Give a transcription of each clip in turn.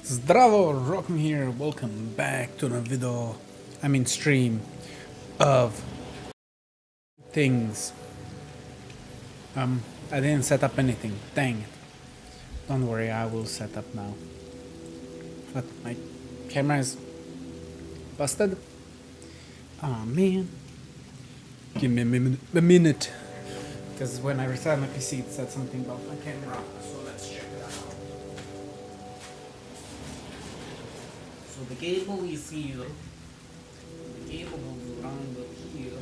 Zdravo, Rockill here, welcome back to the stream of things. I didn't set up anything, dang it. Don't worry, I will set up now. But my camera is busted. Oh man. Give me a minute. Because when I restarted my PC it said something about my camera, so let's check it out. So the cable is here. The cable goes around here.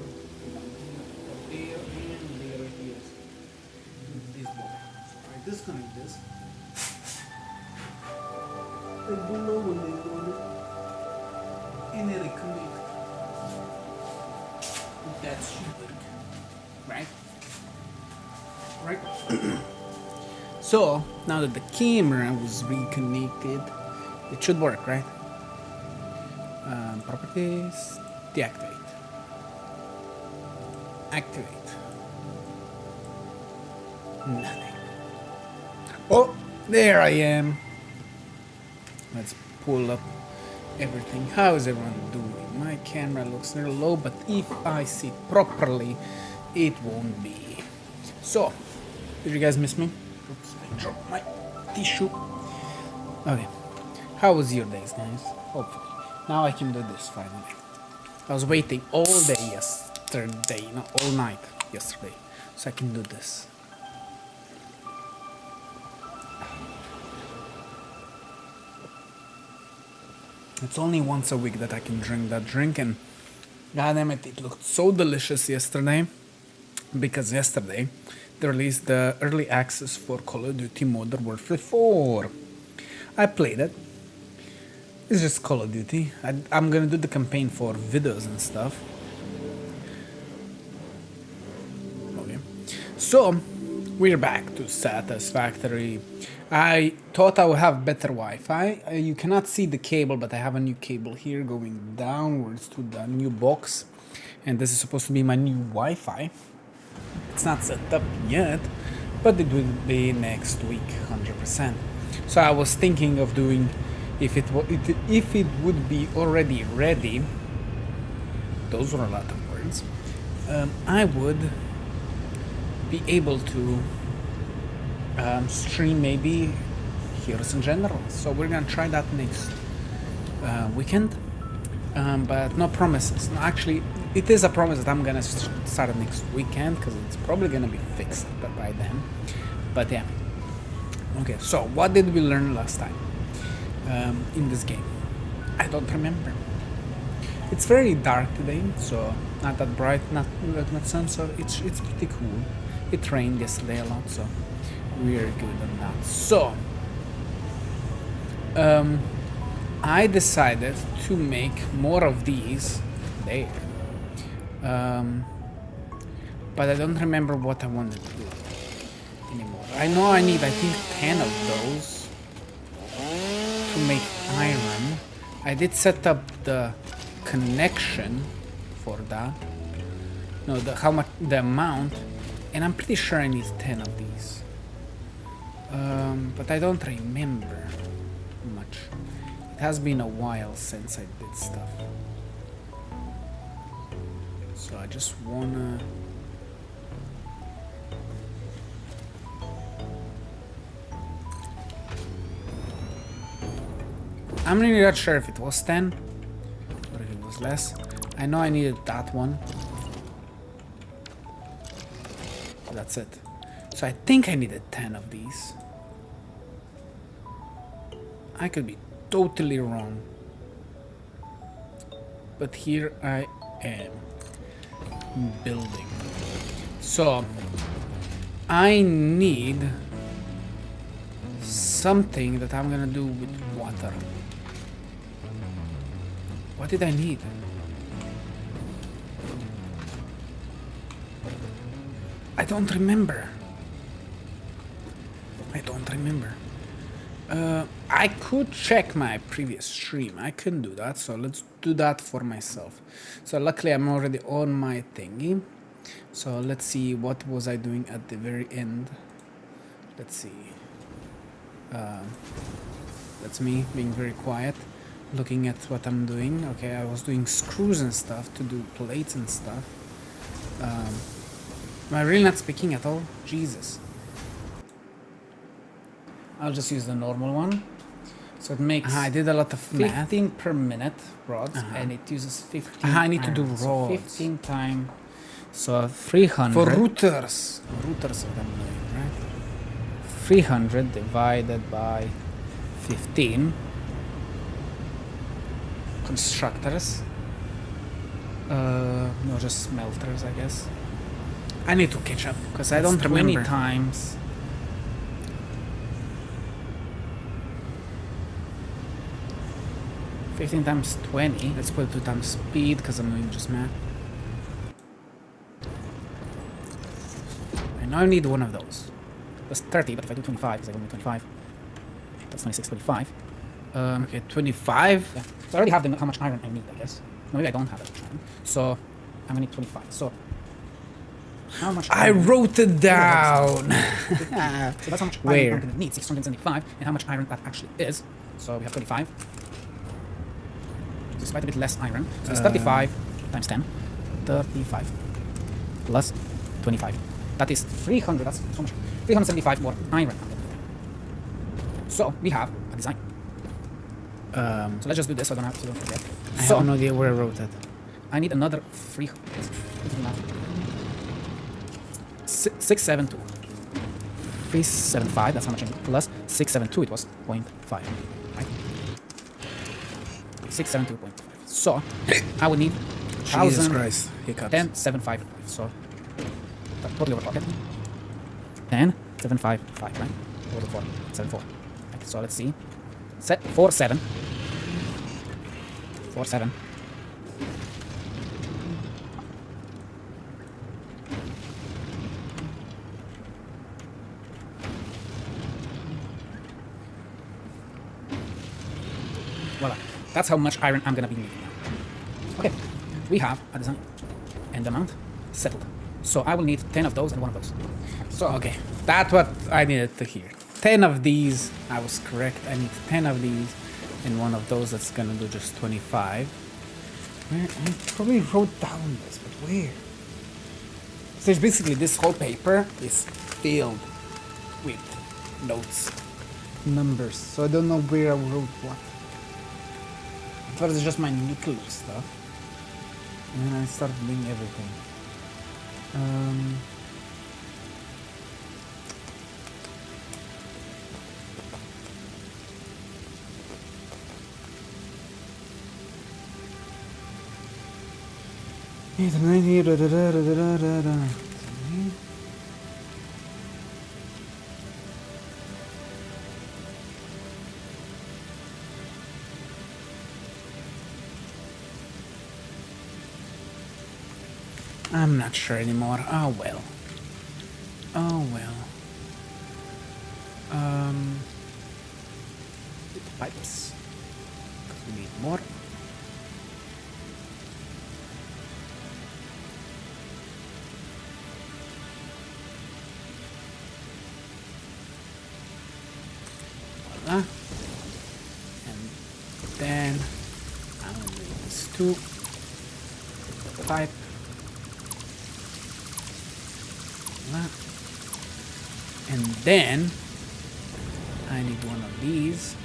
There and there it is. This board. So I disconnect this. And below when they go and I reconnect. That should work. Right? Right? So now that the camera was reconnected, it should work, right? Properties, deactivate, activate, nothing. Oh, there I am. Let's pull up everything. How is everyone doing? My camera looks a little low, but if I see it properly, it won't be. So, did you guys miss me? Oops, I dropped my tissue. Okay, how was your days, guys? Hopefully. Now I can do this finally. I was waiting all day yesterday, no, all night yesterday, so I can do this. It's only once a week that I can drink that drink, and goddamn it looked so delicious yesterday, because yesterday they released the early access for Call of Duty Modern Warfare 4. I played it. It's just Call of Duty. I'm gonna do the campaign for videos and stuff. Okay. So, we're back to Satisfactory. I thought I would have better Wi-Fi. You cannot see the cable, but I have a new cable here going downwards to the new box. And this is supposed to be my new Wi-Fi. It's not set up yet, but it will be next week, 100%. So I was thinking of doing, if it would be already ready, those were a lot of words, I would be able to stream maybe Heroes in General. So we're gonna try that next weekend, but no promises. No, actually, it is a promise that I'm gonna start next weekend, because it's probably gonna be fixed by then. But yeah. Okay, so what did we learn last time in this game? I don't remember. It's very dark today, so not that bright, not sun, so it's pretty cool. It rained yesterday a lot, so we're good on that. So I decided to make more of these there, but I don't remember what I wanted to do anymore. I know I need, I think, 10 of those to make iron. I did set up the connection for that. No, the amount, and I'm pretty sure I need 10 of these. But I don't remember much. It has been a while since I did stuff. So I just wanna... I'm really not sure if it was 10 or if it was less. I know I needed that one. That's it. So I think I needed 10 of these. I could be totally wrong. But here I am building. So I need something that I'm gonna do with water. What did I need? I don't remember. I could check my previous stream. I can do that, so let's do that for myself. So luckily I'm already on my thingy. So let's see, what was I doing at the very end? Let's see. That's me being very quiet, looking at what I'm doing. Okay, I was doing screws and stuff to do plates and stuff. Am I really not speaking at all? Jesus. I'll just use the normal one. So it makes I did a lot of 15 math. Per minute rods, and it uses 15. I need to do rods. So 15 times. So 300. For routers. Routers are I'm doing, right? 300 divided by 15. Constructors. No, just smelters, I guess. I need to catch up because I don't remember. 20 times. $15 times 20. Let's put it 2 times speed because I'm doing just math. I now I need one of those. That's 30, but if I do 25, because I only 25, that's 26, 25. Okay, 25. Yeah. So I already have how much iron I need, I guess. No, maybe I don't have that much iron. So I'm gonna need 25. So how much I wrote it down. So that's how much iron I'm gonna need. 675, and how much iron that actually is. So we have 25. It's quite a bit less iron. So it's 35 times 10. 35 plus 25. That is 300. That's so much. 375 more iron. So we have a design. So let's just do this so I don't forget. I have no idea where I wrote it. I need another 300. 672. 375. That's how much I need. Plus 672. It was 0.5. Right? 672.5. So I would need Jesus Christ. Hiccups. 10,755. So totally over pocket. 10,755, right? Over 4. 74. Okay, so let's see. Set 47. 47. Voila. That's how much iron I'm gonna be needing now. Okay, we have a design and amount settled. So I will need 10 of those and 1 of those. So okay, that's what I needed to hear. 10 of these, I was correct. I need 10 of these and 1 of those. That's gonna do just 25. Where I probably wrote down this, but where? So there's basically this whole paper is filled with notes, numbers. So I don't know where I wrote what. I thought it's just my nuclear stuff. And then I started doing everything. I'm not sure anymore. Oh well. Oh well. Pipes. Because we need more. Voila. And then I'm gonna do this too. Pipe. And then I need 1 of these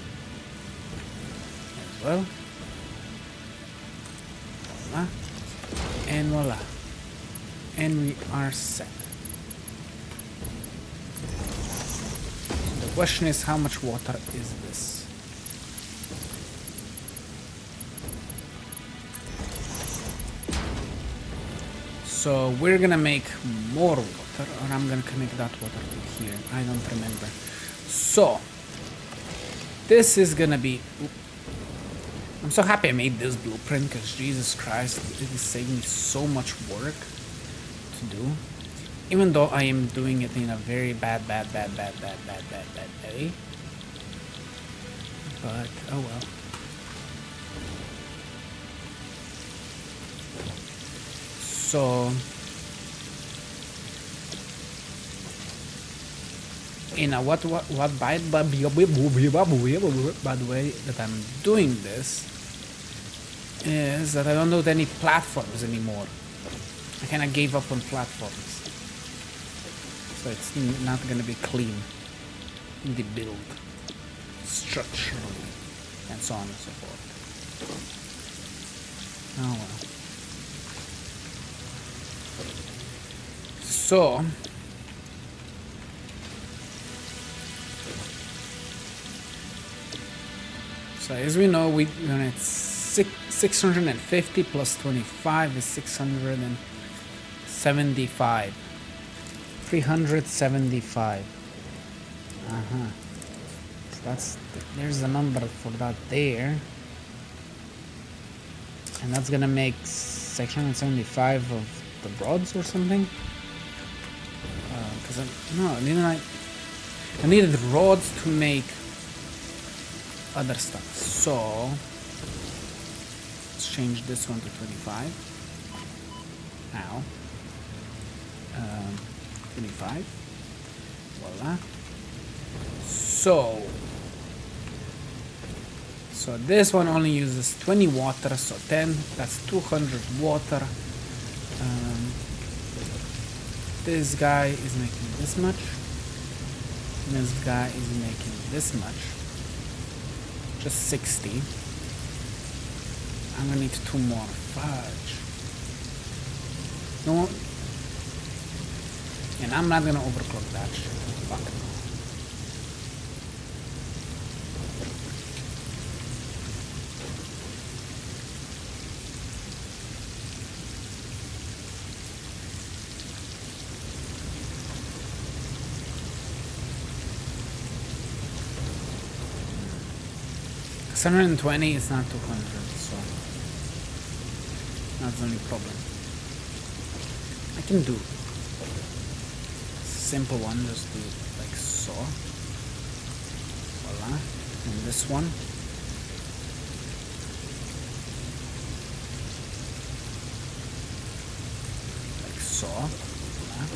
as well. Voila. And voila. And we are set. So the question is, how much water is this? So we're gonna make more water, or I'm gonna connect that water to here. I don't remember. So this is gonna be. I'm so happy I made this blueprint because Jesus Christ, it is saving me so much work to do. Even though I am doing it in a very bad way. But oh well. So by the way that I'm doing this is that I don't do any platforms anymore. I kind of gave up on platforms, so it's not gonna be clean in the build structurally and so on and so forth. Oh well. So as we know, when it's 650 plus 25 is 675. 375. So there's the number for that there. And that's gonna make 675 of the rods or something. Because I needed rods to make other stuff. So let's change this one to 25. Now 25. Voila. So this one only uses 20 water, so 10, that's 200 water. This guy is making this much. This guy is making this much. Just 60. I'm gonna need 2 more. Fudge. No. And I'm not gonna overclock that shit. Fuck no. $120 is not 200, so that's the only problem. I can do simple one, just do it like so. Voila. And this one. Like so. Voila.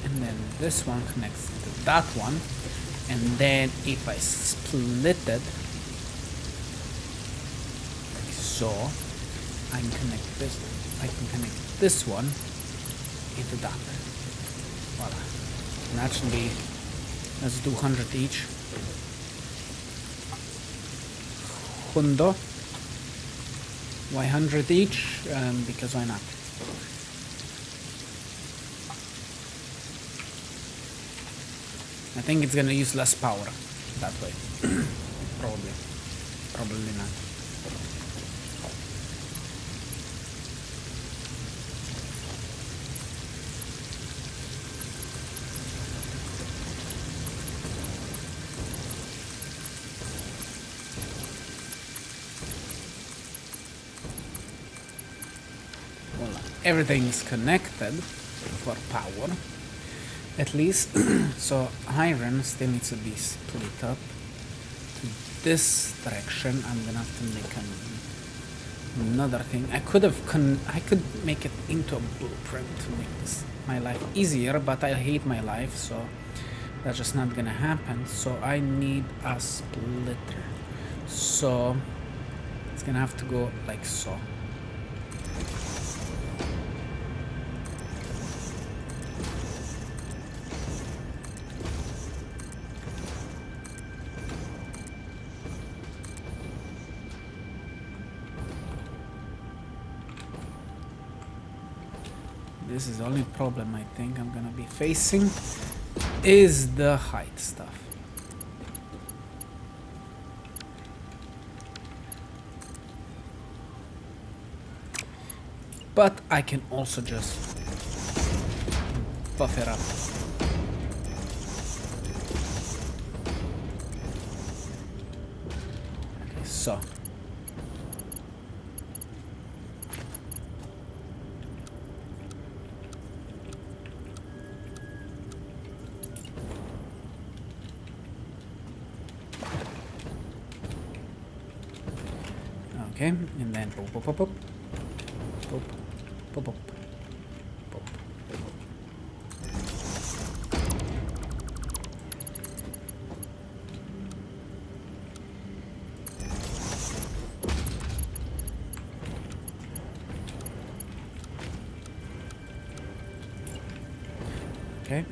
And then this one connects to that one. And then if I split it like so, I can connect this one into that. Voila. And that should be, let's do 100 each. Hundo. Why 100 each? Because why not? I think it's gonna use less power that way. Probably not. Well, everything's connected for power. At least, so iron still needs to be split up to this direction. I'm gonna have to make another thing. I could make it into a blueprint to make my life easier, but I hate my life, so that's just not gonna happen. So I need a splitter. So it's gonna have to go like so. This is the only problem I think I'm gonna be facing is the height stuff. But I can also just buff it up. Okay, so. Okay, and then pop, pop, pop, pop, pop, pop, pop, pop. Okay.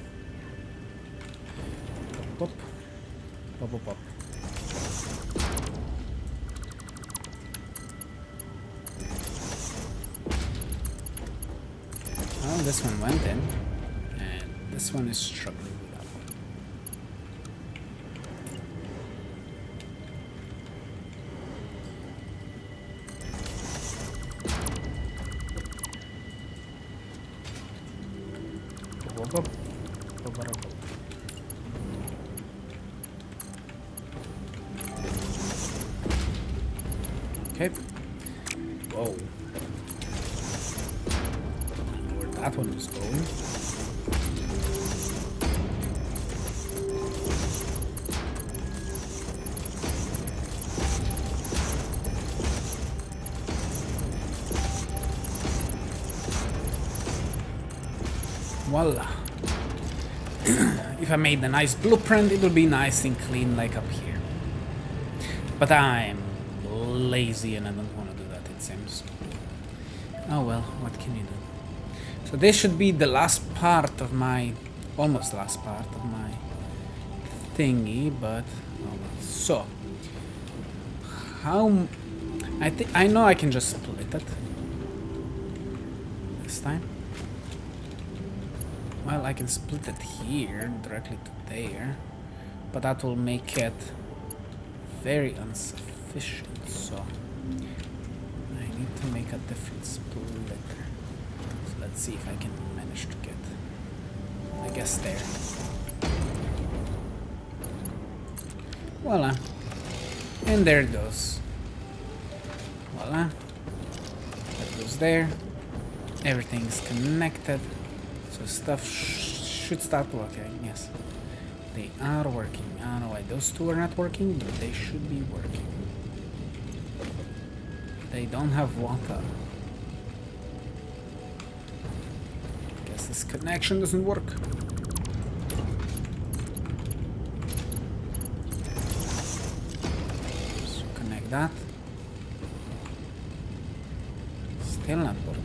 Pop, pop, pop, pop. Well, this one went in, and this one is struggling with that one. Pop, pop, pop, pop, pop. Okay. Whoa. Where that one was going. Voila. If I made a nice blueprint, it would be nice and clean like up here. But I'm lazy and I don't want to do that, it seems. Oh well, what can you do? So this should be the last part of my, almost last part of my thingy, but oh well. So how, I know I can just split it this time. Well, I can split it here directly to there, but that will make it very insufficient. So I need to make a different splitter. So let's see if I can manage to get, I guess, there. Voila. And there it goes. Voila. That goes there. Everything's connected. So stuff should start working. Yes. They are working. I don't know why those two are not working, but they should be working. They don't have water. Guess this connection doesn't work. So connect that. Still not working.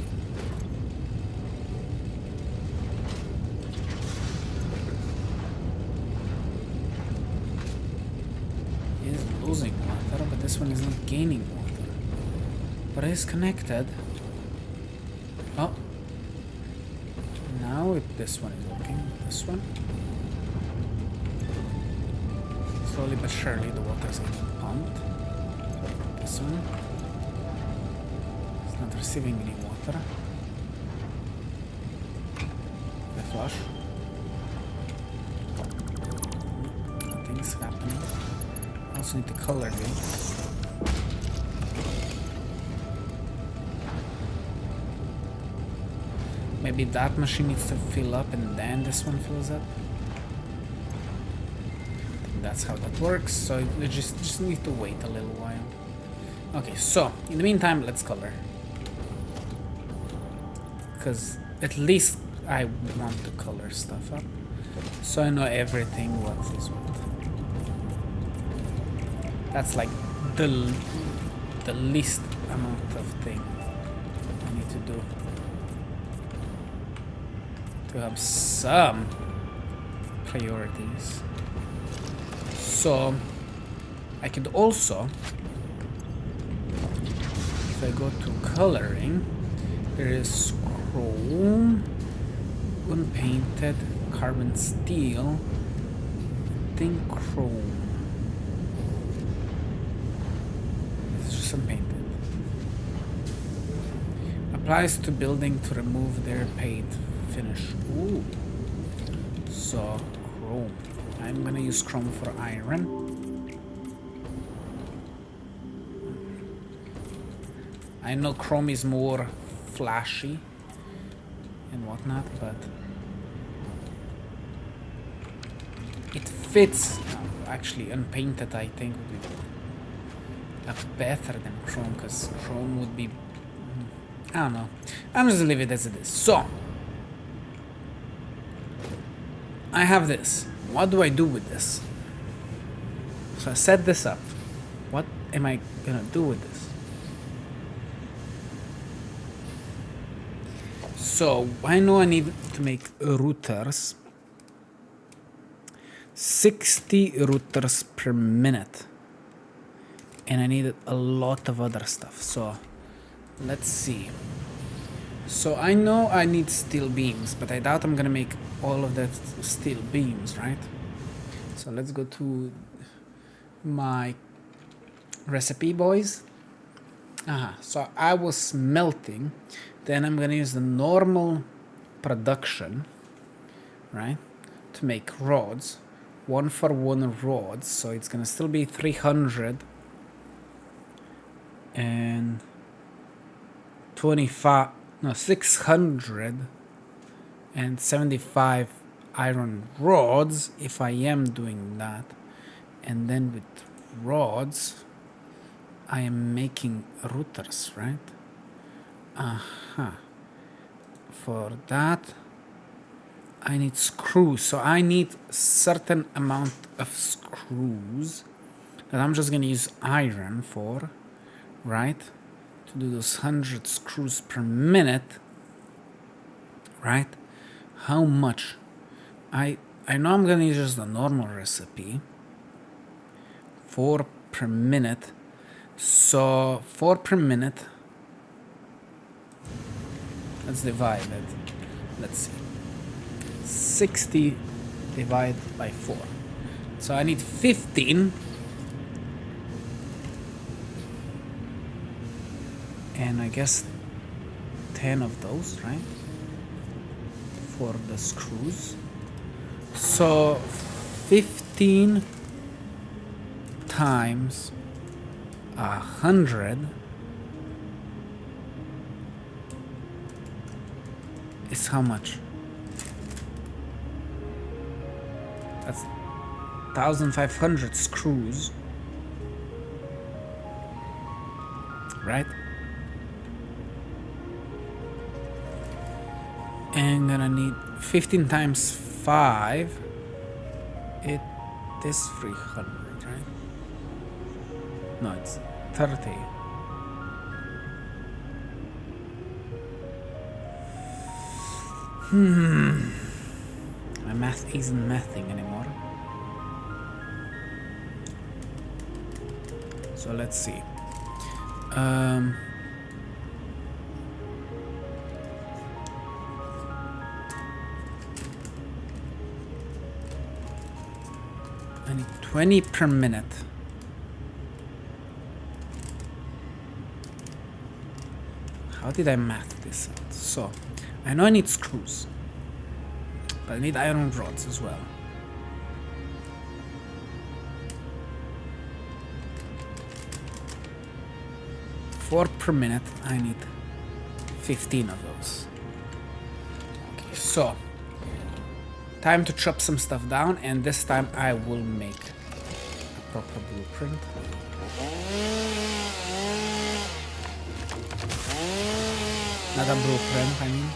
He's losing water, but this one is not gaining water. But it is connected. Oh. Now this one is working. This one. Slowly but surely the water is getting pumped. This one. It's not receiving any water. The flush. Nothing's happening. I also need to color these. Maybe that machine needs to fill up and then this one fills up. I think that's how that works, so we just need to wait a little while. Okay, so in the meantime, let's color. Because at least I want to color stuff up, so I know everything what is what. That's like the least amount of thing I need to do to have some priorities. So I could also, if I go to coloring, there is chrome, unpainted, carbon steel, I think chrome. It's just unpainted. Applies to building to remove their paint finish. Ooh. So chrome. I'm gonna use chrome for iron. I know chrome is more flashy and whatnot, but it fits. Actually, unpainted I think would be better than chrome, because chrome would be, I don't know. I'm just gonna leave it as it is. So I have this. What do I do with this? So I set this up. What am I gonna do with this? So I know I need to make routers 60 routers per minute. And I needed a lot of other stuff. So let's see. So I know I need steel beams, but I doubt I'm gonna make all of that steel beams, right? So let's go to my recipe, boys. So I was smelting, then I'm gonna use the normal production, right, to make rods, 1-for-1 rods. So it's gonna still be 300 and 675 iron rods if I am doing that. And then with rods I am making routers, right? For that I need screws, so I need certain amount of screws that I'm just gonna use iron for, right? To do those 100 screws per minute, right? How much? I know I'm gonna use just the normal recipe, 4 per minute. So 4 per minute, let's divide it. Let's see, 60 divided by 4. So I need 15. And I guess 10 of those, right? For the screws. So 15 times 100 is how much? That's 1,500 screws, right? And gonna need 15 times 5. It is 300, right? No, it's 30. My math isn't mathing anymore. So let's see. I need 20 per minute. How did I math this out? So, I know I need screws, but I need iron rods as well. Four per minute, I need 15 of those. Okay, so time to chop some stuff down, and this time I will make a proper blueprint. Not a blueprint, I mean.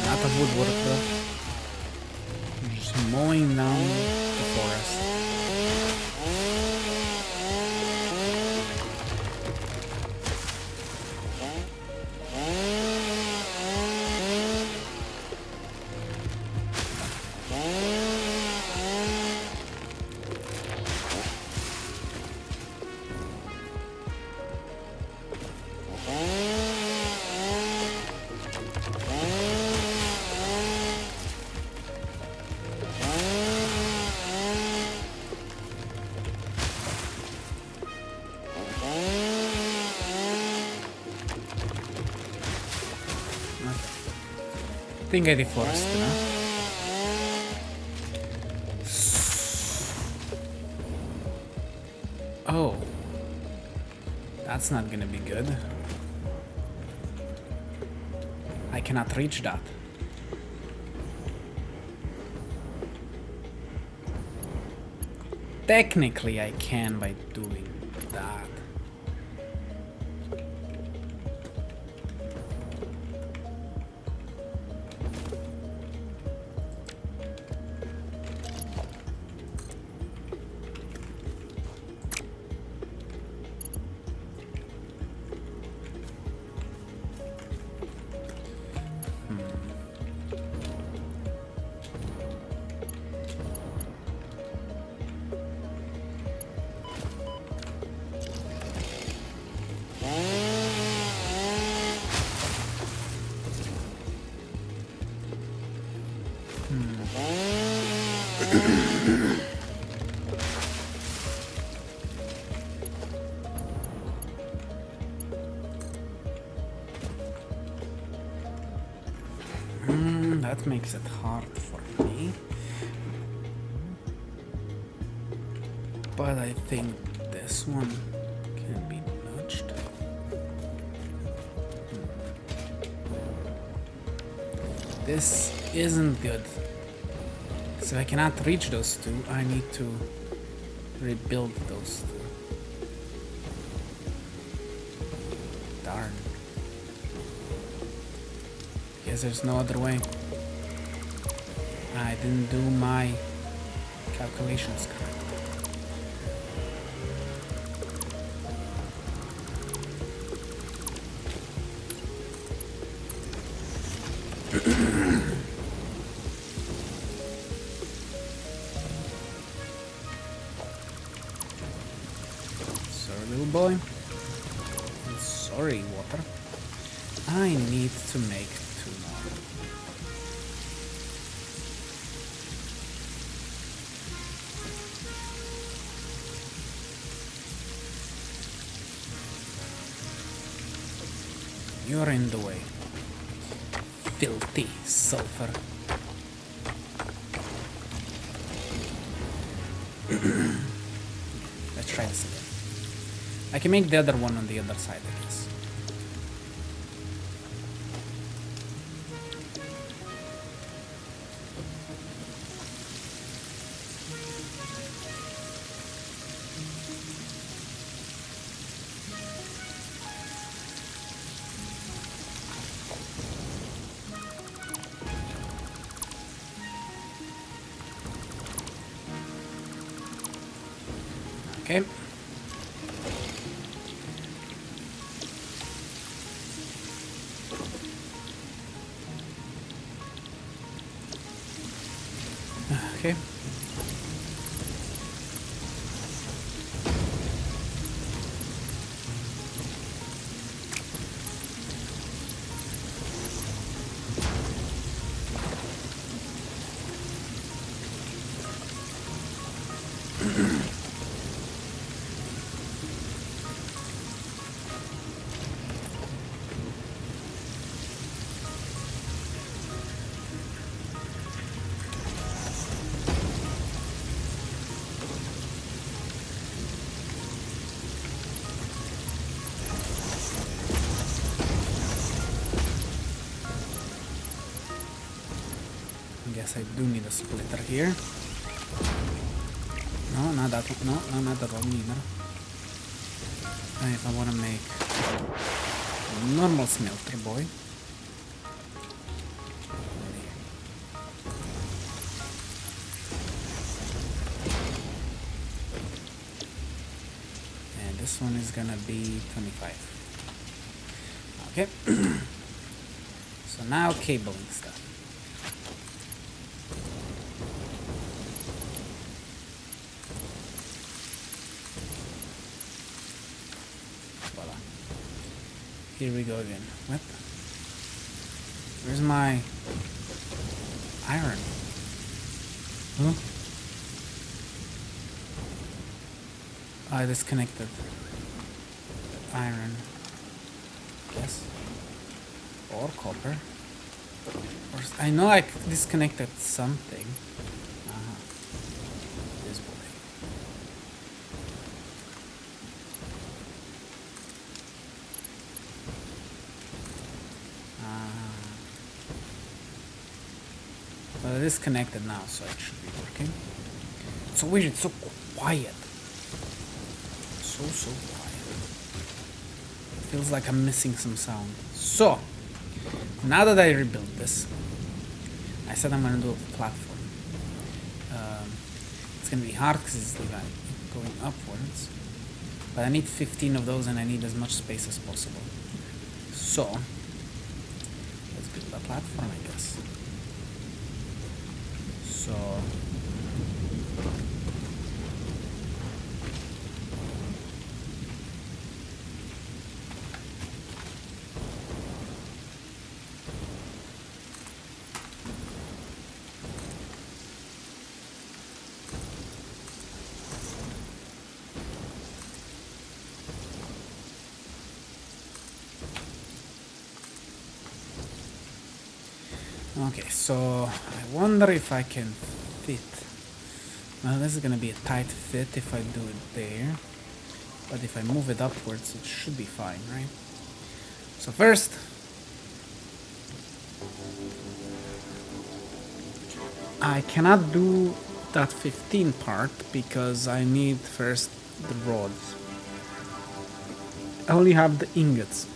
Not a woodworker. Just mowing down the forest. I think I deforested enough. Oh, that's not gonna be good. I cannot reach that. Technically I can by doing that. That makes it hard for me. But I think this one can be nudged. This isn't good. So I cannot reach those two. I need to rebuild those two. Darn. Guess there's no other way. I didn't do my calculations correct. Sorry, little boy. I'm sorry, water. I need to make two more. You're in the way. Filthy sulfur. Let's try this again. I can make the other one on the other side, I guess. Okay. Okay. Guess I do need a splitter here. No, not that one. No, not that one either. If I want to make a normal smelter boy. And this one is gonna be 25. Okay. So now cabling stuff. Here we go again. What? Where's my iron? Huh? I disconnected iron. Yes. Or copper. Or I know I disconnected something. This boy. Well, it is connected now, so it should be working. It's so weird, it's so quiet. So quiet. Feels like I'm missing some sound. So, now that I rebuilt this, I said I'm gonna do a platform. It's gonna be hard because it's like going upwards. But I need 15 of those and I need as much space as possible. So, let's build a platform, I guess. So Okay, so I wonder if I can fit. Well, this is gonna be a tight fit if I do it there. But if I move it upwards, it should be fine, right? So first, I cannot do that 15 part because I need first the rods. I only have the ingots,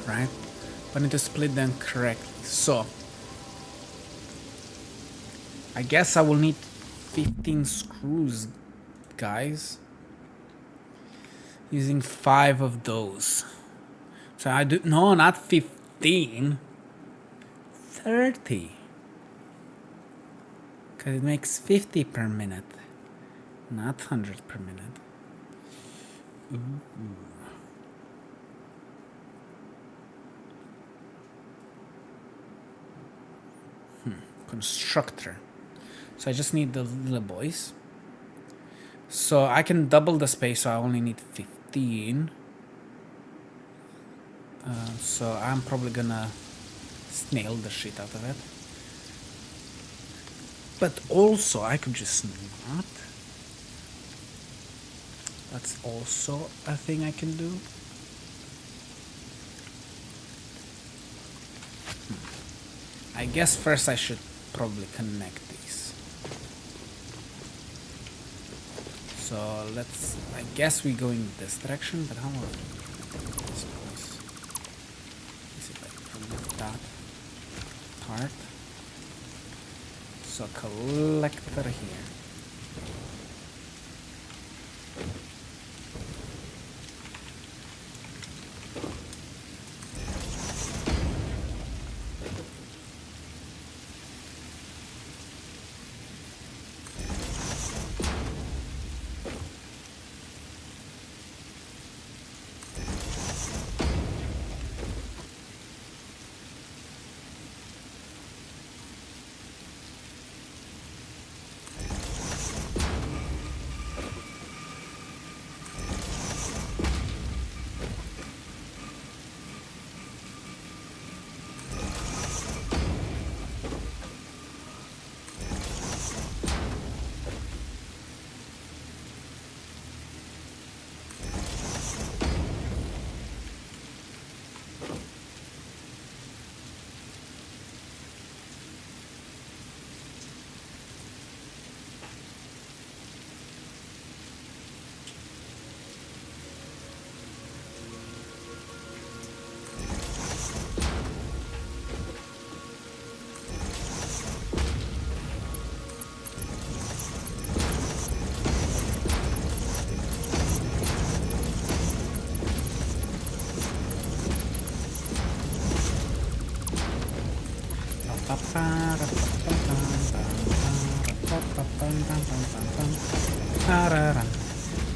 right? But I need to split them correctly. So I guess I will need 15 screws, guys. Using 5 of those. So I do, no, not 15. 30. Because it makes 50 per minute. Not 100 per minute. Ooh. Constructor. So I just need the little boys. So I can double the space, so I only need 15. So I'm probably gonna snail the shit out of it. But also, I could just not. That's also a thing I can do. I guess first I should probably connect these. So let's, I guess we go in this direction, but how will this place? Let's see if I can remove that part. So collector here.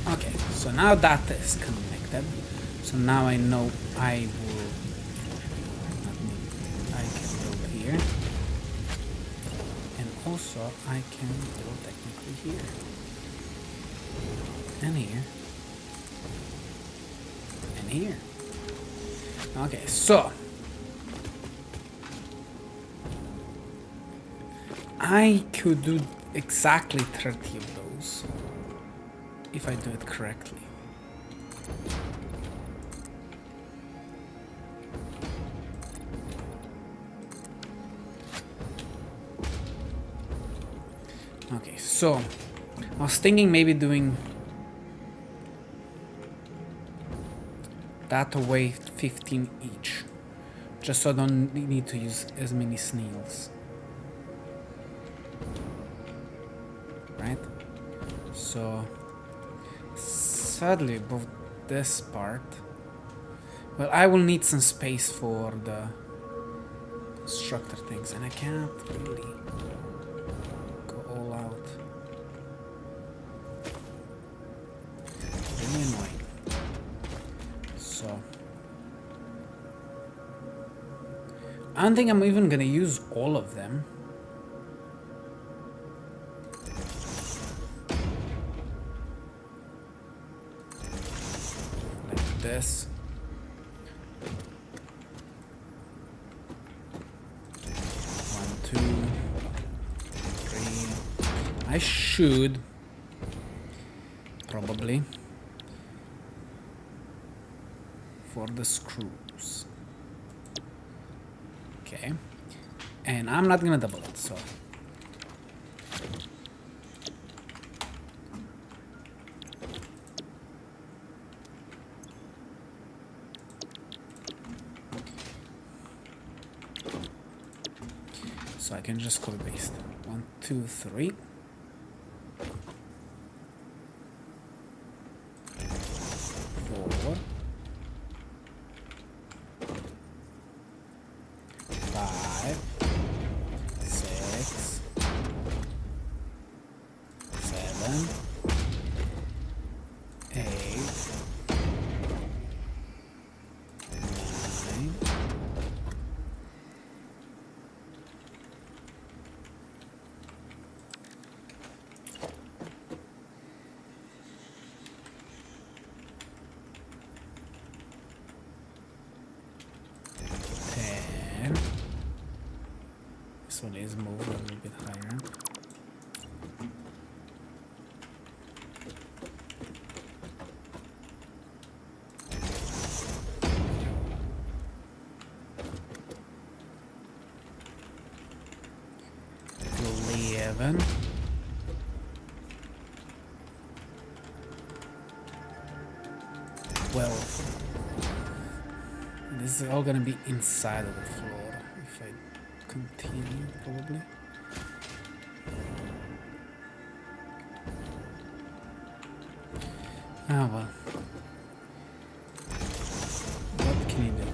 Okay, so now that is connected. So now I know I will. I can build here, and also I can build technically here and here and here. Okay, so I could do exactly 30 of those if I do it correctly. Okay, so I was thinking maybe doing that away 15 each, just so I don't need to use as many snails. Right? So sadly above this part, well, I will need some space for the constructor things, and I can't really go all out. Really annoying. So I don't think I'm even gonna use all of them. This. I should probably for the screws. Okay, and I'm not gonna double it, so I can just copy paste 1, 2, 3. 4, 5, 6, 7, 8, 9, 10. This one is moved a little bit higher. Eleven. 12. This is all gonna be inside of the floor if I continue, probably. Ah, well. What can you do?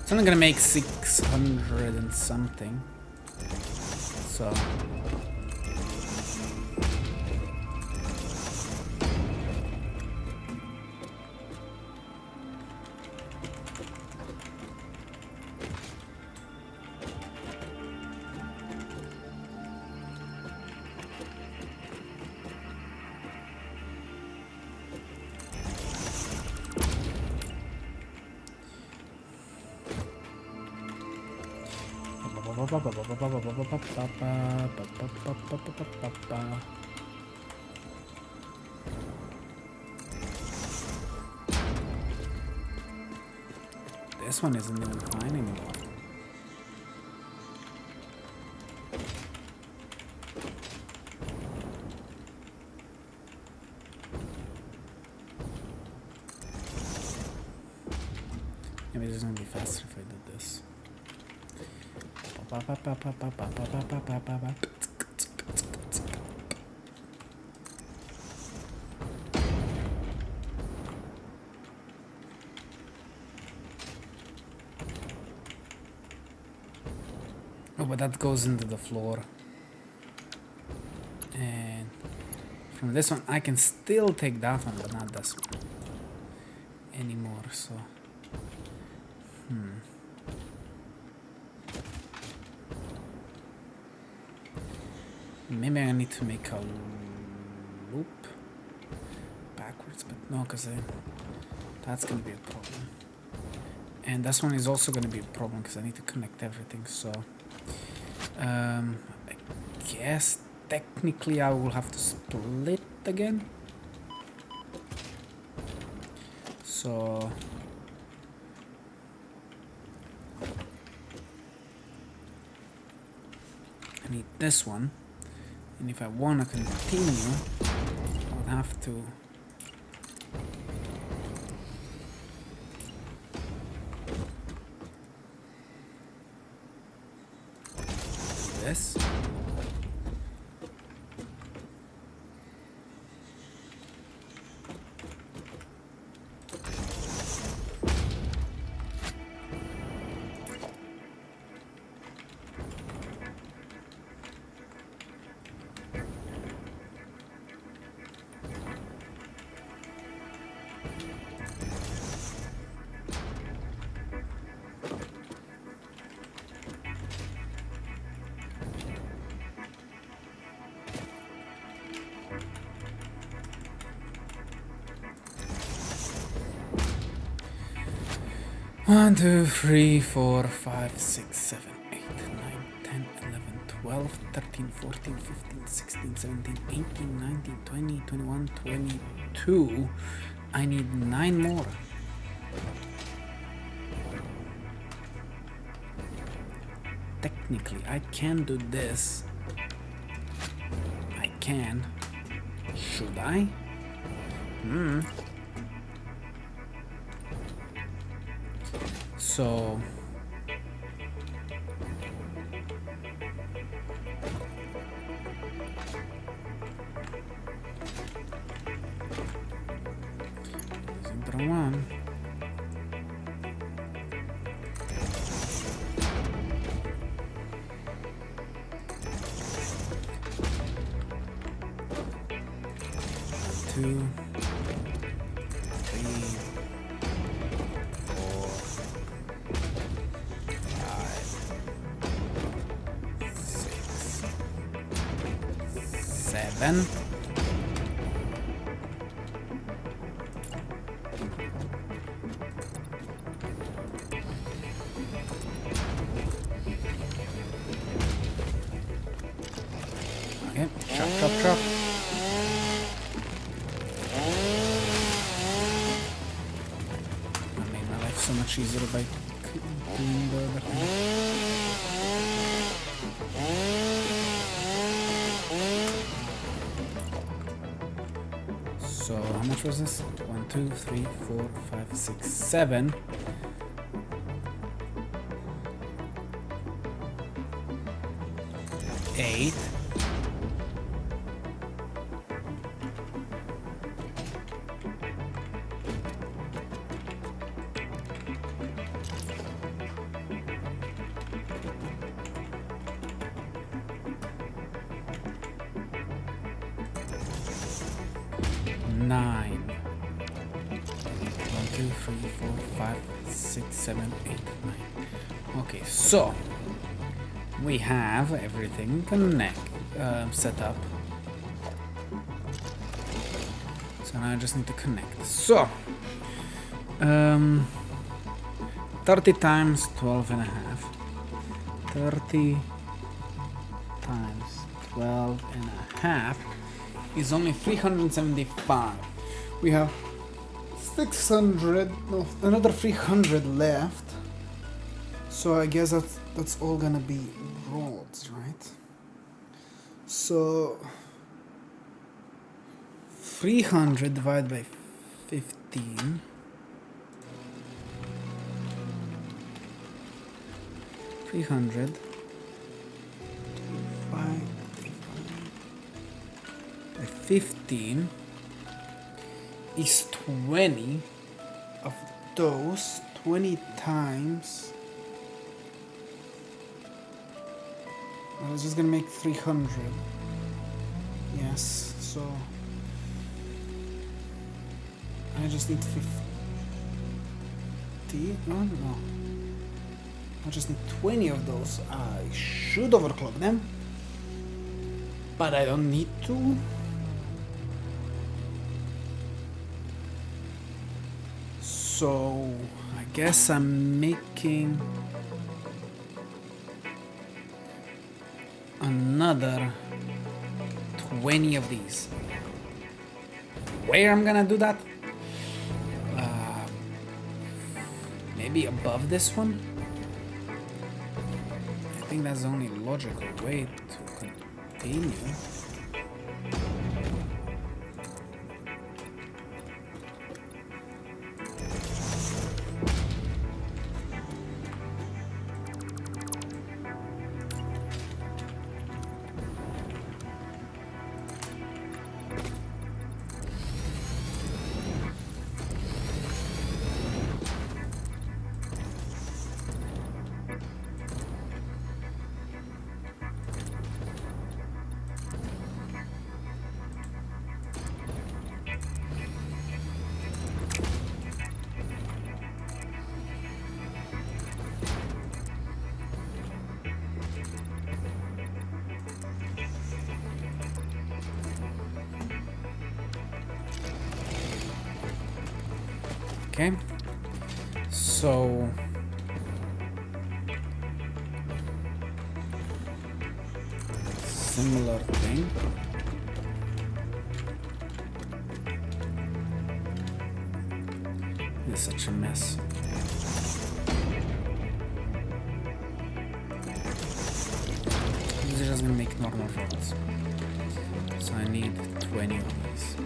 It's only gonna make 600 and something. So. This one isn't even fine anymore. Maybe this is gonna be faster if I do this. Oh, but that goes into the floor. And from this one, I can still take that one, but not this one anymore, so. Maybe I need to make a loop backwards, but no, because that's going to be a problem. And this one is also going to be a problem because I need to connect everything, so I guess technically I will have to split again. So I need this one. And if I want to continue, I would have to do this. One, two, three, 4, 5, 6, 7, 8, 9, 10, 11, 12, 13, 14, 15, 16, 17, 18, 19, 20, 21, 22. I need 9 more. Technically, I can do this. I can. Should I? So... Intro 1. Two, 3, 4, 5, 6, 7. Okay, chop. So much easier by doing the other thing. So how much was this? 1, 2, 3, 4, 5, 6, 7. 8. 9. 1, 2, 3, 4, 5, 6, 7, 8, 9. Okay, so we have everything set up. So now I just need to connect. So 30 times 12 and a half. 30 times 12 and a half is only 375. We have 600, no, another 300 left. So I guess that's all gonna be rods, right? So 300 divided by 15. By 15 is 20 of those. 20 times. I was just gonna make 300. Yes, so I just need 50. No. I just need 20 of those. I should overclock them, but I don't need to. So I guess I'm making another 20 of these. Where I'm gonna do that? Maybe above this one? I think that's the only logical way to continue. Okay, so similar thing. It's such a mess. These are just gonna make normal rods. So I need 20 of these.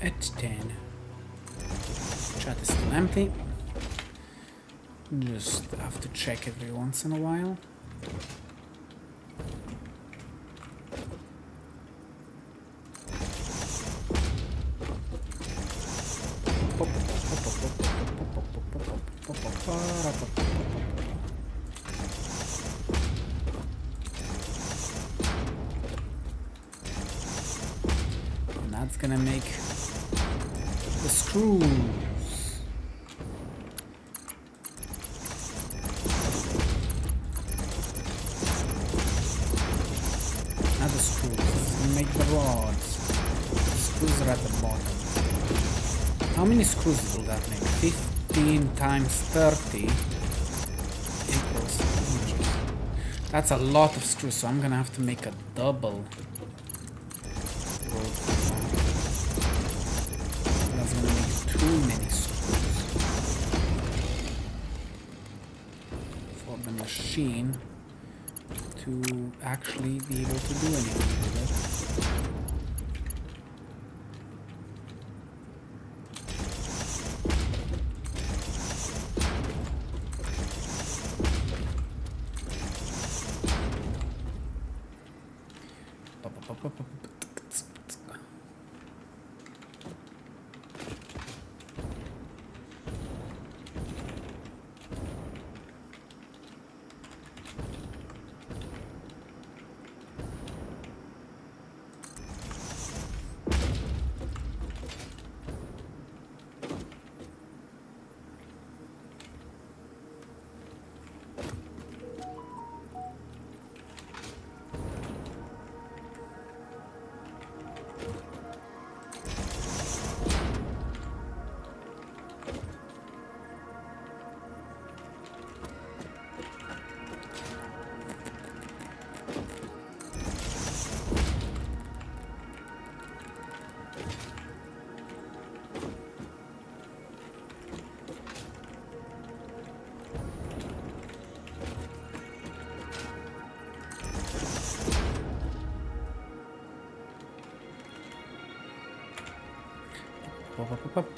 At 10. Chat is still empty. Just have to check every once in a while. And that's gonna make the screws. Not the screws. This is gonna make the rods. The screws are at the bottom. How many screws will that make? 15 times 30 equals. That's a lot of screws, so I'm gonna have to make a double. That's gonna make too many screws for the machine to actually be able to do anything with it. Up.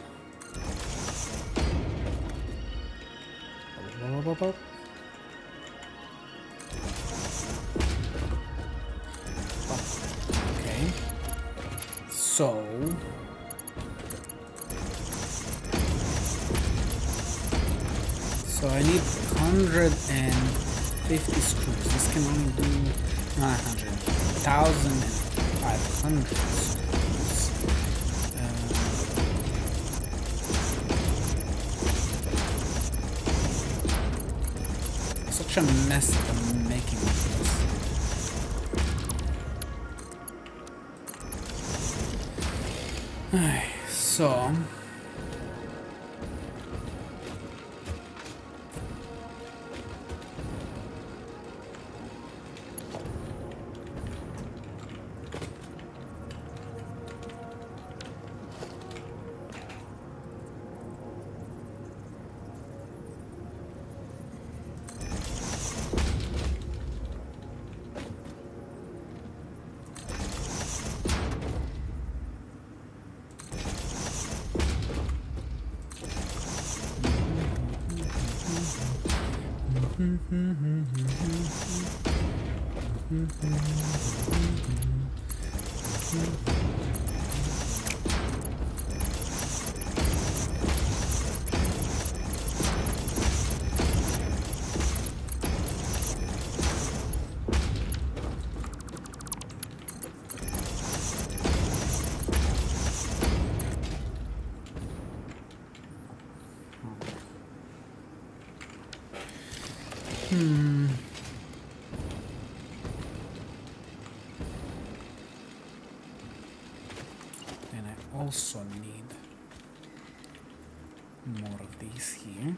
Okay. So I need 150 screws. This can only do 900, 1,500 screws. Such a mess that I'm making with this. So And I also need more of these here.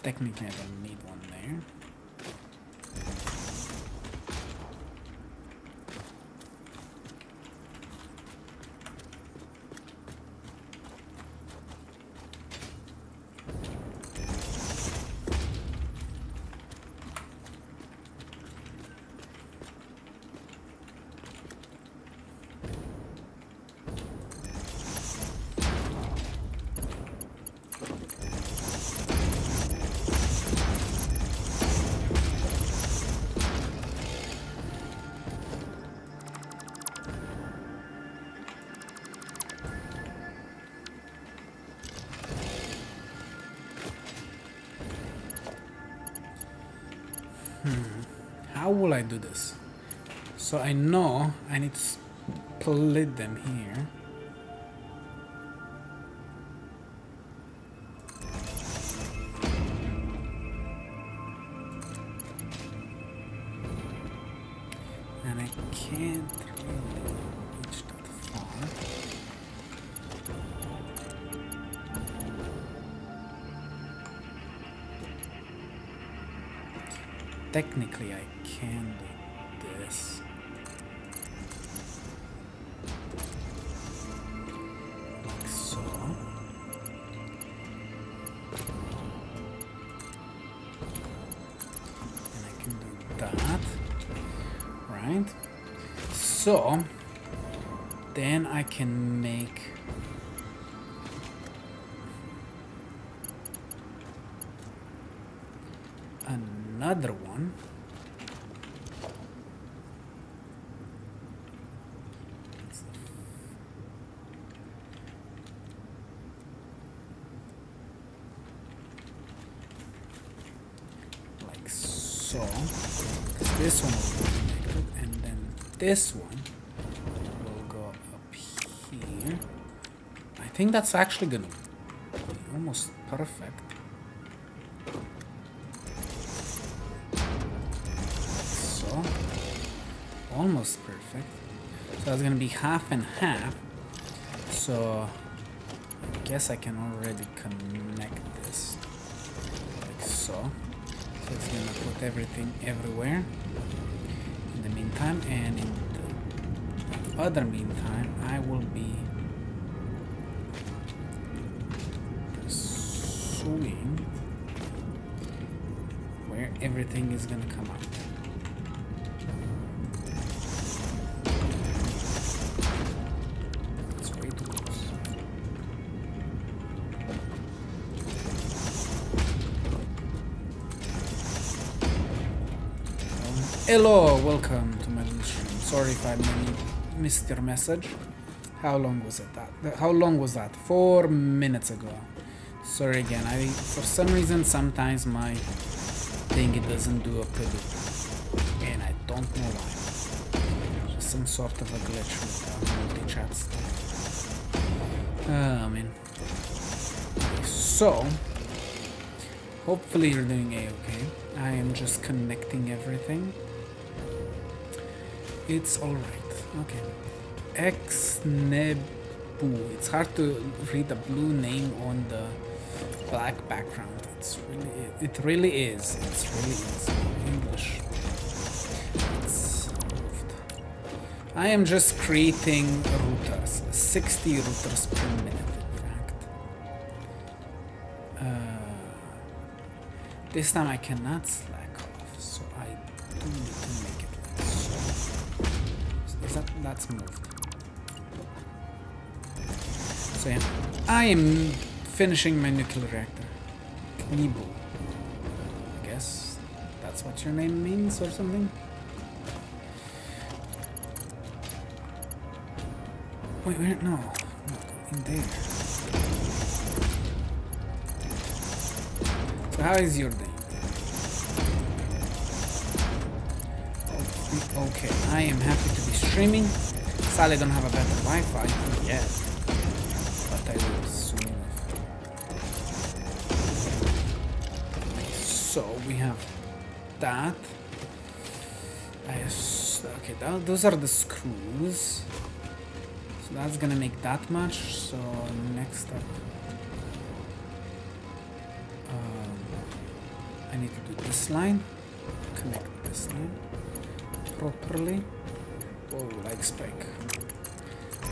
Technically, I don't need one there. How will I do this? So I know I need to split them here. And I can't really reach that far. Technically, I can do this. Like so. And I can do that. Right? So, then I can make another one. Like so. This one will be connected, and then this one will go up here. I think that's actually gonna be almost perfect. Almost perfect. So that's gonna be half and half. So I guess I can already connect this like so. So it's gonna put everything everywhere in the meantime, and in the other meantime I will be pursuing where everything is gonna come out. Hello, welcome to my Livestream. Sorry if I missed your message. How long was it that? How long was that? 4 minutes ago. Sorry again. For some reason sometimes my thing it doesn't do a predict, and I don't know why. Just some sort of a glitch with multi-chat stuff. I mean. So hopefully you're doing a-okay. I am just connecting everything. It's alright. Okay. X-Nebu. It's hard to read the blue name on the black background. It really is. It really is. English. It's moved. I am just creating routers. 60 routers per minute, in fact. This time I cannot slack off, so I do need to make it like so. That's moved. So yeah, I am finishing my nuclear reactor. Knibo. I guess that's what your name means or something. Wait, where? No, in there. So how is your day? Okay, I am happy to be streaming. Sadly, I don't have a better Wi-Fi yet, but I will soon. So we have that. Okay, those are the screws. So that's gonna make that much. So next up, I need to do this line. Connect this line properly. Oh, leg spike.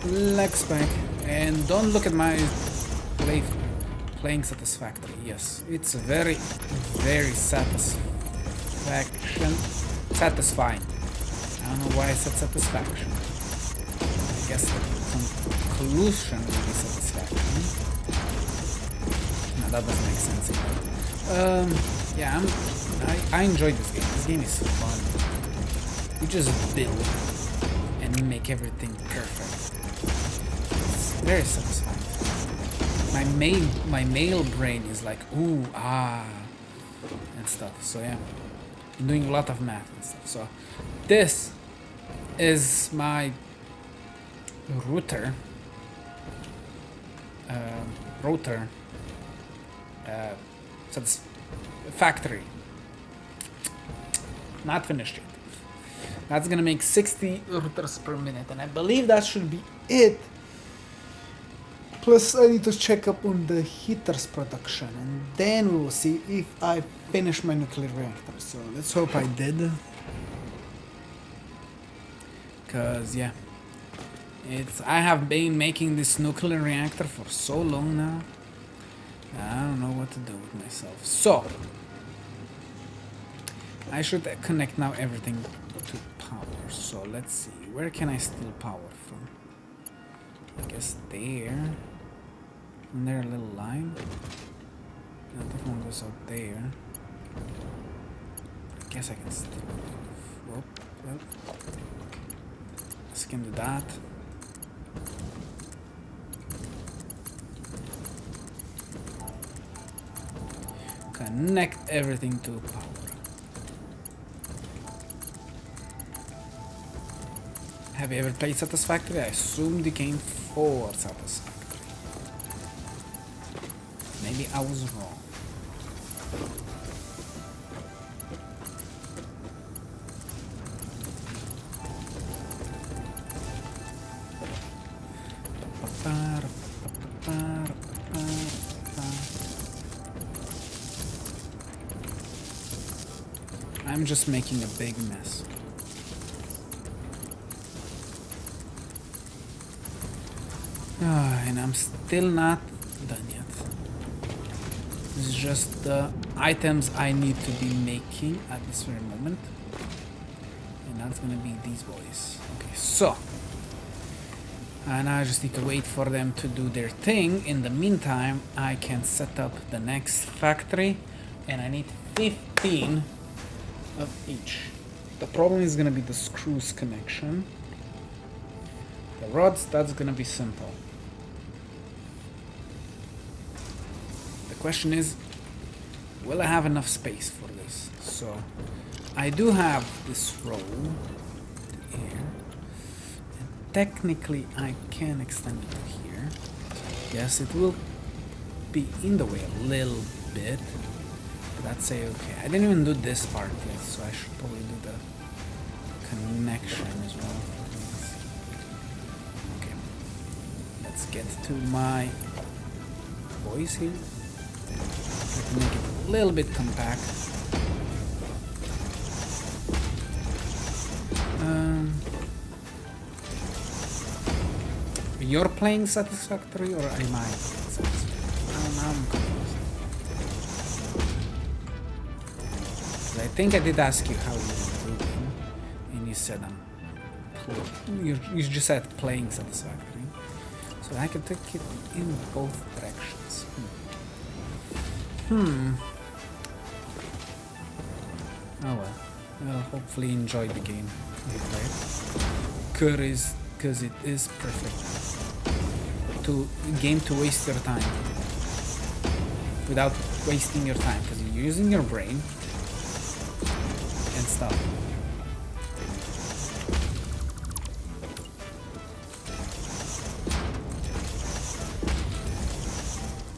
Leg spike. And don't look at my playing Satisfactory. Yes, it's very, very satisfying. I don't know why I said satisfaction. I guess the conclusion will be satisfaction. No, that doesn't make sense either. Yeah, I enjoyed this game. This game is fun. You just build and make everything perfect. It's very satisfying. My male brain is like ooh ah and stuff. So yeah, I'm doing a lot of math and stuff. So this is my router. Satisfactory. Not finished yet. That's gonna make 60 routers per minute, and I believe that should be it. Plus, I need to check up on the heaters production, and then we will see if I finish my nuclear reactor. So let's hope I did. Cause yeah, I have been making this nuclear reactor for so long now. I don't know what to do with myself. So I should connect now everything to power. So let's see, where can I steal power from? I guess there. And there a little line. No, that one goes out there. I guess I can steal. Whoop, well. Let's do that. Connect everything to power. Have you ever played Satisfactory? I assumed you came for Satisfactory. Maybe I was wrong. I'm just making a big mess. And I'm still not done yet. This is just the items I need to be making at this very moment. And that's gonna be these boys. Okay, so. And I just need to wait for them to do their thing. In the meantime, I can set up the next factory. And I need 15 of each. The problem is gonna be the screws connection. The rods, that's gonna be simple. The question is, will I have enough space for this? So, I do have this row to here. And technically, I can extend it to here. Yes, it will be in the way a little bit. But that's okay. I didn't even do this part yet, so I should probably do the connection as well. Okay. Let's get to my boys here. Try to make it a little bit compact. You're playing Satisfactory or am I playing Satisfactory? I'm confused. I think I did ask you how you were doing, and you said you just said playing Satisfactory. So So I can take it in both directions. Oh well. I'll hopefully enjoy the game we play. Because it is perfect. Game to waste your time. Without wasting your time. Because you're using your brain. And stuff.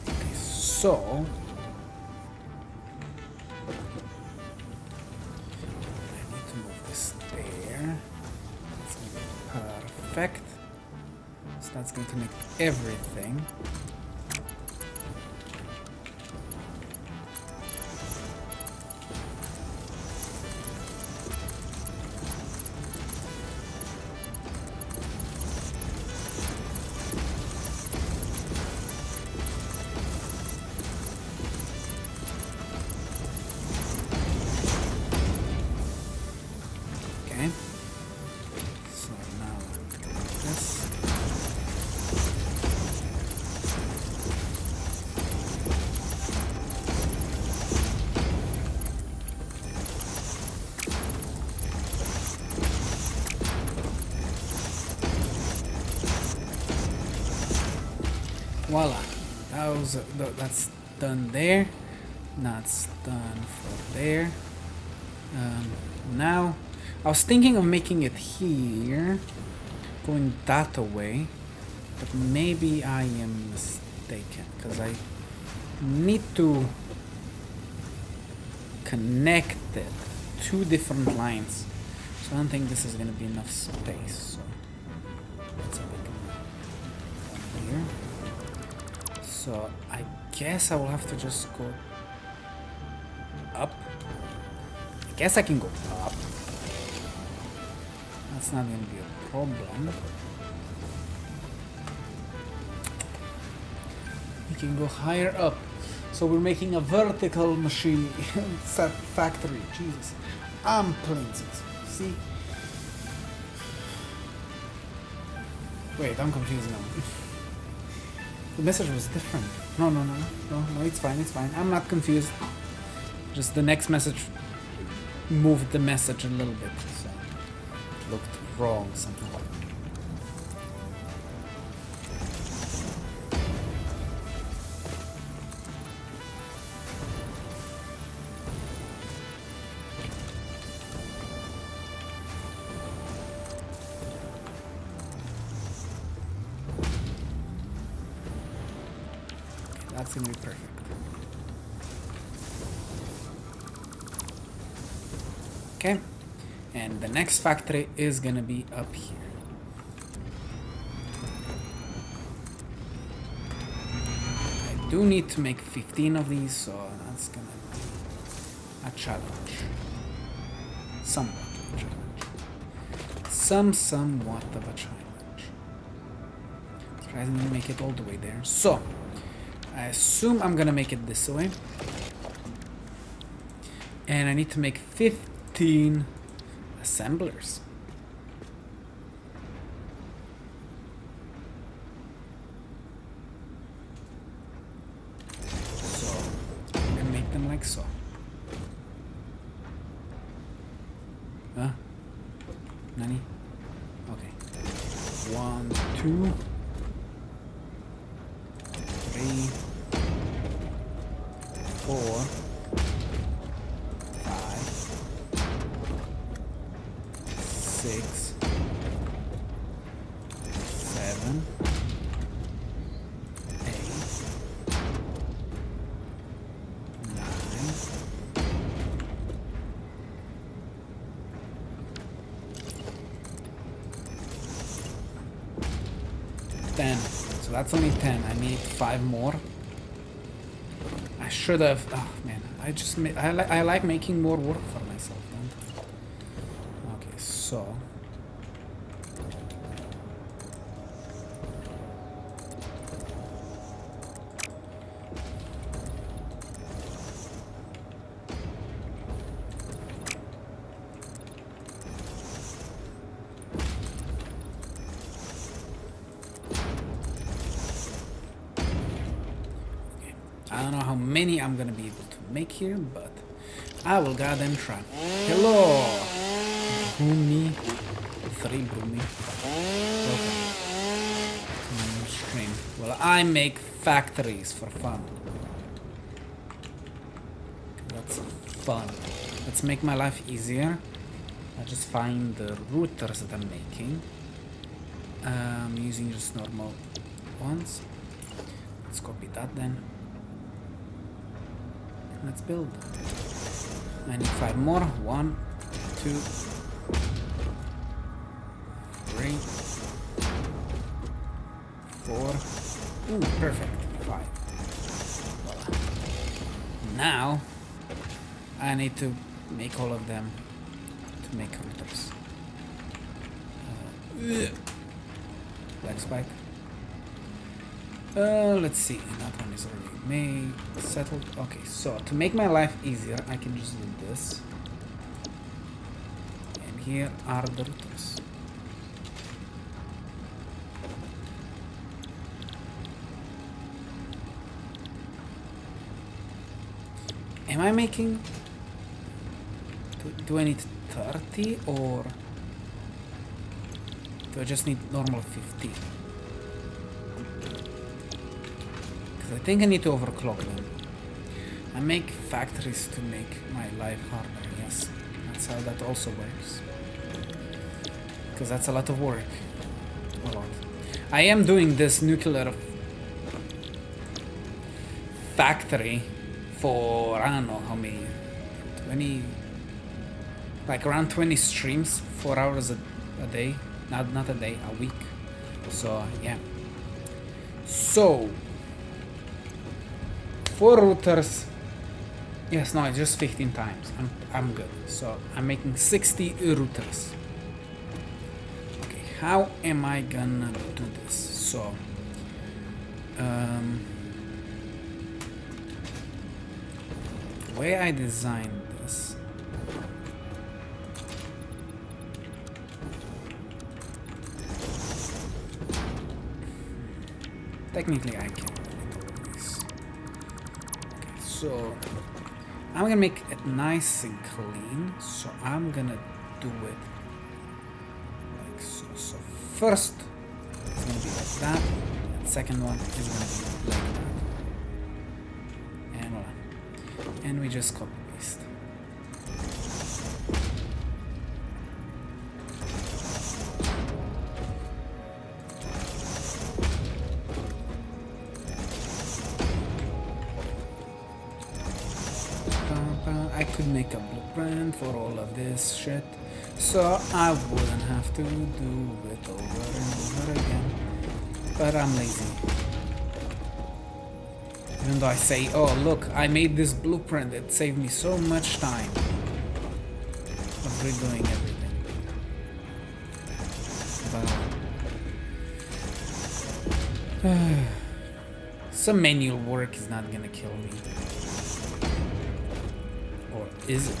Okay, so... Perfect. So that's going to make everything. Okay. So now this. Voila, that's done there. That's done for there. Now, I was thinking of making it here, going that away, but maybe I am mistaken because I need to connect it, two different lines. So I don't think this is going to be enough space. So let's make one here. So I guess I will have to just go up. I guess I can go up. That's not going to be a problem. We can go higher up. So we're making a vertical machine set factory. Jesus. I'm playing this. See? Wait, I'm confused now. The message was different. No, it's fine, it's fine. I'm not confused. Just the next message moved the message a little bit, so it looked wrong somehow. That's gonna be perfect. Okay, and the next factory is gonna be up here. I do need to make 15 of these, so that's gonna be a challenge. Somewhat of a challenge. Somewhat of a challenge. Surprisingly, gonna make it all the way there. So, I assume I'm gonna make it this way. And I need to make 15 assemblers. So, I'm gonna make them like so. Huh? Nani? Okay. 1, 2, 3, 4, 5, 6, 7, 8, 9, 10. So that's only 10. I need 5 more. I should have. Oh man, I like making more work for myself, don't I? Okay, so. how many I'm gonna be able to make here, but I will goddamn try. Hello! Broomy. 3 Broomy. Welcome. Stream. Well, I make factories for fun. That's fun. Let's make my life easier. I just find the routers that I'm making. I'm using just normal ones. Let's copy that then. Let's build. I need 5 more. 1, 2, 3, 4. Ooh, perfect. 5. Voila. Now I need to make all of them to make routers. Lag spike. Let's see. That one is already made, settled. Okay, so to make my life easier, I can just do this. And here are the routers. Am I making... Do I need 30 or... Do I just need normal 50? Because I think I need to overclock them. I make factories to make my life harder, yes. That's how that also works. Because that's a lot of work. A lot. I am doing this nuclear factory for, I don't know how many, 20, like around 20 streams, 4 hours a day. Not a day, a week. So yeah. So 4 routers. Yes, no, it's just 15 times. I'm good. So I'm making 60 routers. Okay, how am I gonna do this? So the way I designed this. Technically, I can do this. Okay, so I'm gonna make it nice and clean. So I'm gonna do it like so. So first, it's gonna be like that. The second one is gonna be like that. And voila. And we just copy paste. I could make a blueprint for all of this shit, so I wouldn't have to do it over and over again. But I'm lazy. Even though I say, oh look, I made this blueprint, it saved me so much time of redoing everything. But some manual work is not gonna kill me. Or is it?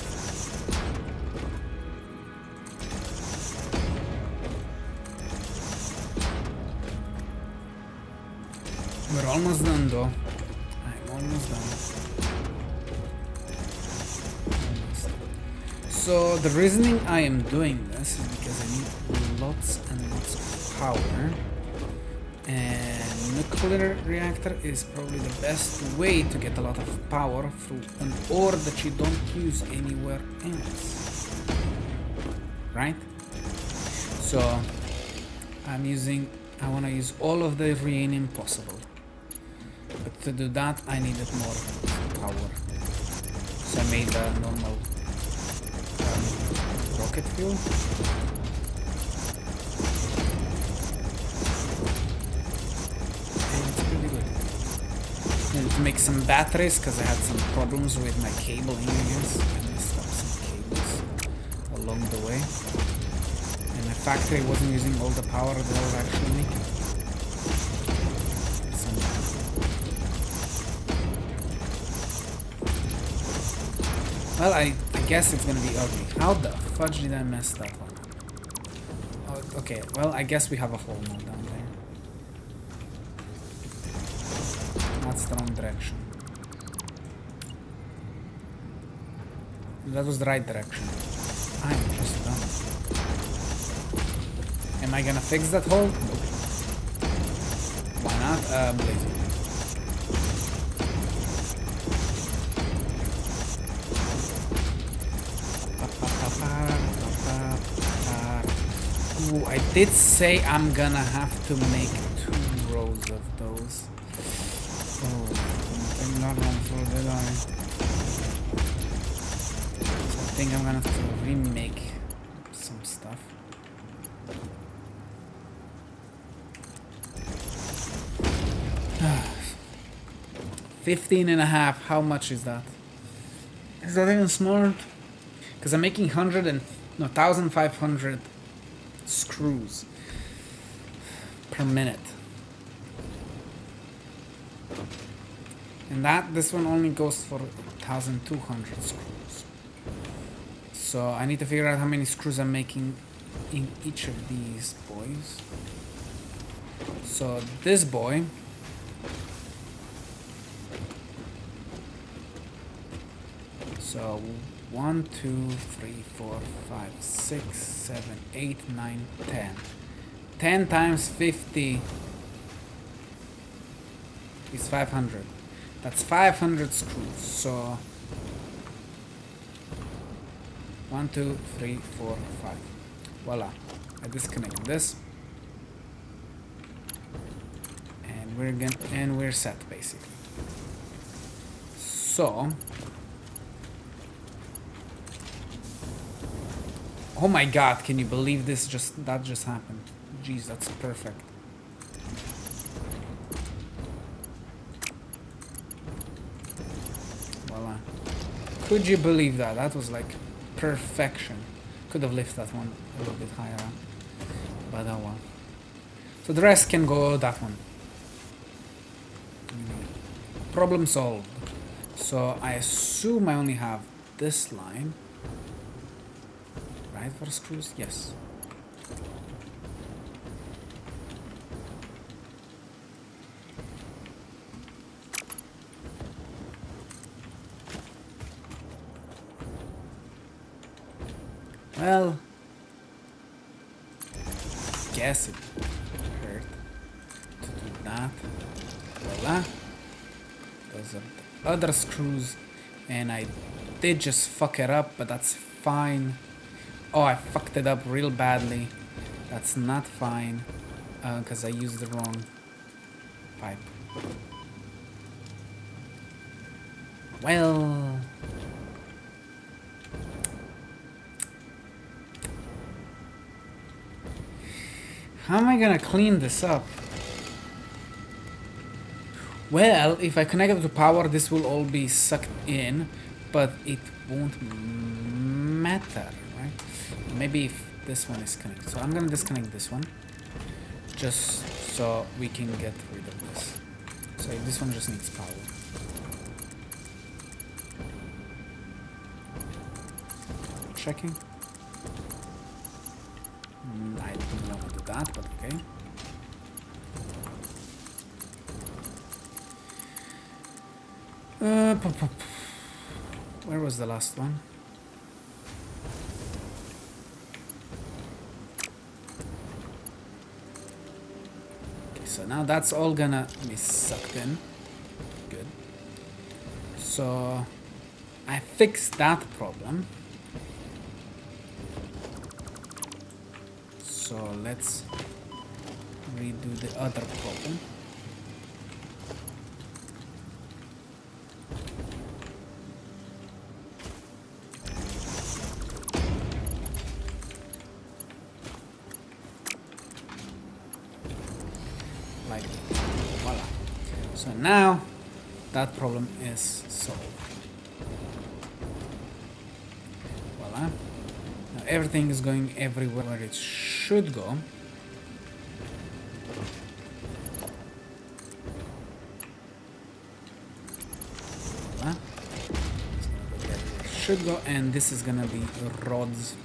We're almost done though. I'm almost done. So the reasoning I am doing this is because I need lots and lots of power. And nuclear reactor is probably the best way to get a lot of power through an ore that you don't use anywhere else. Right? So I want to use all of the uranium possible. But to do that I needed more power. So I made a normal rocket fuel. To make some batteries because I had some problems with my cabling, I guess. I messed up some cables along the way. And my factory wasn't using all the power that I was actually making. Well, I guess it's gonna be ugly. How the fudge did I mess that one up? Oh, okay, well, I guess we have a hole now down there. That's the wrong direction. That was the right direction. I'm just done. Am I gonna fix that hole? Nope. Why not? Blazing. Ooh, I did say I'm gonna have to make 2 rows of those. Oh, I'm not one for the line. So I think I'm gonna have to remake some stuff. 15.5, how much is that? Is that even smart? Because I'm making 1,500 screws per minute. And this one only goes for 1,200 screws. So I need to figure out how many screws I'm making in each of these boys. So this boy, so 1, 2, 3, 4, 5, 6, 7, 8, 9, 10. 10 times 50 is 500. That's 500 screws. So 1, 2, 3, 4, 5. Voila. I disconnect this. And we're set basically. So oh my god, can you believe this that just happened? Jeez, that's perfect. Voila. Could you believe that? That was like perfection. Could have lifted that one a little bit higher up. But oh well. So the rest can go that one. Problem solved. So I assume I only have this line. Right for screws? Yes. Well, guess it hurt to do that. Voila. Those are the other screws, and I did just fuck it up, but that's fine. Oh, I fucked it up real badly. That's not fine, because I used the wrong pipe. Well, how am I gonna clean this up? Well, if I connect it to power, this will all be sucked in, but it won't matter, right? Maybe if this one is connected. So I'm gonna disconnect this one, just so we can get rid of this. So this one just needs power. Checking. I don't know how to do that, but okay. Where was the last one? Okay, so now that's all gonna be sucked in. Good. So I fixed that problem. So let's redo the other problem. Like that. Voila. So now that problem is solved. Voila. Now everything is going everywhere where it should go. Voila. It's gonna go there where it should go, and this is gonna be rods.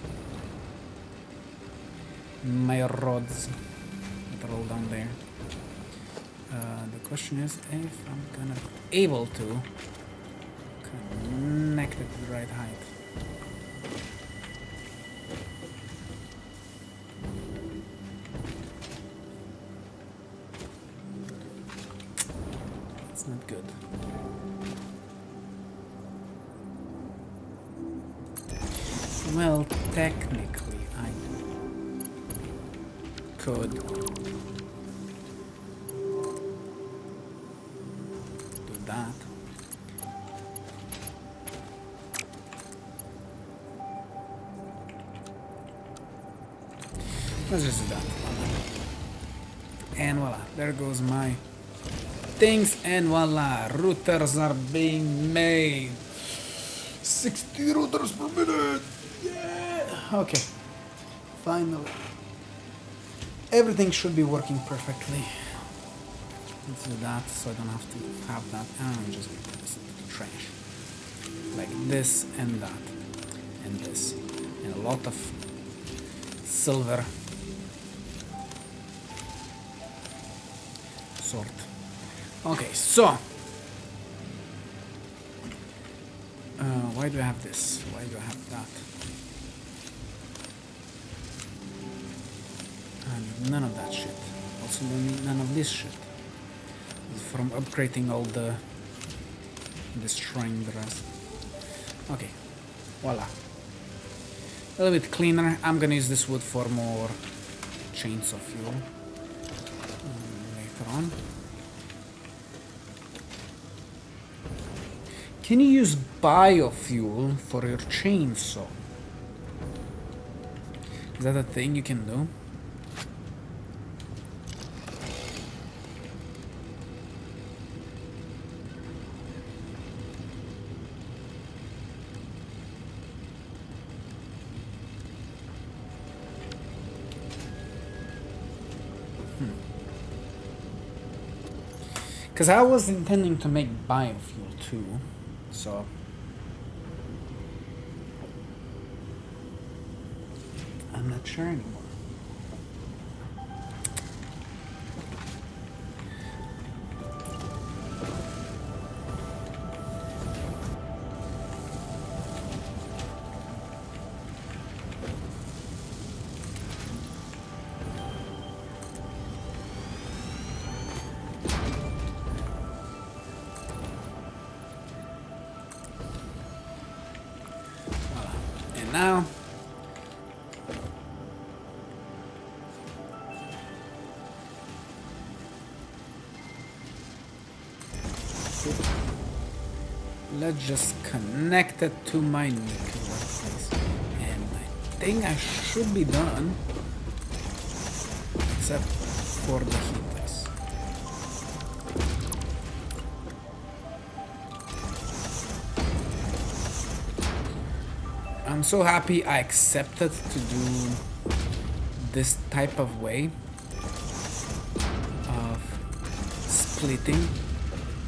My rods that roll down there. The question is if I'm gonna be able to connect it to the right height. It's not good. Well, technically, I could do that. Let's just do that. And voila, there goes my things, and voila, routers are being made. 60 routers per minute! Yeah! Okay, finally. Everything should be working perfectly. Let's do that so I don't have to have that. I'm just going to put this into the trash. Like this and that. And this. And a lot of silver. Sort. Okay, so. Why do I have this? Why do I have that? I need none of that shit. Also don't need none of this shit. From upgrading all the... destroying the rest. Okay. Voila. A little bit cleaner. I'm gonna use this wood for more chainsaw fuel. Later on. Can you use biofuel for your chainsaw? Is that a thing you can do? Because I was intending to make biofuel too, so... I'm not sure anymore. Now, let's just connect it to my nuclear workplace, and I think I should be done, except for the heaters. I'm so happy I accepted to do this type of way of splitting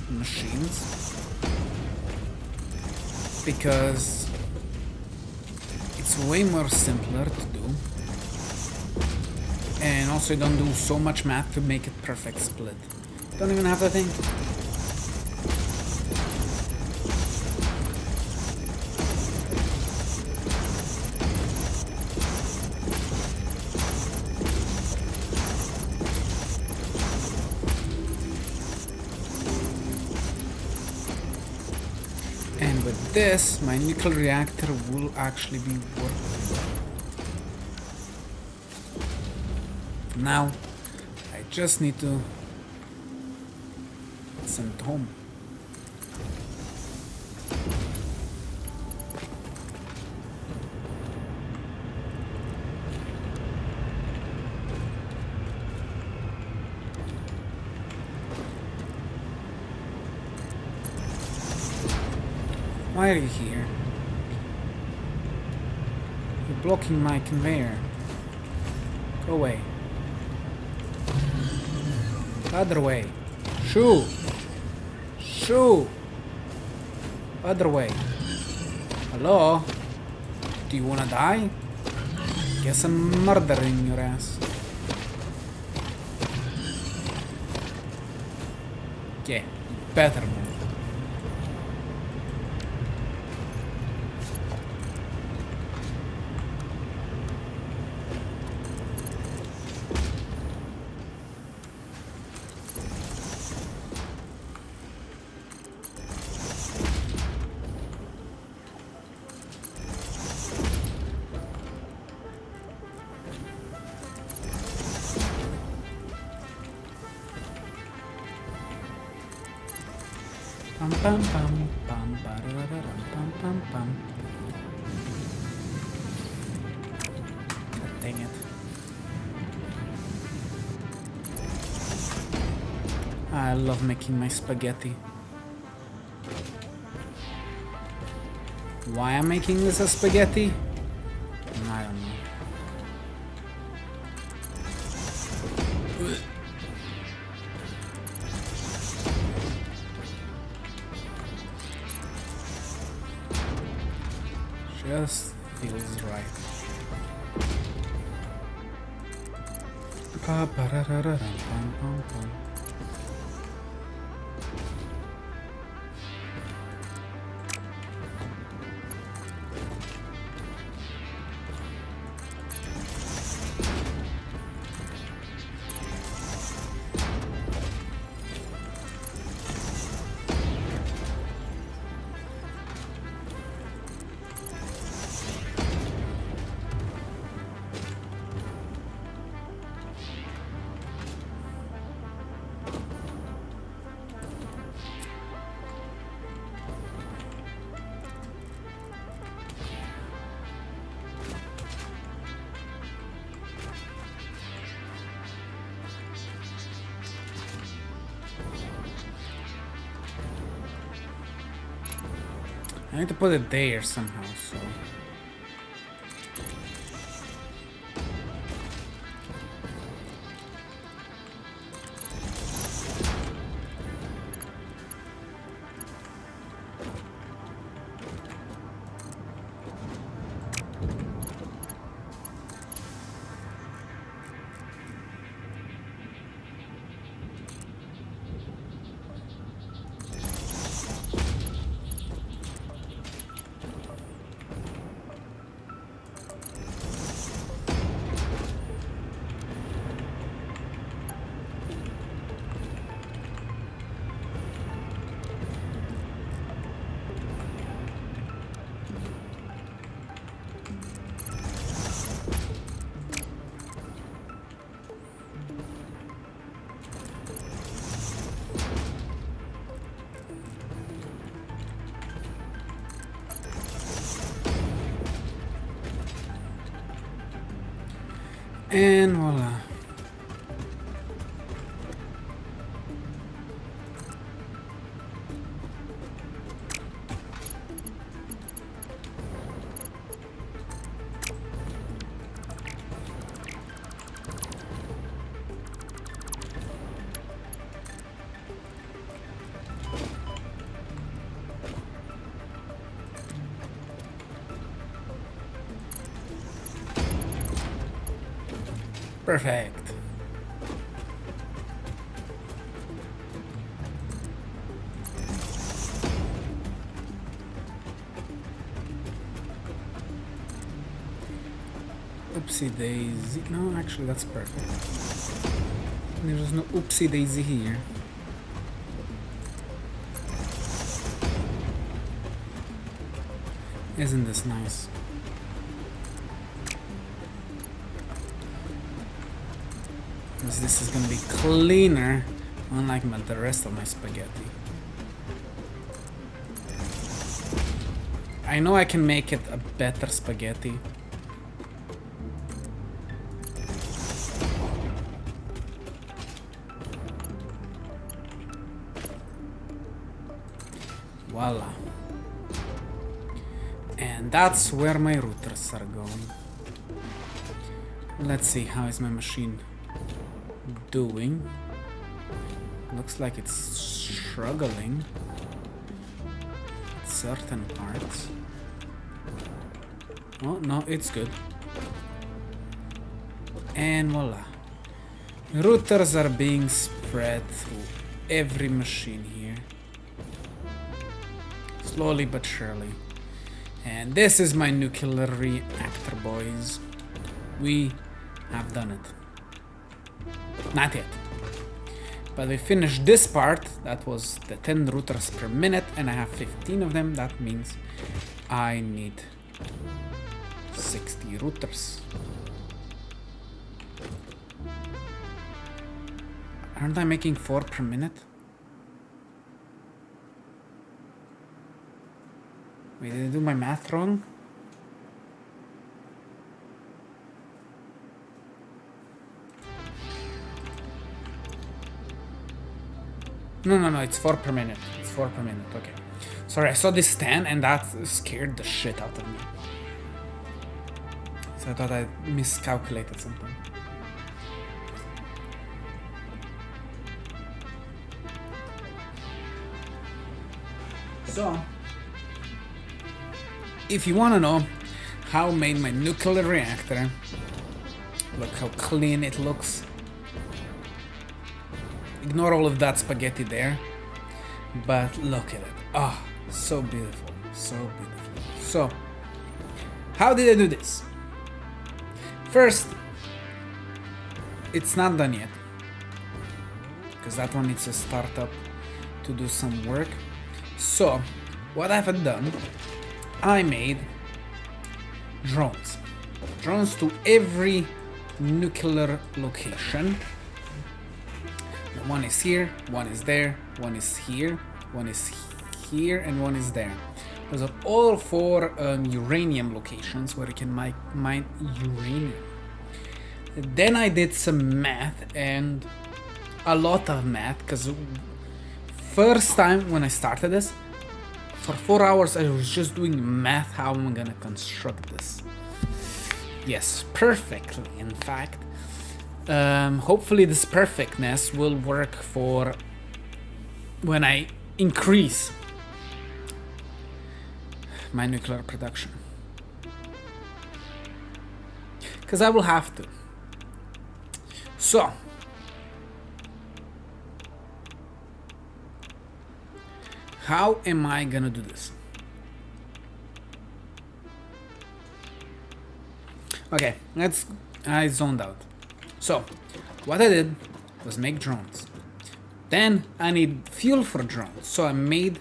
machines, because it's way more simpler to do, and also you don't do so much math to make it perfect split. Don't even have to think. This, my nickel reactor will actually be working. Now, I just need to send it home. Why are you here? You're blocking my conveyor. Go away. Other way. Shoo! Shoo! Other way. Hello? Do you wanna die? Guess I'm murdering your ass. Yeah, you better move. Pam pam pam pam ba-da-da-da-dum, pam pam pam. God dang it. I love making my spaghetti. Why I'm making this a spaghetti? I don't know. Just feels right. I need to put it there somehow, so... And voila. Perfect. Oopsie daisy. No, actually that's perfect. There's no oopsie daisy here. Isn't this nice? This is gonna be cleaner, unlike the rest of my spaghetti. I know I can make it a better spaghetti. Voila. And that's where my routers are going. Let's see, how is my machine doing? Looks like it's struggling at certain parts. Oh no, it's good. And voila. Routers are being spread through every machine here. Slowly but surely. And this is my nuclear reactor, boys. We have done it. Not yet. But we finished this part. That was the 10 routers per minute, and I have 15 of them. That means I need 60 routers. Aren't I making 4 per minute? Wait, did I do my math wrong? No, it's 4 per minute. It's 4 per minute, okay. Sorry, I saw this 10 and that scared the shit out of me. So I thought I miscalculated something. So, if you want to know how I made my nuclear reactor, look how clean it looks. Ignore all of that spaghetti there, but look at it. Ah, oh, so beautiful, so beautiful. So, how did I do this? First, it's not done yet, because that one needs to start up to do some work. So, what I've done, I made drones. Drones to every nuclear location. One is here, one is there, one is here, one is here, and one is there. Those are all 4 uranium locations where you can mine uranium. Then I did some math, and a lot of math, because first time when I started this, for 4 hours I was just doing math how I'm gonna construct this. Yes, perfectly, in fact. Hopefully this perfectness will work for when I increase my nuclear production. Because I will have to. So, how am I gonna do this? Okay, I zoned out. So, what I did was make drones. Then I need fuel for drones. So I made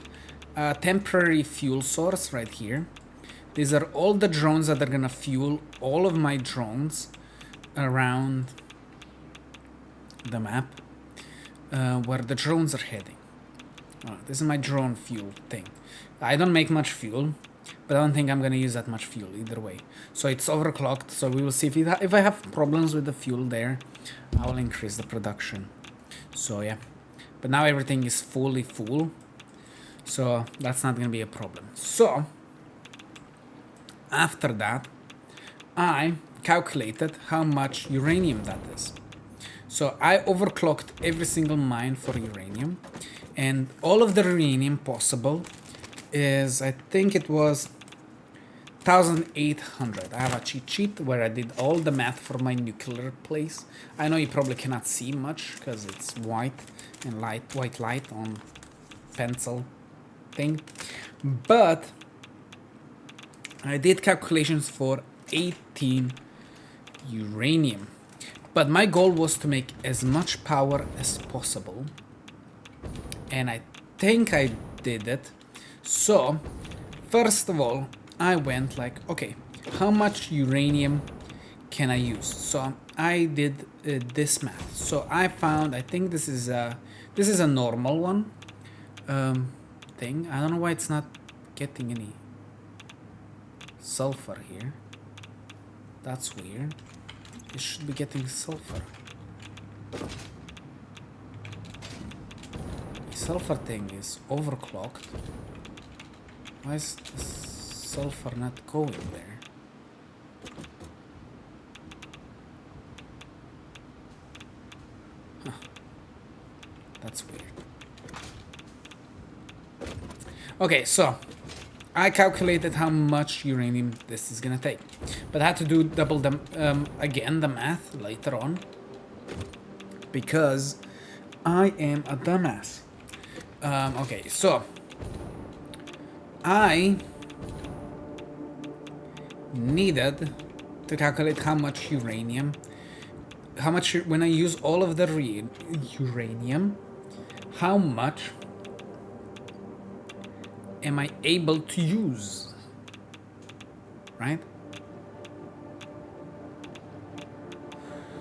a temporary fuel source right here. These are all the drones that are gonna fuel all of my drones around the map where the drones are heading. This is my drone fuel thing. I don't make much fuel, but I don't think I'm gonna use that much fuel either way. So it's overclocked, so we will see if I have problems with the fuel there, I will increase the production. So yeah, but now everything is fully full, so that's not gonna be a problem. So after that, I calculated how much uranium that is. So I overclocked every single mine for uranium, and all of the uranium possible is, I think it was 1800. I have a cheat sheet where I did all the math for my nuclear place. I know you probably cannot see much because it's white and white light on pencil thing, but I did calculations for 18 uranium. But my goal was to make as much power as possible, and I think I did it. So first of all, I went like, okay, how much uranium can I use? So I did this math. So I found, I think this is a normal one thing. I don't know why it's not getting any sulfur here. That's weird. It should be getting sulfur. The sulfur thing is overclocked. Why is the sulfur not going there? Huh. That's weird. Okay, so I calculated how much uranium this is gonna take, but I had to do double again the math later on because I am a dumbass. Okay, so I needed to calculate how much uranium, when I use all of the uranium, how much am I able to use, right?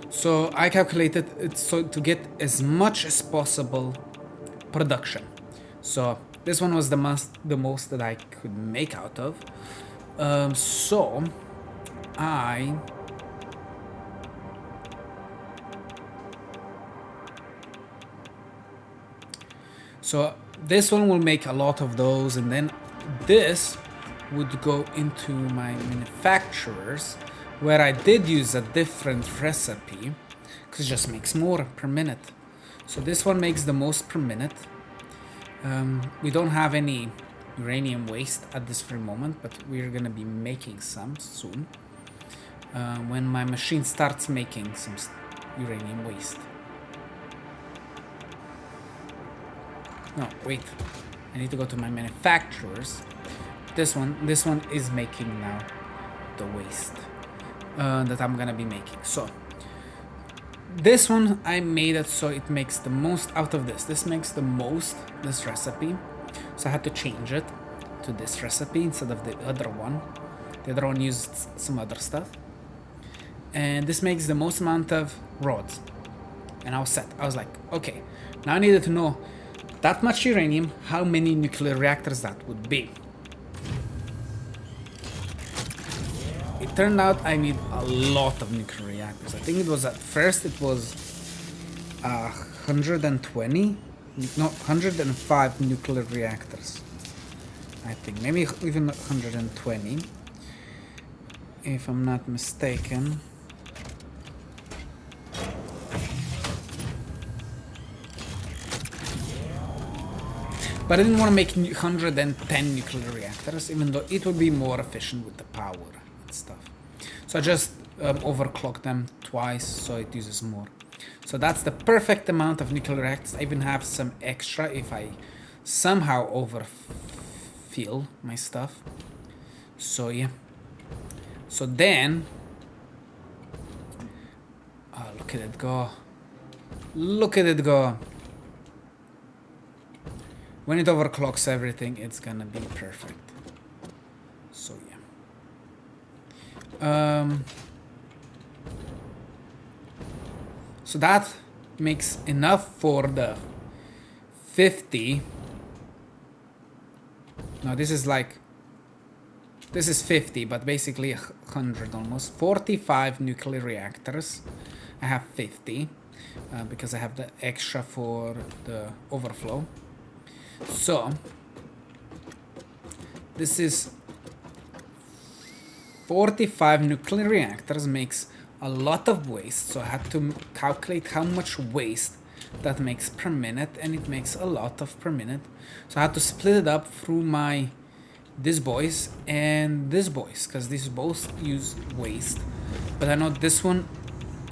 So I calculated it so to get as much as possible production. So This one was the most that I could make out of. So this one will make a lot of those, and then this would go into my manufacturers, where I did use a different recipe, because it just makes more per minute. So this one makes the most per minute. We don't have any uranium waste at this very moment, but we're gonna be making some soon, when my machine starts making some uranium waste. No, wait, I need to go to my manufacturers. This one is making now the waste that I'm gonna be making. So this one, I made it so it makes the most out of this. This makes the most, this recipe. So I had to change it to this recipe instead of the other one. The other one used some other stuff. And this makes the most amount of rods. And I was set. I was like, okay, now I needed to know that much uranium, how many nuclear reactors that would be. It turned out I need a lot of nuclear reactors. I think it was at first it was 120, no, 105 nuclear reactors. I think maybe even 120, if I'm not mistaken. But I didn't want to make 110 nuclear reactors, even though it would be more efficient with the power and stuff. So I just overclocked them twice, so it uses more. So that's the perfect amount of nuclear reactors. I even have some extra if I somehow overfill my stuff. So yeah. So then, oh, look at it go. Look at it go. When it overclocks everything, it's gonna be perfect. So yeah. So that makes enough for the 50. No, this is 50, but basically 100 almost. 45 nuclear reactors. I have 50 because I have the extra for the overflow. So this is 45 nuclear reactors, makes a lot of waste, so I had to calculate how much waste that makes per minute, and it makes a lot of per minute. So I had to split it up through these boys and this boys, because these both use waste, but I know this one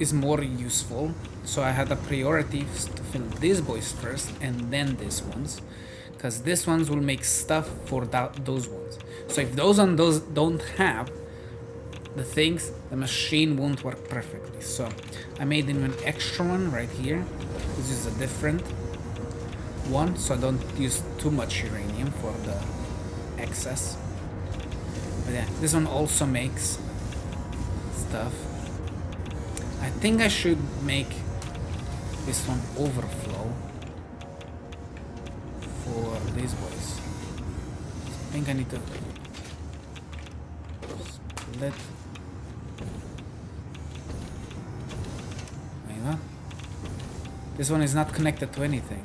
is more useful, so I had a priority to fill these boys first and then these ones, because these ones will make stuff for those ones. So if those don't have the things, the machine won't work perfectly. So I made an extra one right here. This is a different one, so I don't use too much uranium for the excess. But yeah, this one also makes stuff. I think I should make this one overflow for these boys. I think I need to split. Wait, what? This one is not connected to anything.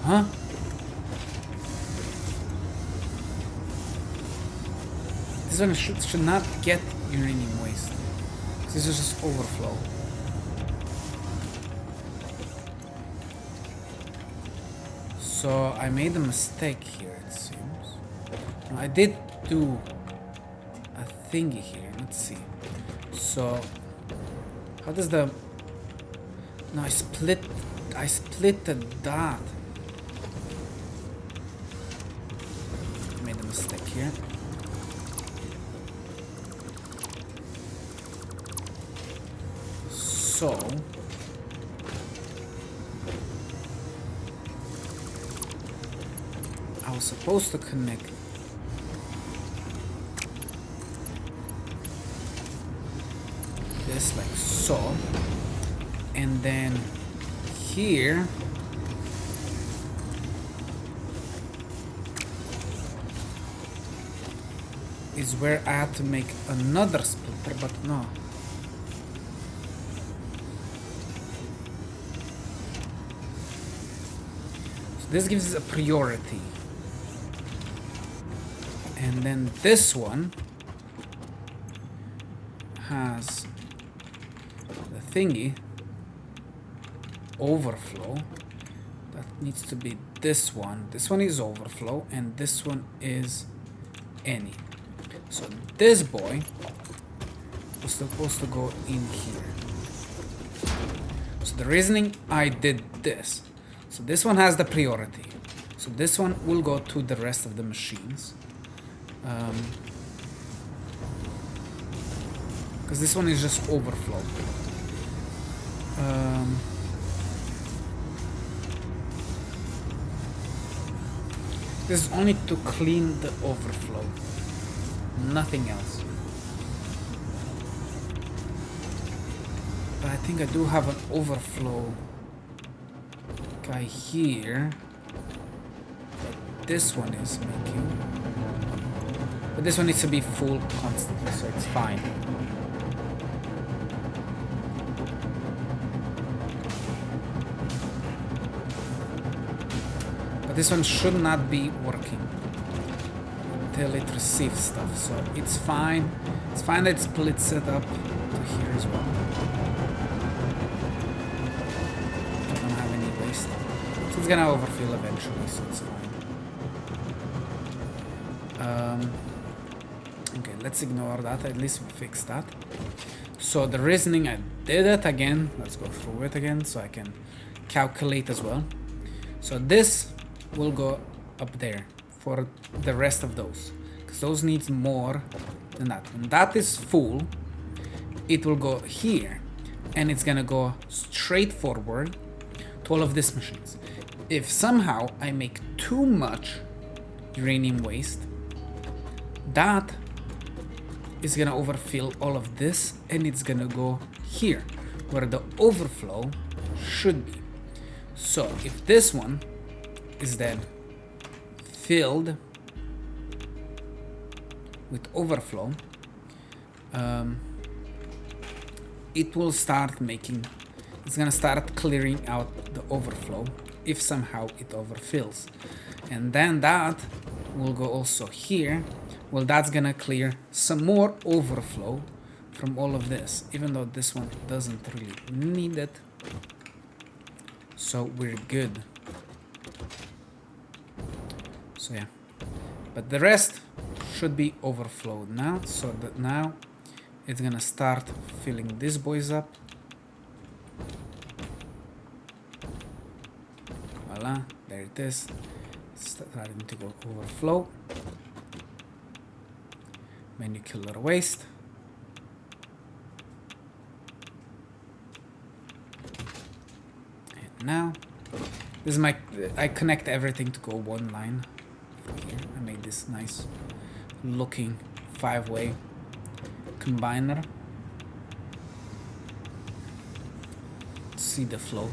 Huh? This one should not get uranium waste. This is just overflow. So I made a mistake here, it seems. No, I did do a thingy here. Let's see. So how does the... No, I split the dot. I made a mistake here. So I was supposed to connect this like so, and then here is where I had to make another splitter, but no. So this gives a priority. And then this one has the thingy overflow. That needs to be this one. This one is overflow, and this one is any. So this boy was supposed to go in here. So the reasoning I did this. So this one has the priority. So this one will go to the rest of the machines. Because this one is just overflow. This is only to clean the overflow. Nothing else. But I think I do have an overflow guy here. But this one is making. But this one needs to be full constantly, so it's fine. But this one should not be working until it receives stuff, so it's fine. It's fine that it splits it up to here as well. I don't have any waste. So it's gonna overfill eventually, so it's fine. Okay, let's ignore that. At least we fixed that. So the reasoning, I did it again. Let's go through it again so I can calculate as well. So this will go up there for the rest of those, because those needs more than that. When that is full, it will go here, and it's gonna go straight forward to all of these machines. If somehow I make too much uranium waste, that is gonna overfill all of this, and it's gonna go here where the overflow should be. So if this one is then filled with overflow, it will start making, it's gonna start clearing out the overflow if somehow it overfills, and then that will go also here. Well, that's gonna clear some more overflow from all of this, even though this one doesn't really need it, so we're good. So yeah, but the rest should be overflowed now, so that now it's gonna start filling these boys up. Voila, there it is. It's starting to go overflow. Menu killer waste. And now, this is my, I connect everything to go one line. Here, I made this nice looking 5-way combiner. See the flow.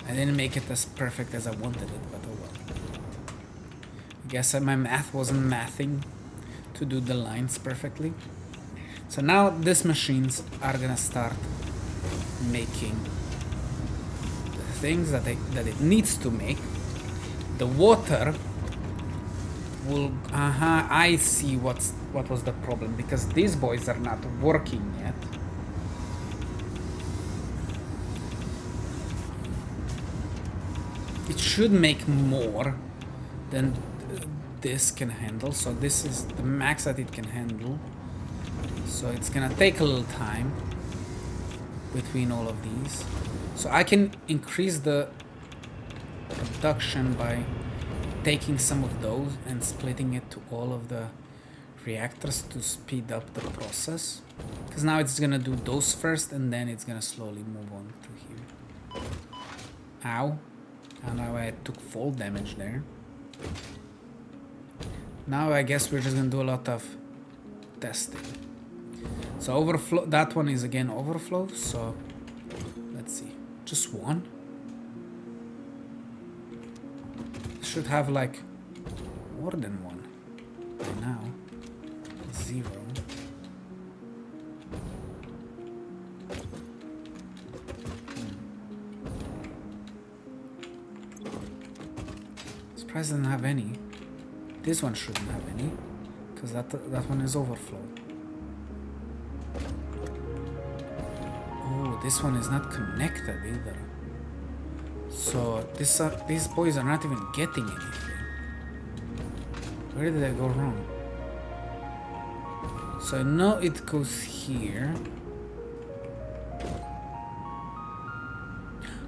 I didn't make it as perfect as I wanted it, but oh well. I guess my math wasn't mathing to do the lines perfectly. So now these machines are gonna start making the things that it needs to make. The water will, I see what was the problem, because these boys are not working yet. It should make more than this can handle, so this is the max that it can handle. So it's gonna take a little time between all of these. So I can increase the production by taking some of those and splitting it to all of the reactors to speed up the process, because now it's gonna do those first and then it's gonna slowly move on to here. Ow. And now I took fall damage there. Now I guess we're just gonna do a lot of testing. So overflow, that one is again overflow, so let's see, just one? Should have like more than one by now. 0. Surprised doesn't have any. This one shouldn't have any, because that one is overflow. Oh, this one is not connected either. So these boys are not even getting anything. Where did I go wrong? So I know it goes here.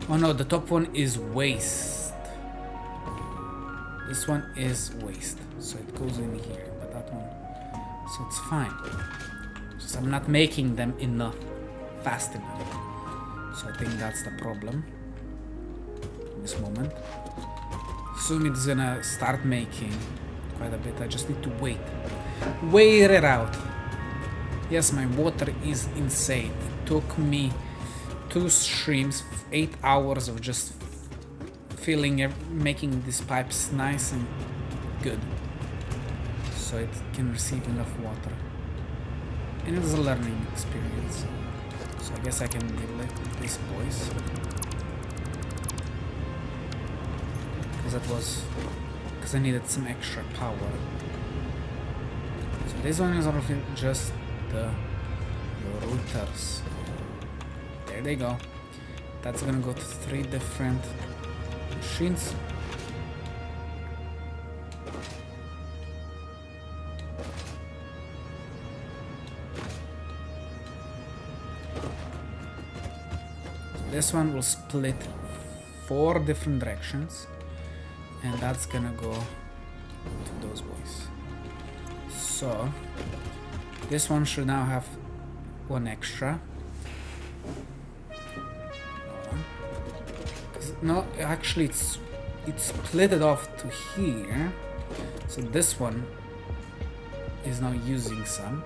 Oh no, the top one is waste. This one is waste. So it goes in here, but that one. So it's fine. Just I'm not making them enough, fast enough. So I think that's the problem. In this moment. Soon it's gonna start making quite a bit. I just need to wait. Wait it out. Yes, my water is insane. It took me 2 streams, 8 hours of just filling, making these pipes nice and good, so it can receive enough water. And it's a learning experience. So I guess I can delete these boys. Because I needed some extra power. So this one is already just the routers. There they go. That's gonna go to 3 different machines. This one will split 4 different directions, and that's gonna go to those boys. So this one should now have 1 extra. No, actually it's split it off to here. So this one is now using some.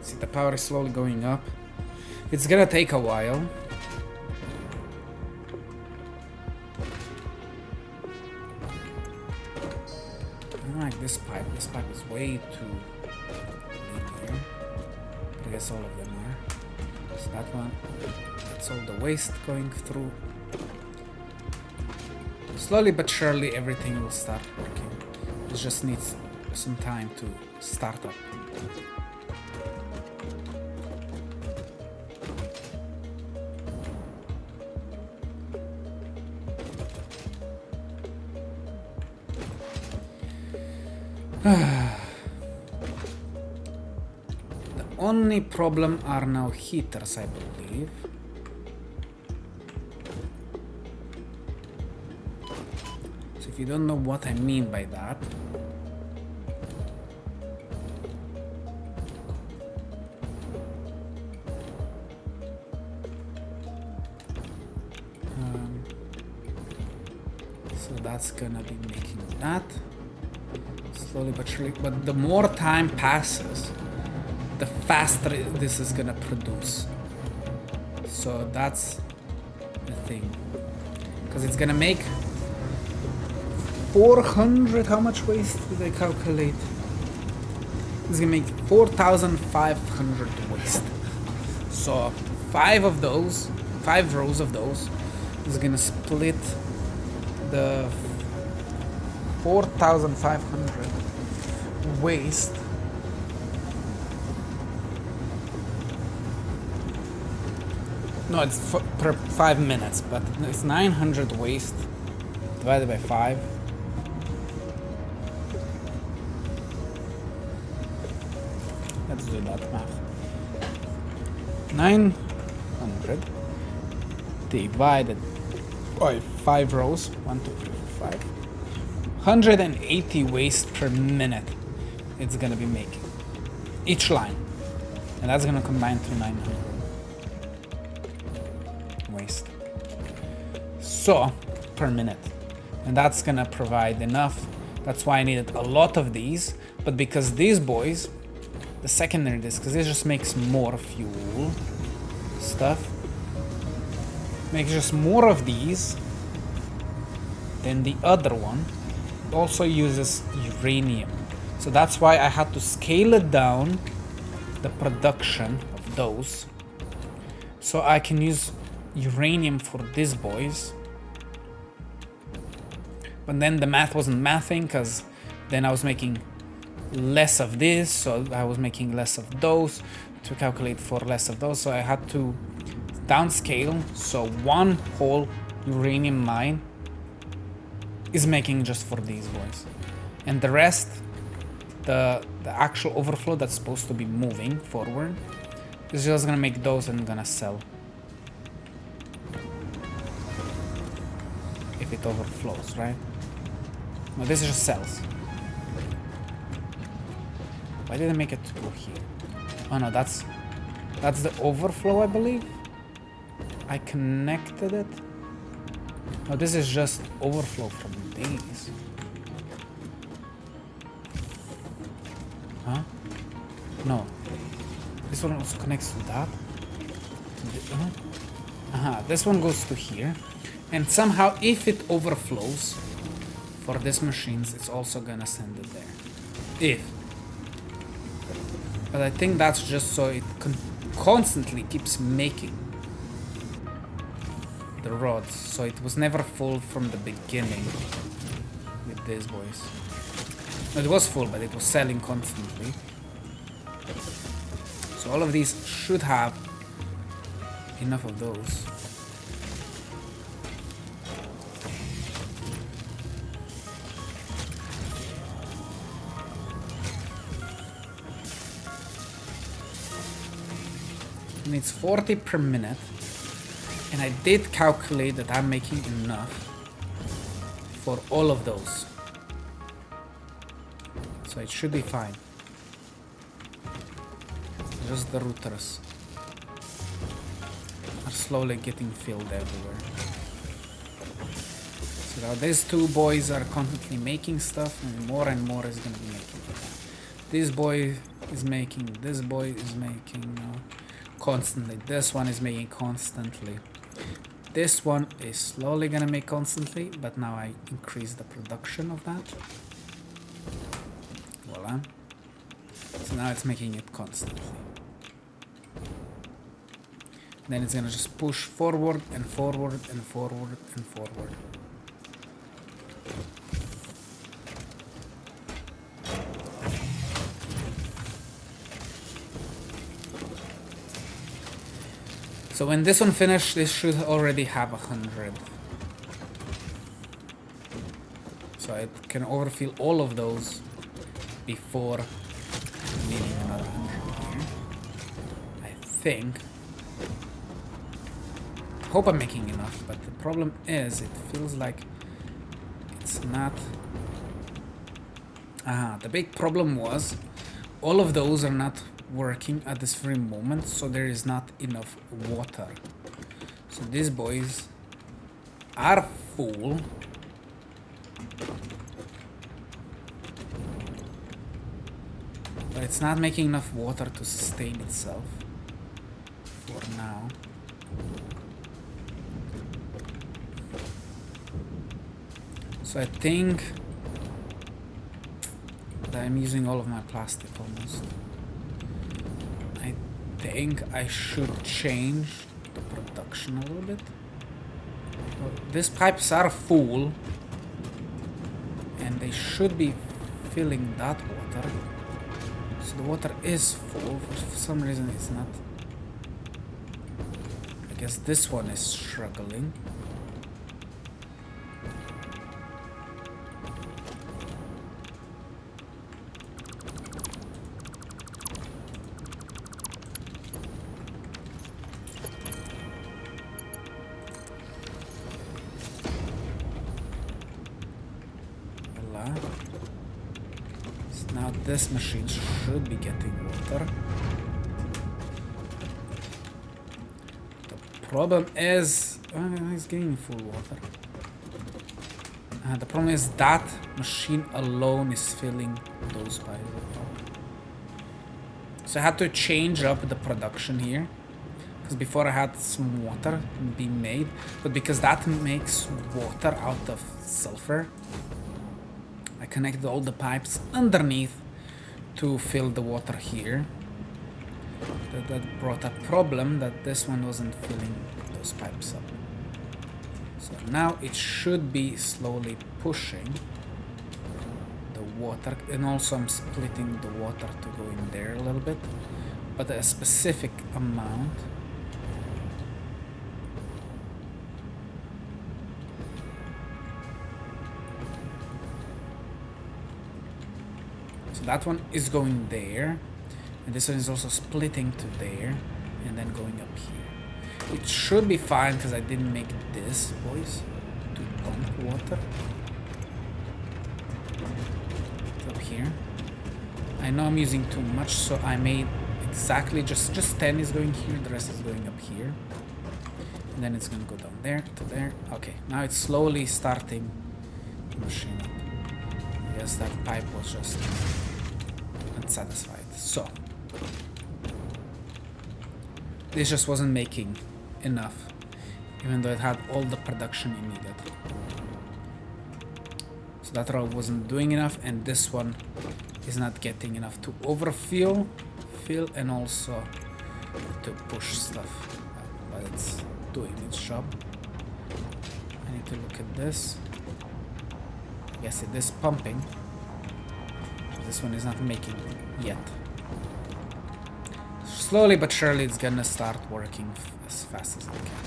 See, the power is slowly going up. It's gonna take a while. I don't like this pipe. This pipe is way too linear. But I guess all of them are. So that one, that's all the waste going through. Slowly but surely everything will start working. It just needs some time to start up. The only problem are now heaters, I believe. So if you don't know what I mean by that, so that's gonna be making that. Slowly but surely, but the more time passes, the faster this is gonna produce. So that's the thing, because it's gonna make 400. How much waste did I calculate? It's gonna make 4,500 waste. So 5 rows of those is gonna split the 4,500 waste. No, it's per 5 minutes, but it's 900 waste divided by 5. Let's do that math. 900 divided by 5 rows. 1, 2, 3, 4, 5. 180 waste per minute it's gonna be making each line, and that's gonna combine to 900 waste so per minute, and that's gonna provide enough. That's why I needed a lot of these, but because these boys the secondary disk, because it just makes more fuel stuff. Makes just more of these than the other one. It also uses uranium. So that's why I had to scale it down, the production of those. So I can use uranium for these boys. But then the math wasn't mathing, because then I was making less of this, so I was making less of those to calculate for less of those. So I had to downscale. So one whole uranium mine is making just for these boys, and the rest, the actual overflow that's supposed to be moving forward, is just gonna make those and gonna sell if it overflows, right? No, this just sells. Why did I make it go here? Oh no, that's the overflow, I believe. I connected it. No, this is just overflow from these. Huh? No. This one also connects to that. This one goes to here. And somehow, if it overflows for these machines, it's also gonna send it there. If. But I think that's just so it constantly keeps making the rods, so it was never full from the beginning with these boys. No, it was full, but it was selling constantly. So all of these should have enough of those. And it's 40 per minute. And I did calculate that I'm making enough for all of those. So it should be fine. Just the routers are slowly getting filled everywhere. So now these two boys are constantly making stuff, and more is gonna be making. This boy is making, this boy is making constantly. This one is making constantly. This one is slowly gonna make constantly, but now I increase the production of that. Voila. So now it's making it constantly. Then it's gonna just push forward and forward and forward and forward. So when this one finished, this should already have 100. So it can overfill all of those before needing another 100 here. I think. Hope I'm making enough, but the problem is it feels like it's not. The big problem was all of those are not working at this very moment, so there is not enough water. So these boys are full. But it's not making enough water to sustain itself for now. So I think that I'm using all of my plastic almost. I think I should change the production a little bit. Well, these pipes are full and they should be filling that water. So the water is full, for some reason it's not. I guess this one is struggling. This machine should be getting water. The problem is, it's getting full water. The problem is that machine alone is filling those pipes. So I had to change up the production here. Because before I had some water being made. But because that makes water out of sulfur, I connected all the pipes underneath to fill the water here. That brought a problem that this one wasn't filling those pipes up. So now it should be slowly pushing the water, and also I'm splitting the water to go in there a little bit, but a specific amount. So that one is going there, and this one is also splitting to there, and then going up here. It should be fine because I didn't make this, boys, to pump water. It's up here. I know I'm using too much, so I made exactly just 10 is going here, the rest is going up here. And then it's gonna go down there to there. Okay, now it's slowly starting to machine up. I guess that pipe was just unsatisfied. So this just wasn't making enough, even though it had all the production it needed. So that row wasn't doing enough, and this one is not getting enough to overfill, and also to push stuff. But it's doing its job. I need to look at this. Yes, it is pumping. This one is not making yet. Slowly but surely it's gonna start working as fast as it can.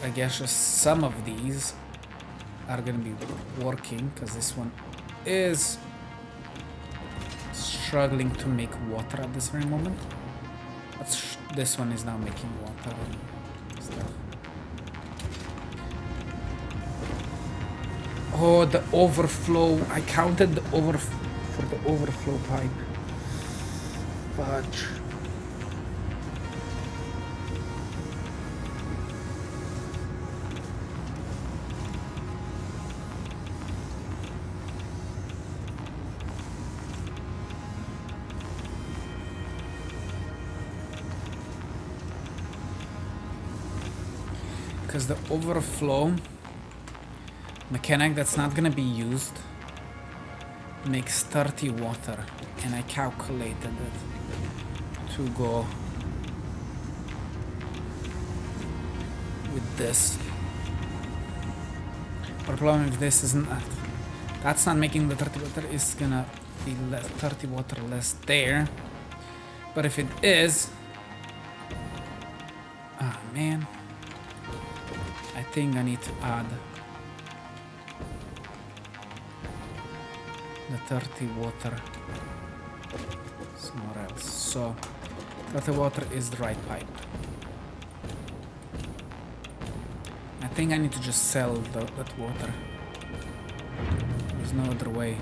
I guess just some of these are gonna be working, because this one is struggling to make water at this very moment. But this one is now making water and stuff. Oh, the overflow. I counted the overflow pipe. Fudge. Because the overflow mechanic that's not gonna be used makes 30 water, and I calculated it to go with this. But the problem with this is not, that's not making the 30 water, it's gonna be 30 water less there. But if it is, ah man, I think I need to add the 30 water somewhere else. So 30 water is the right pipe. I think I need to just sell that water. There's no other way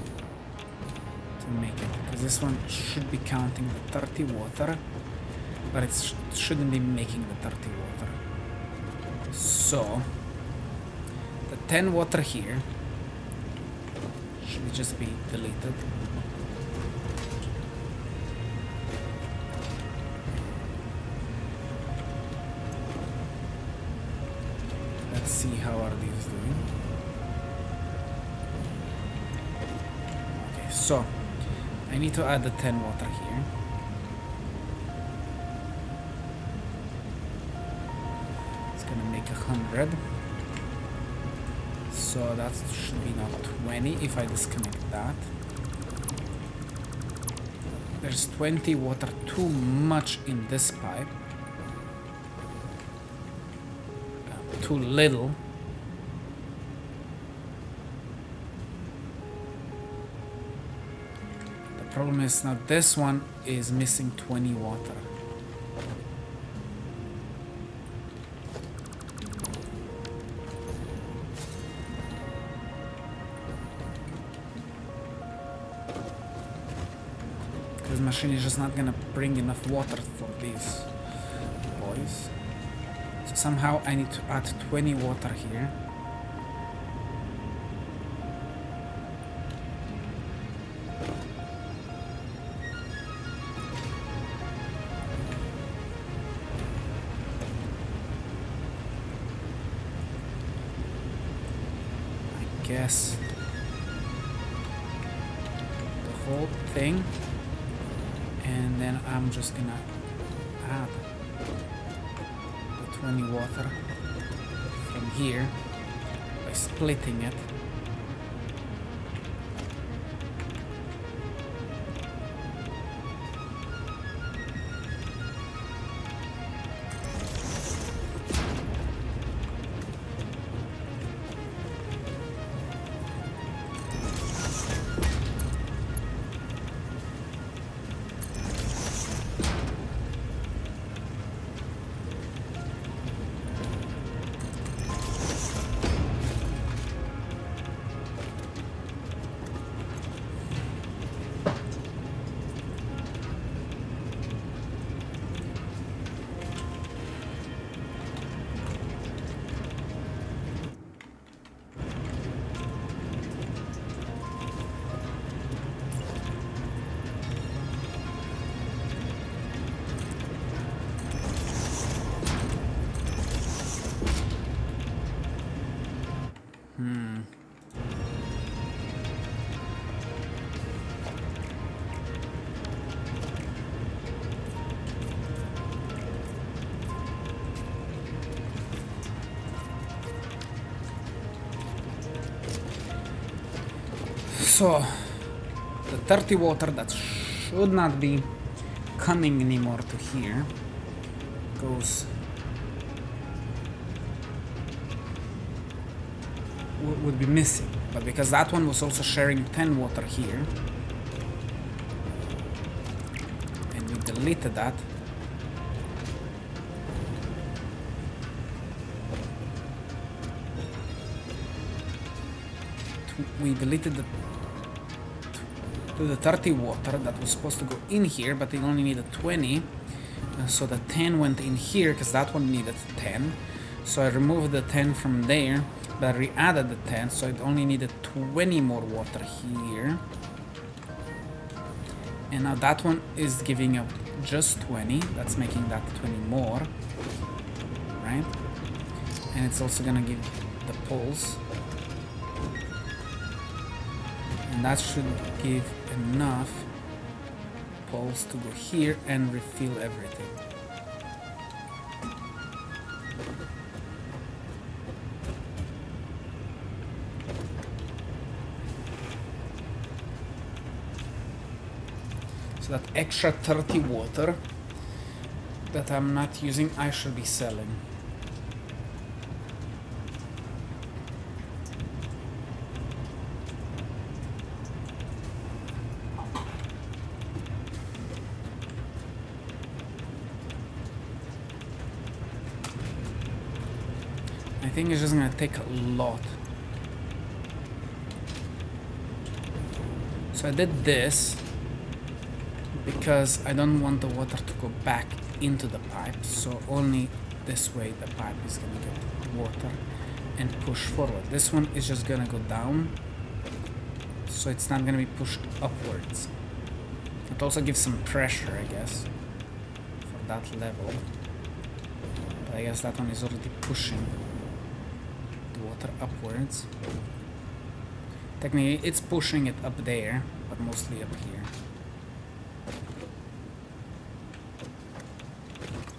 to make it, because this one should be counting the 30 water, but it shouldn't be making the 30 water. So the 10 water here should just be deleted. Let's see how are these doing. Okay, so I need to add the 10 water here. It's gonna make 100. So that should be now 20 if I disconnect that. There's 20 water too much in this pipe. Too little. The problem is now this one is missing 20 water. This machine is just not gonna bring enough water for these boys. So somehow I need to add 20 water here. guess, the whole thing, and then I'm just gonna add the 20 water from here by splitting it. So, the 30 water that should not be coming anymore to here goes would be missing, but because that one was also sharing 10 water here and we deleted that, we deleted the 30 water that was supposed to go in here, but it only needed 20, so the 10 went in here because that one needed 10, so I removed the 10 from there, but I re-added the 10, so it only needed 20 more water here, and now that one is giving up just 20, that's making that 20 more, right? And it's also gonna give the pulse, and that should give enough pulse to go here and refill everything. So that extra 30 water that I'm not using, I should be selling. I think it's just gonna take a lot. So I did this because I don't want the water to go back into the pipe, so only this way the pipe is gonna get water and push forward. This one is just gonna go down, so it's not gonna be pushed upwards. It also gives some pressure, I guess, for that level, but I guess that one is already pushing water upwards. Technically it's pushing it up there, but mostly up here.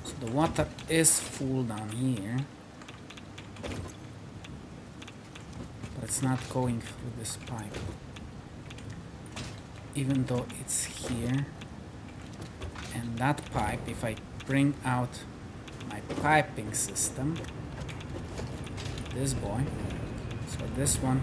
So the water is full down here, but it's not going through this pipe, even though it's here. And that pipe, if I bring out my piping system, this boy, so this one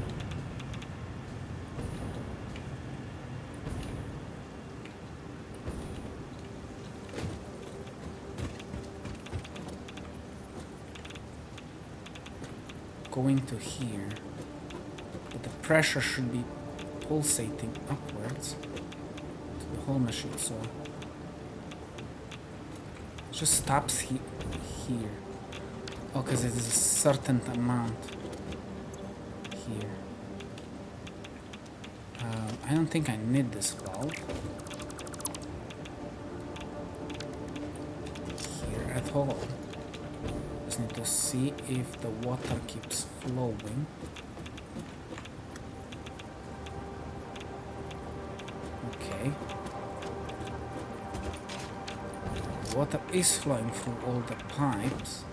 going to here, but the pressure should be pulsating upwards to the whole machine, so it just stops here. Oh, because it is a certain amount here. I don't think I need this valve here at all. Just need to see if the water keeps flowing. okay. Water is flowing through all the pipes.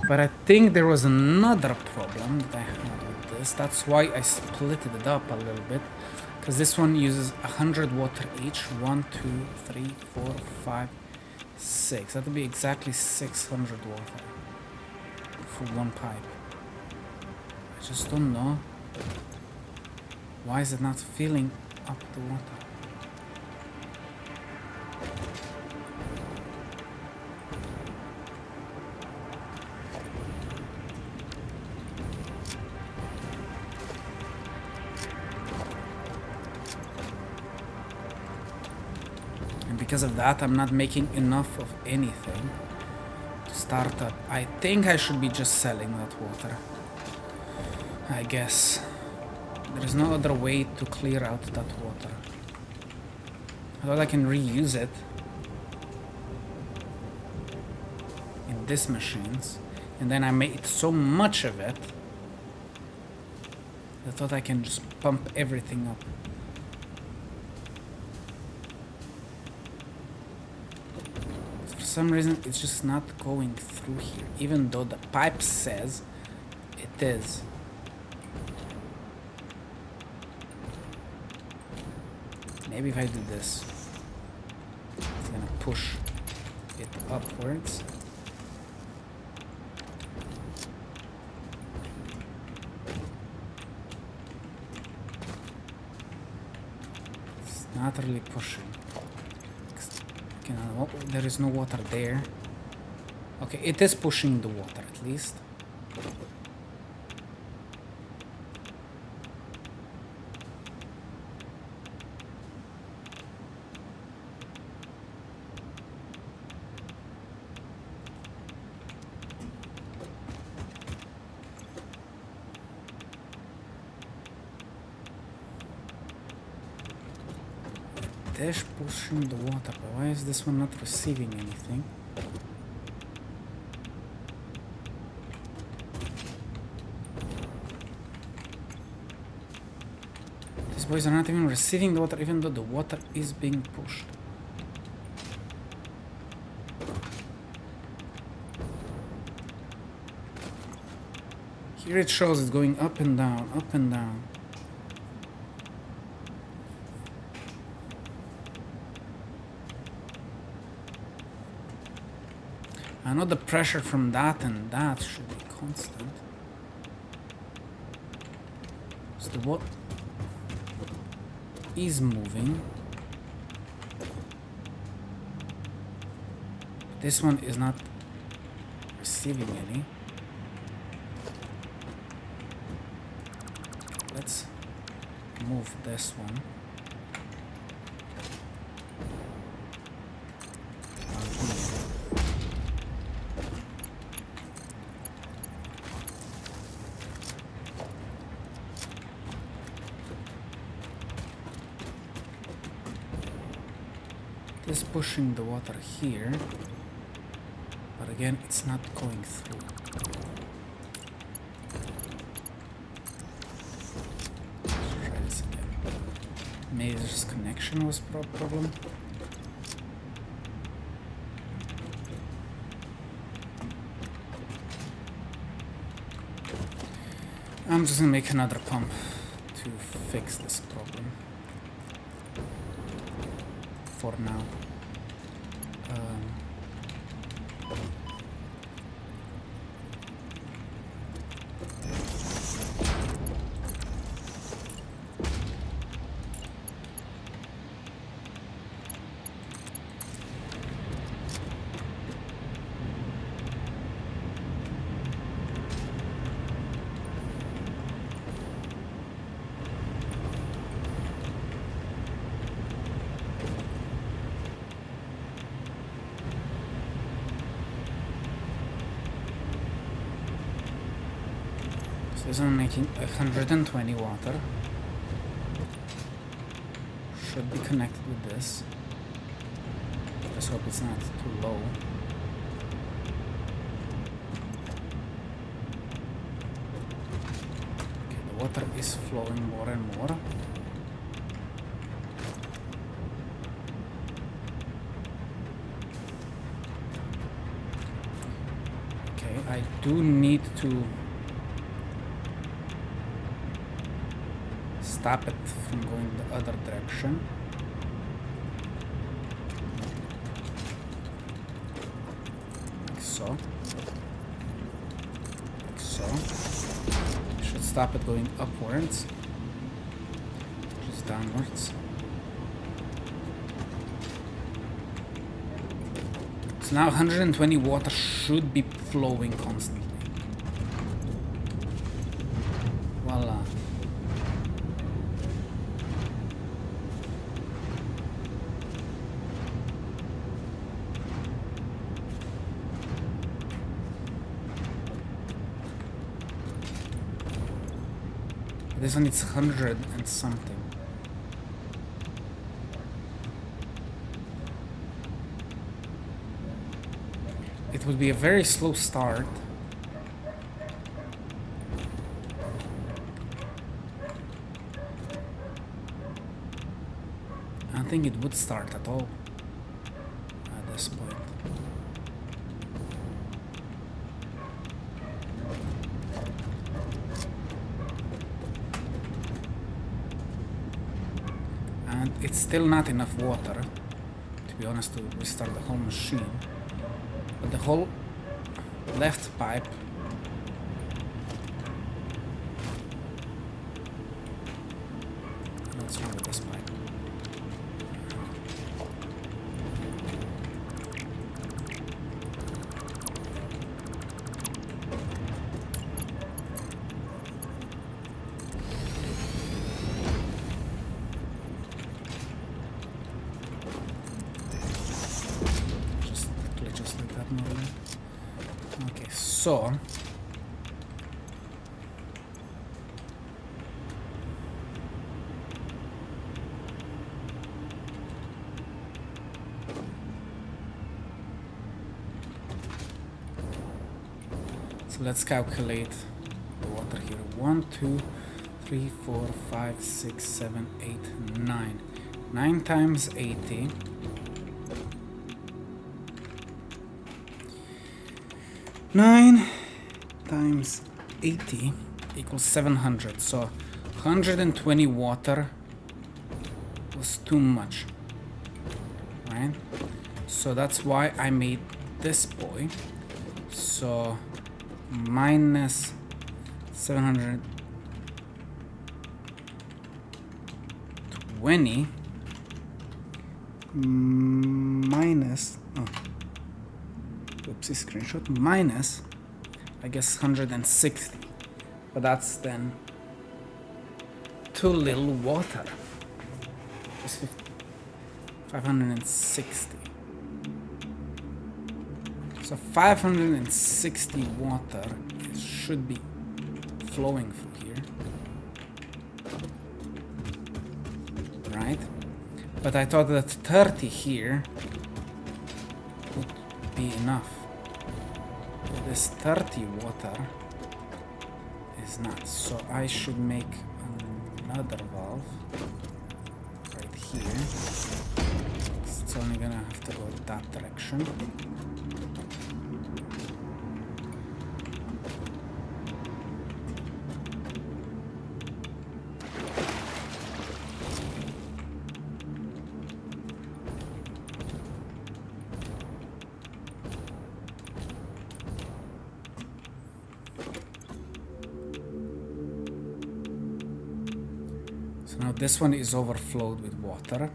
But I think there was another problem that I had with this. That's why I split it up a little bit. Because this one uses 100 water each. 1, 2, 3, 4, 5, 6. That would be exactly 600 water for one pipe. I just don't know. Why is it not filling up the water? Because of that, I'm not making enough of anything to start up. I think I should be just selling that water. I guess. There is no other way to clear out that water. I thought I can reuse it in these machines. And then I made so much of it. I thought I can just pump everything up. For some reason it's just not going through here, even though the pipe says it is. Maybe if I do this, it's gonna push it upwards. It's not really pushing. There is no water there. Okay, it is pushing the water at least. Dash pushing the water, but why is this one not receiving anything? These boys are not even receiving the water, even though the water is being pushed. Here it shows it's going up and down, up and down. I know the pressure from that and that should be constant. So the water is moving. This one is not receiving any. Let's move this one. Is pushing the water here, but again it's not going through. Let's try this again. Maybe this connection was problem. I'm just gonna make another pump to fix this problem for now. This one making 120 water. Should be connected with this. Just hope it's not too low. Okay, the water is flowing more and more. I do need to stop it from going the other direction. Like so. Like so. Should stop it going upwards. Just downwards. So now 120 water should be flowing constantly. Voila. This one is 100 and something. It would be a very slow start. I don't think it would start at all at this point. And it's still not enough water, to be honest, to restart the whole machine. But the whole left pipe what's wrong with this pipe? Okay, so let's calculate the water here. 1, 2, 3, 4, 5, 6, 7, 8, 9. 9 times 80. 9 times 80 equals 700. So 120 water was too much, right? So that's why I made this boy. So minus 720 minus oopsie, screenshot, minus I guess 160, but that's then too little water. It's 560. So 560 water should be flowing through here, right? But I thought that 30 here would be enough. But this 30 water is not, so I should make another valve right here. It's only gonna have to go that direction. Now this one is overflowed with water,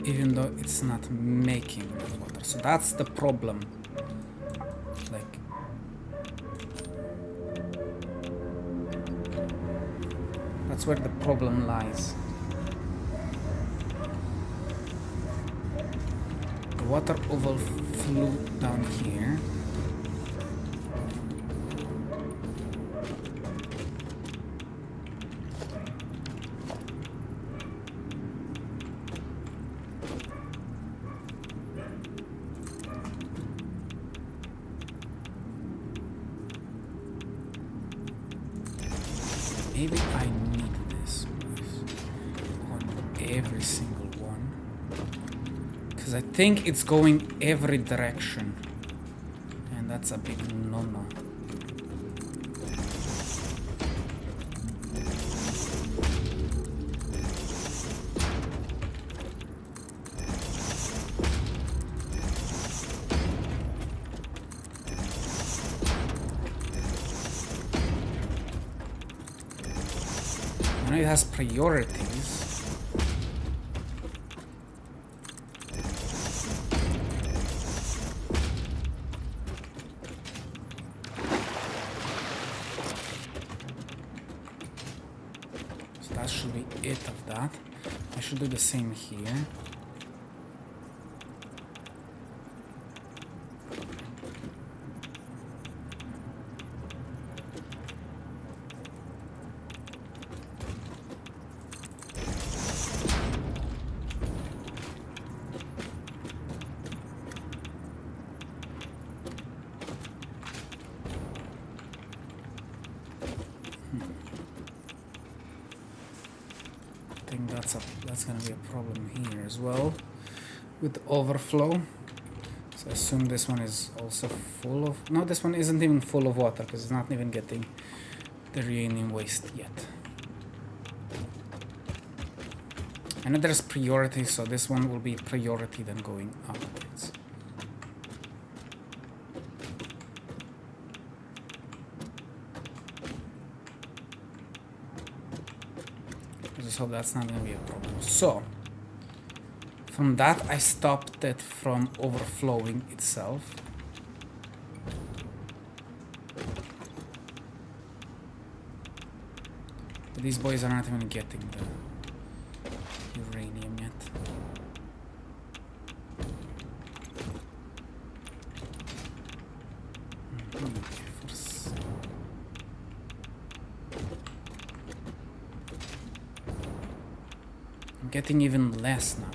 even though it's not making enough water. So that's the problem. Like, that's where the problem lies. The water overflowed down here. Maybe I need this on every single one, because I think it's going every direction. That's a big no-no. I know it has priorities. That should be it of that. I should do the same here. That's gonna be a problem here as well with the overflow. So I assume this one is also full of... No, this one isn't even full of water because it's not even getting the reanium waste yet. I know there's priority, so this one will be priority then going upwards. So that's not going to be a problem. So from that I stopped it from overflowing itself. But these boys are not even getting the uranium yet. Getting even less now.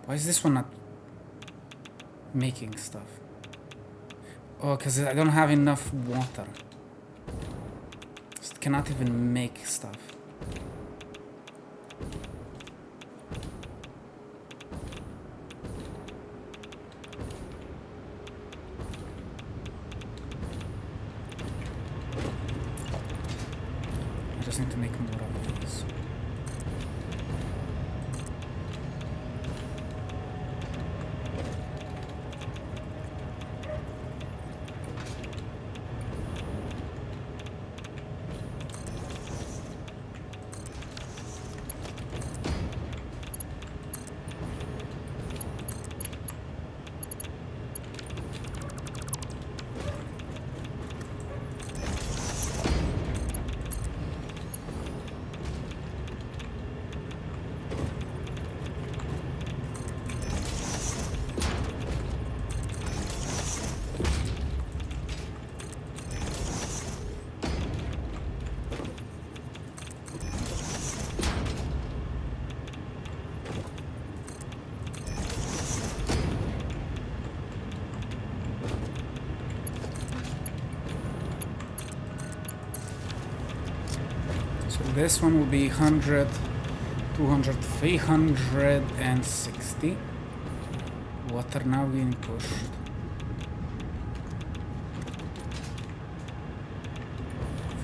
Why is this one not making stuff? Oh, because I don't have enough water. Just cannot even make stuff. I just need to make more of these. This one will be 100, 200, 360. Water now being pushed.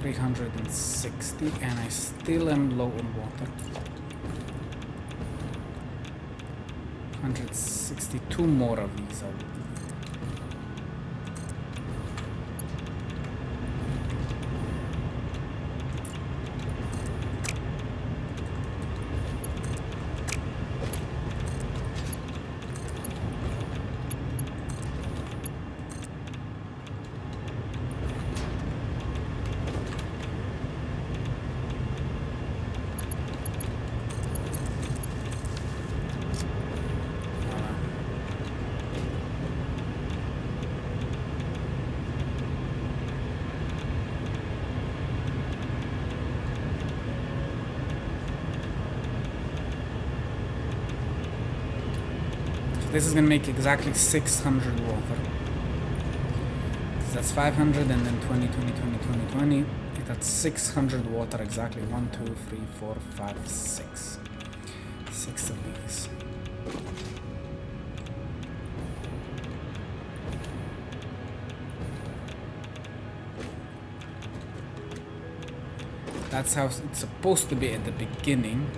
360, and I still am low on water. 162 more of these, I will do. So this is gonna make exactly 600 water. So that's 500 and then 20, 20, 20, 20, 20. That's 600 water exactly. 1, 2, 3, 4, 5, 6. 6 of these. That's how it's supposed to be at the beginning.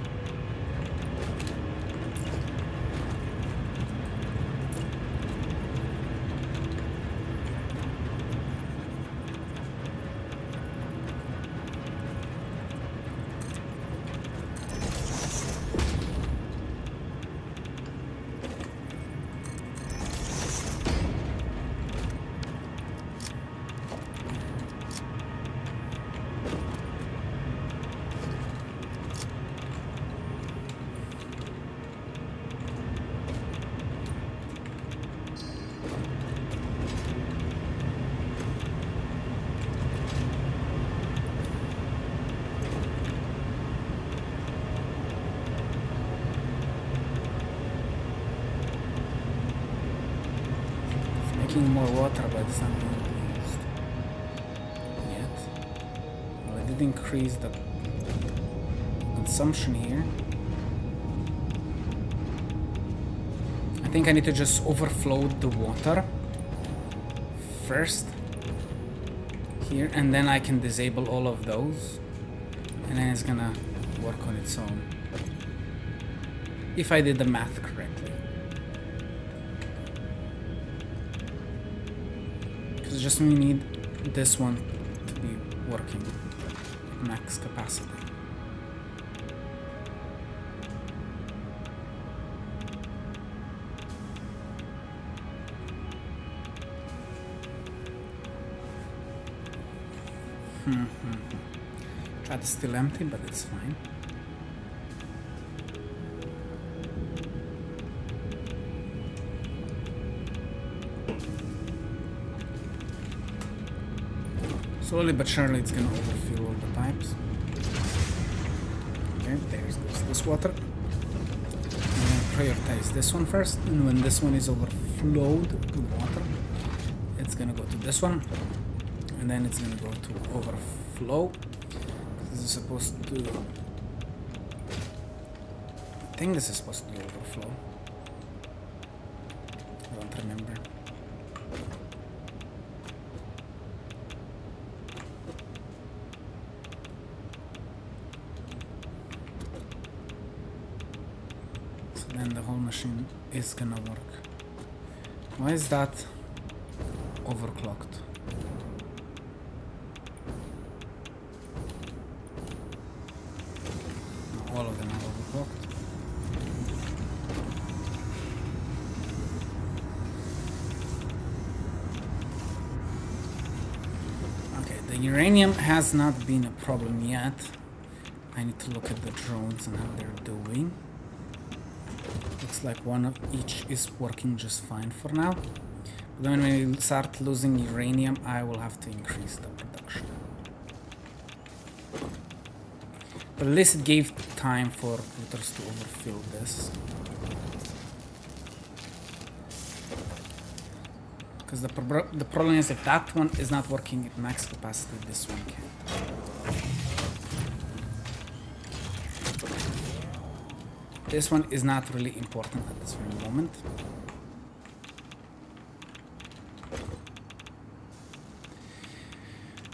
More water, but it's not being used yet. Well, I did increase the consumption here. I think I need to just overflow the water first here, and then I can disable all of those, and then it's gonna work on its own. If I did the math correctly. Just we need this one to be working at max capacity. Chat is still empty, but it's fine. Slowly but surely it's gonna overfill all the pipes. Okay, there's this water. I'm gonna prioritize this one first, and when this one is overflowed with water, it's gonna go to this one, and then it's gonna go to overflow. This is supposed to... I think this is supposed to be overflow. I don't remember. And the whole machine is gonna work. Why is that overclocked? No, all of them are overclocked. Okay, the uranium has not been a problem yet. I need to look at the drones and how they're doing. Looks like one of each is working just fine for now. But then when we start losing uranium, I will have to increase the production. But at least it gave time for routers to overfill this. Because the problem is if that one is not working at max capacity, this one can't. This one is not really important at this very moment.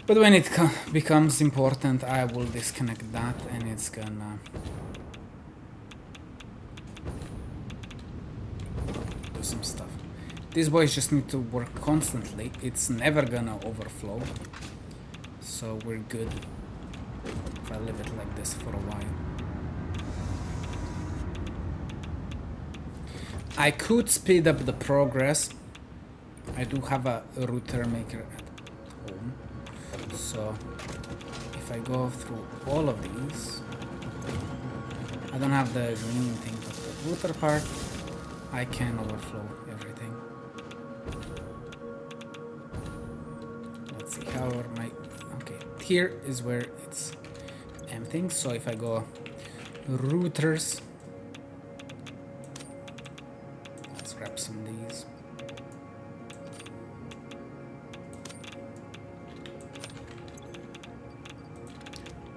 But when it becomes important, I will disconnect that and it's gonna do some stuff. These boys just need to work constantly. It's never gonna overflow. So we're good if I leave it like this for a while. I could speed up the progress. I do have a router maker at home. So if I go through all of these, I don't have the green thing, but the router part, I can overflow everything. Let's see how are my... Okay, here is where it's emptying. So if I go routers, let's grab base on these.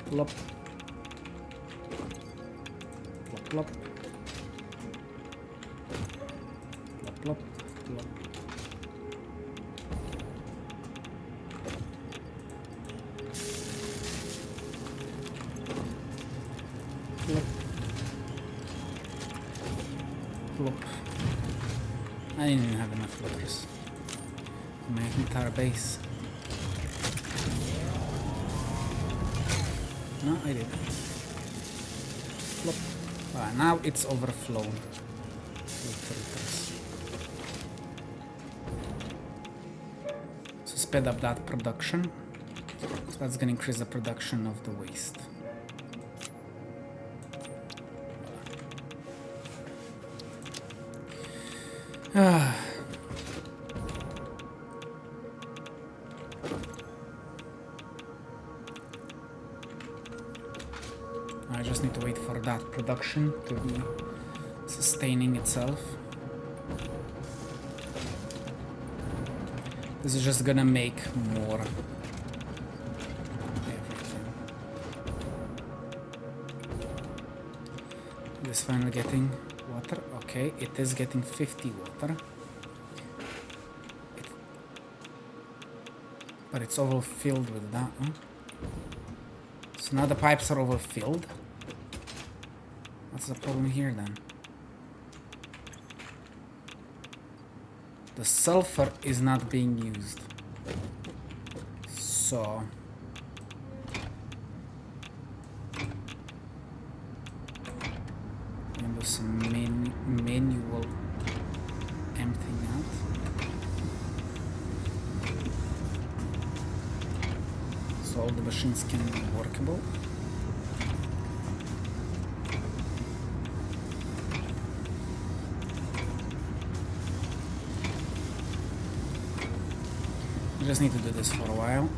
Plop. Plop, plop. Plop, plop, plop. Plop. Plop. I didn't even have enough loaders in my entire base. No, I didn't. Plop. Ah, now it's overflown with returns. So speed up that production. So that's gonna increase the production of the waste. I just need to wait for that production to be sustaining itself. This is just gonna make more everything. This finally getting water. Okay, it is getting 50 water. But it's overfilled with that, huh? So now the pipes are overfilled. What's the problem here then? The sulfur is not being used. So I'm do some manual emptying out. So all the machines can be workable. I just need to do this for a while.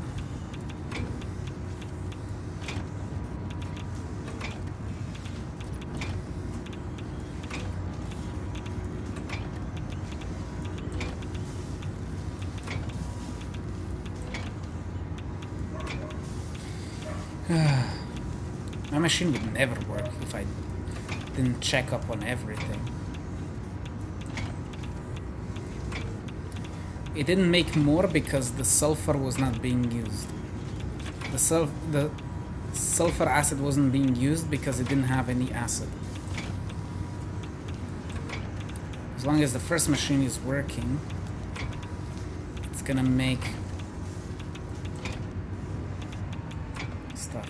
My machine would never work if I didn't check up on everything. It didn't make more because the sulfur was not being used. The sulfur acid wasn't being used because it didn't have any acid. As long as the first machine is working, it's gonna make stuff.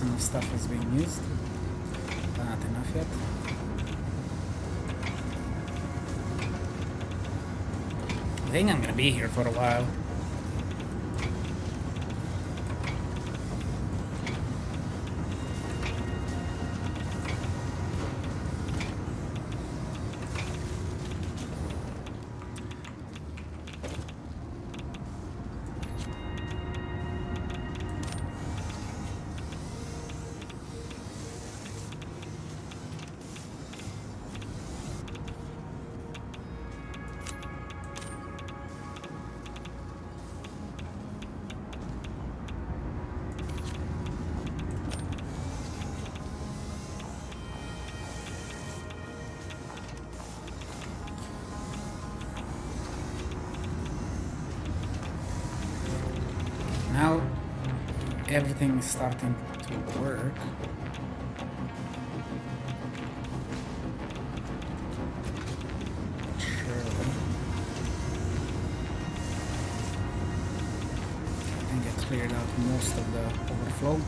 Enough stuff is being used. not enough yet. I think I'm gonna be here for a while. Now everything is starting to work. Surely. I think I cleared out most of the overflow.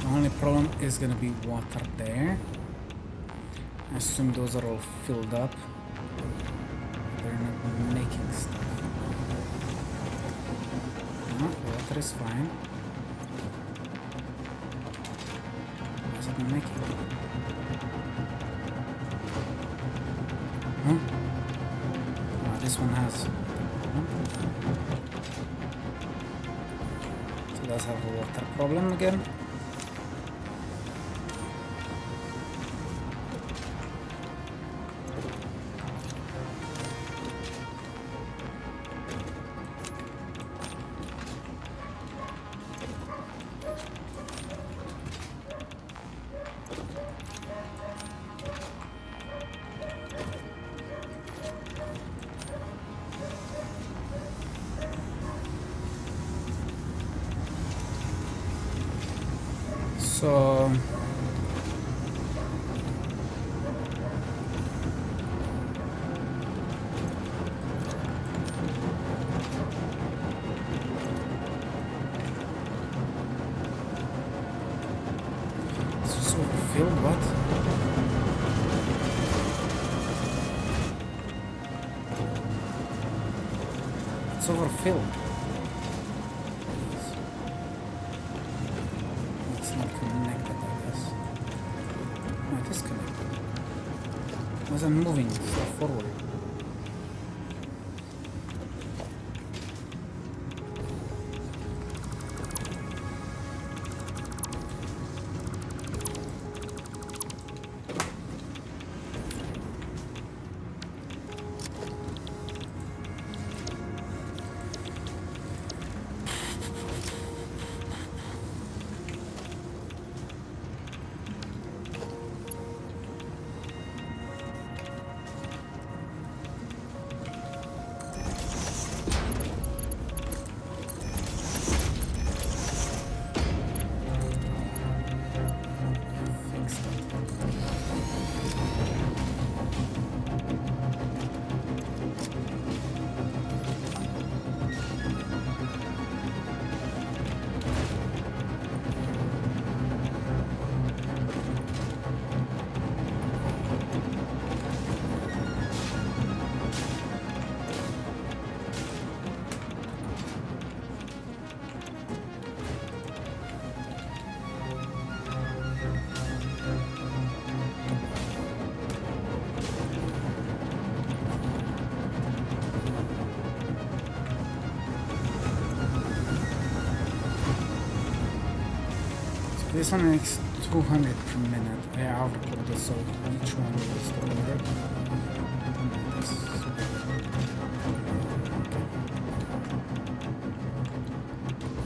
The only problem is gonna be water there. I assume those are all filled up. They're not making stuff. No, water is fine. What's it not making? Huh? Oh, this one has. So it does have a water problem again. So it's just overfilled, what? It's overfilled. Wasn't moving stuff forward. This one makes 200 per minute. I output this, so each one is 200.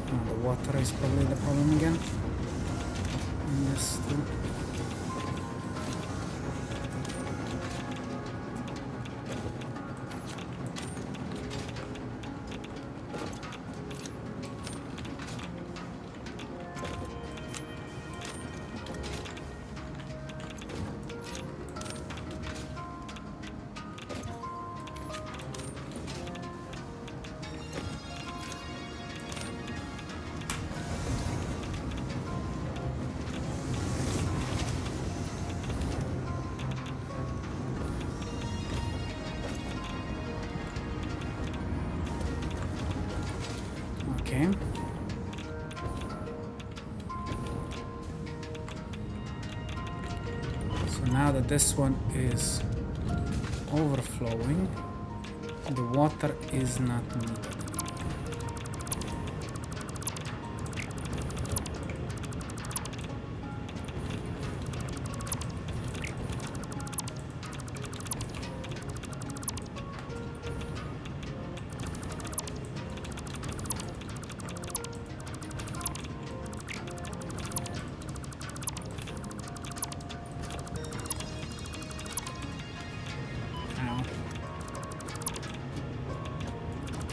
Now the water is probably the problem again. And this too. now that this one is overflowing, the water is not needed.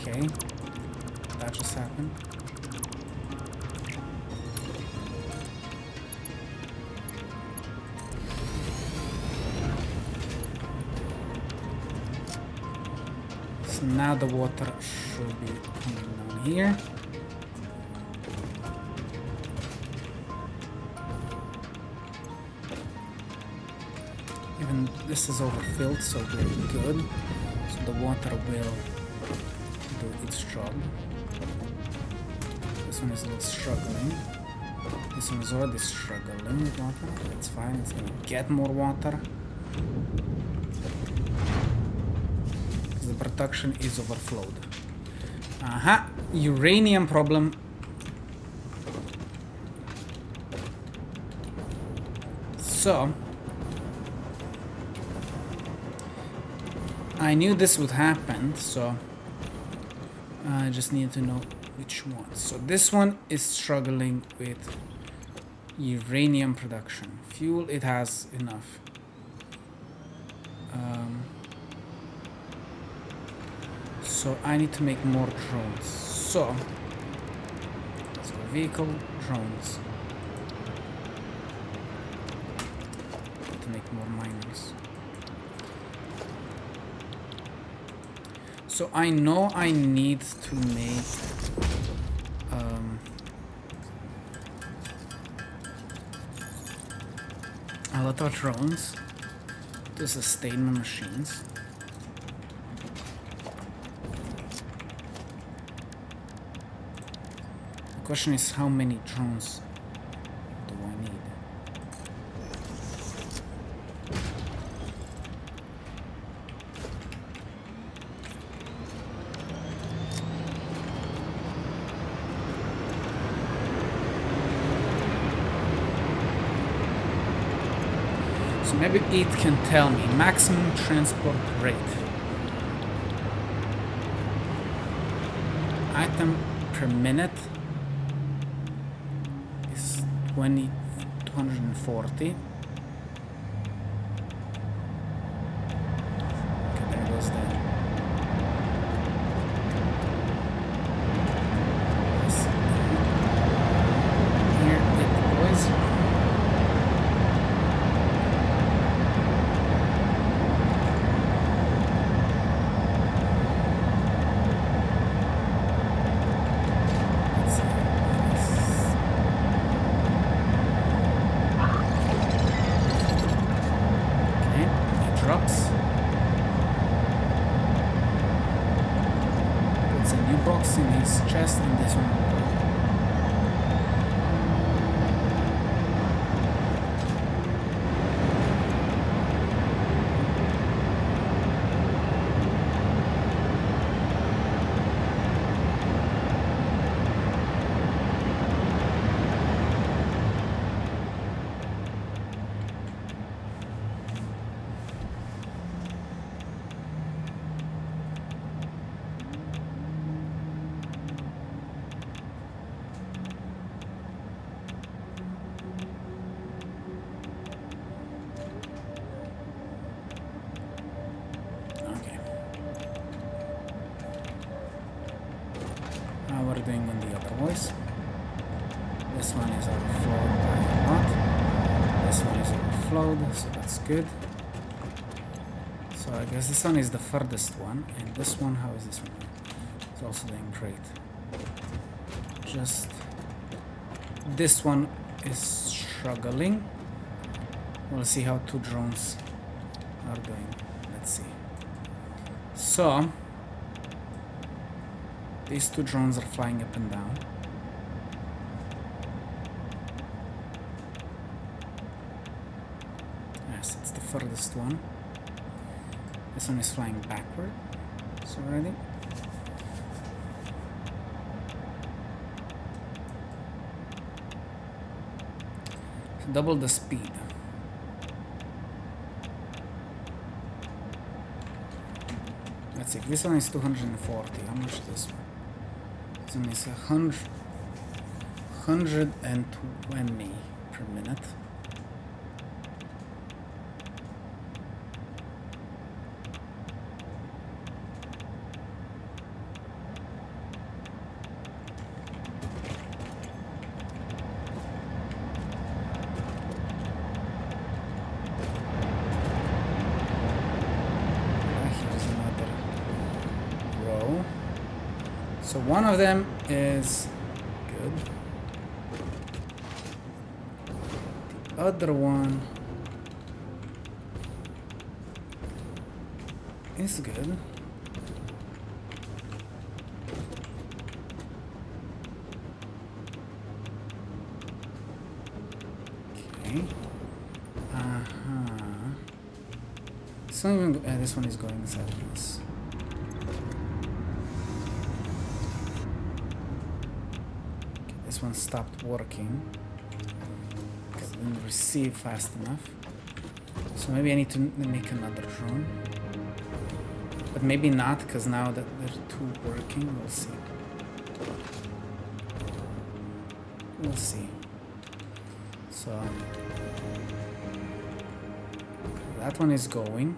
Okay, that just happened. So now the water should be coming down here. Even this is overfilled, so we're good. So the water will do its job. This one is a little struggling. This one is already struggling with water. That's fine, it's gonna get more water. The production is overflowed. Aha! Uranium problem. So I knew this would happen, so I just need to know which one. So this one is struggling with uranium production. Fuel, it has enough. So I need to make more drones. So vehicle drones. To make more miners. So I know I need to make a lot of drones to sustain my machines. The question is, how many drones do I need? So maybe it can tell me maximum transport rate. Item per minute is 240. Okay, there goes that. Here it goes. In his chest, and this one will go. We're doing on the other voice. This one is overflowed by a lot. This one is overflowed, so that's good. So I guess this one is the furthest one, and this one, how is this one? It's also doing great. Just this one is struggling. We'll see how two drones are doing. Let's see. So these two drones are flying up and down. Yes, it's the furthest one. This one is flying backward. So ready? So double the speed. Let's see, this one is 240. How much is this one? This one is 120 per minute. So one of them is good. The other one is good. Okay. So even this one is going inside this. This one stopped working because it didn't receive fast enough. So maybe I need to make another drone. But maybe not, because now that they're two working, we'll see. We'll see. So that one is going.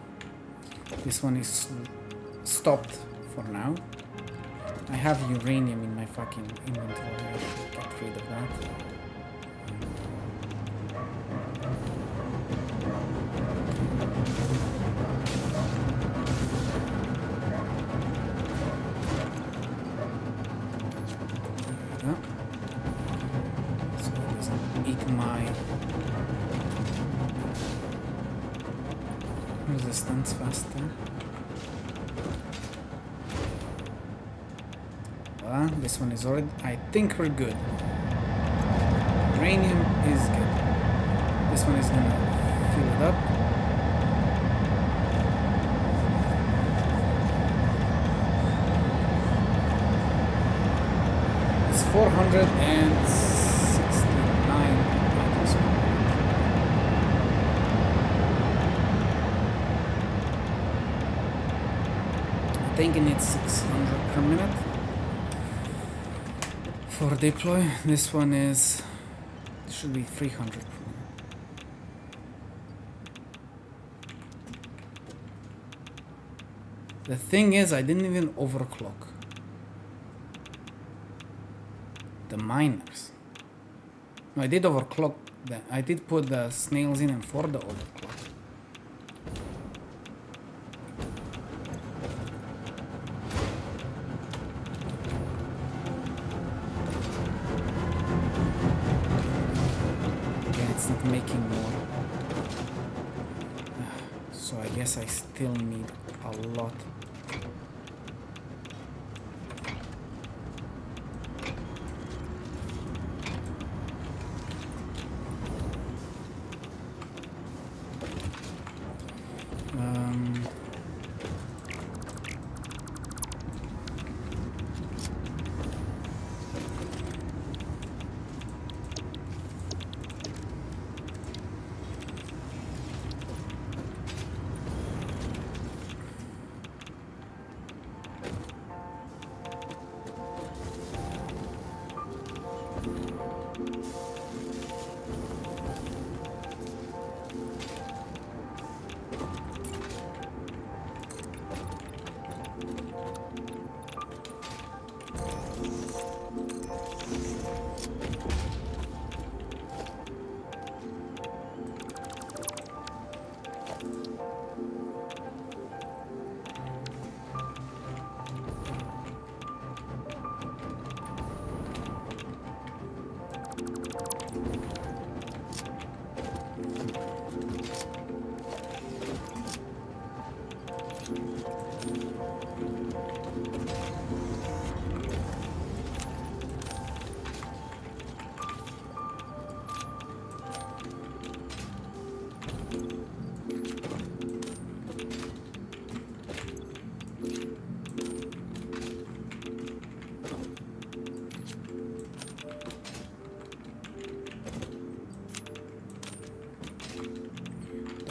This one is stopped for now. I have uranium in my fucking inventory. I should get rid of that. There we go. So it doesn't eat my resistance faster. This one is already, I think we're good. Uranium is good. This one is gonna fill it up. It's 469 items. I think it needs 600 per minute. For deploy, this one is should be 300. The thing is, I didn't even overclock the miners. No, I did overclock the. I did put the snails in and for the overclock. Making more, so I guess I still need a lot.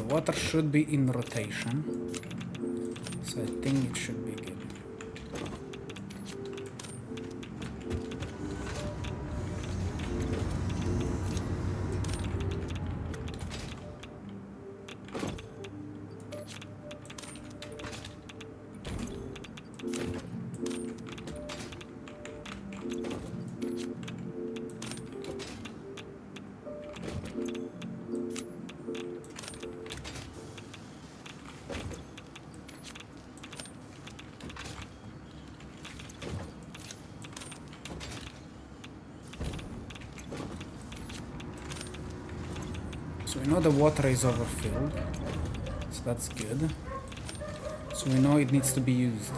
water should be in rotation, so I think it should be good. So we know the water is overfilled, so that's good. So we know it needs to be used.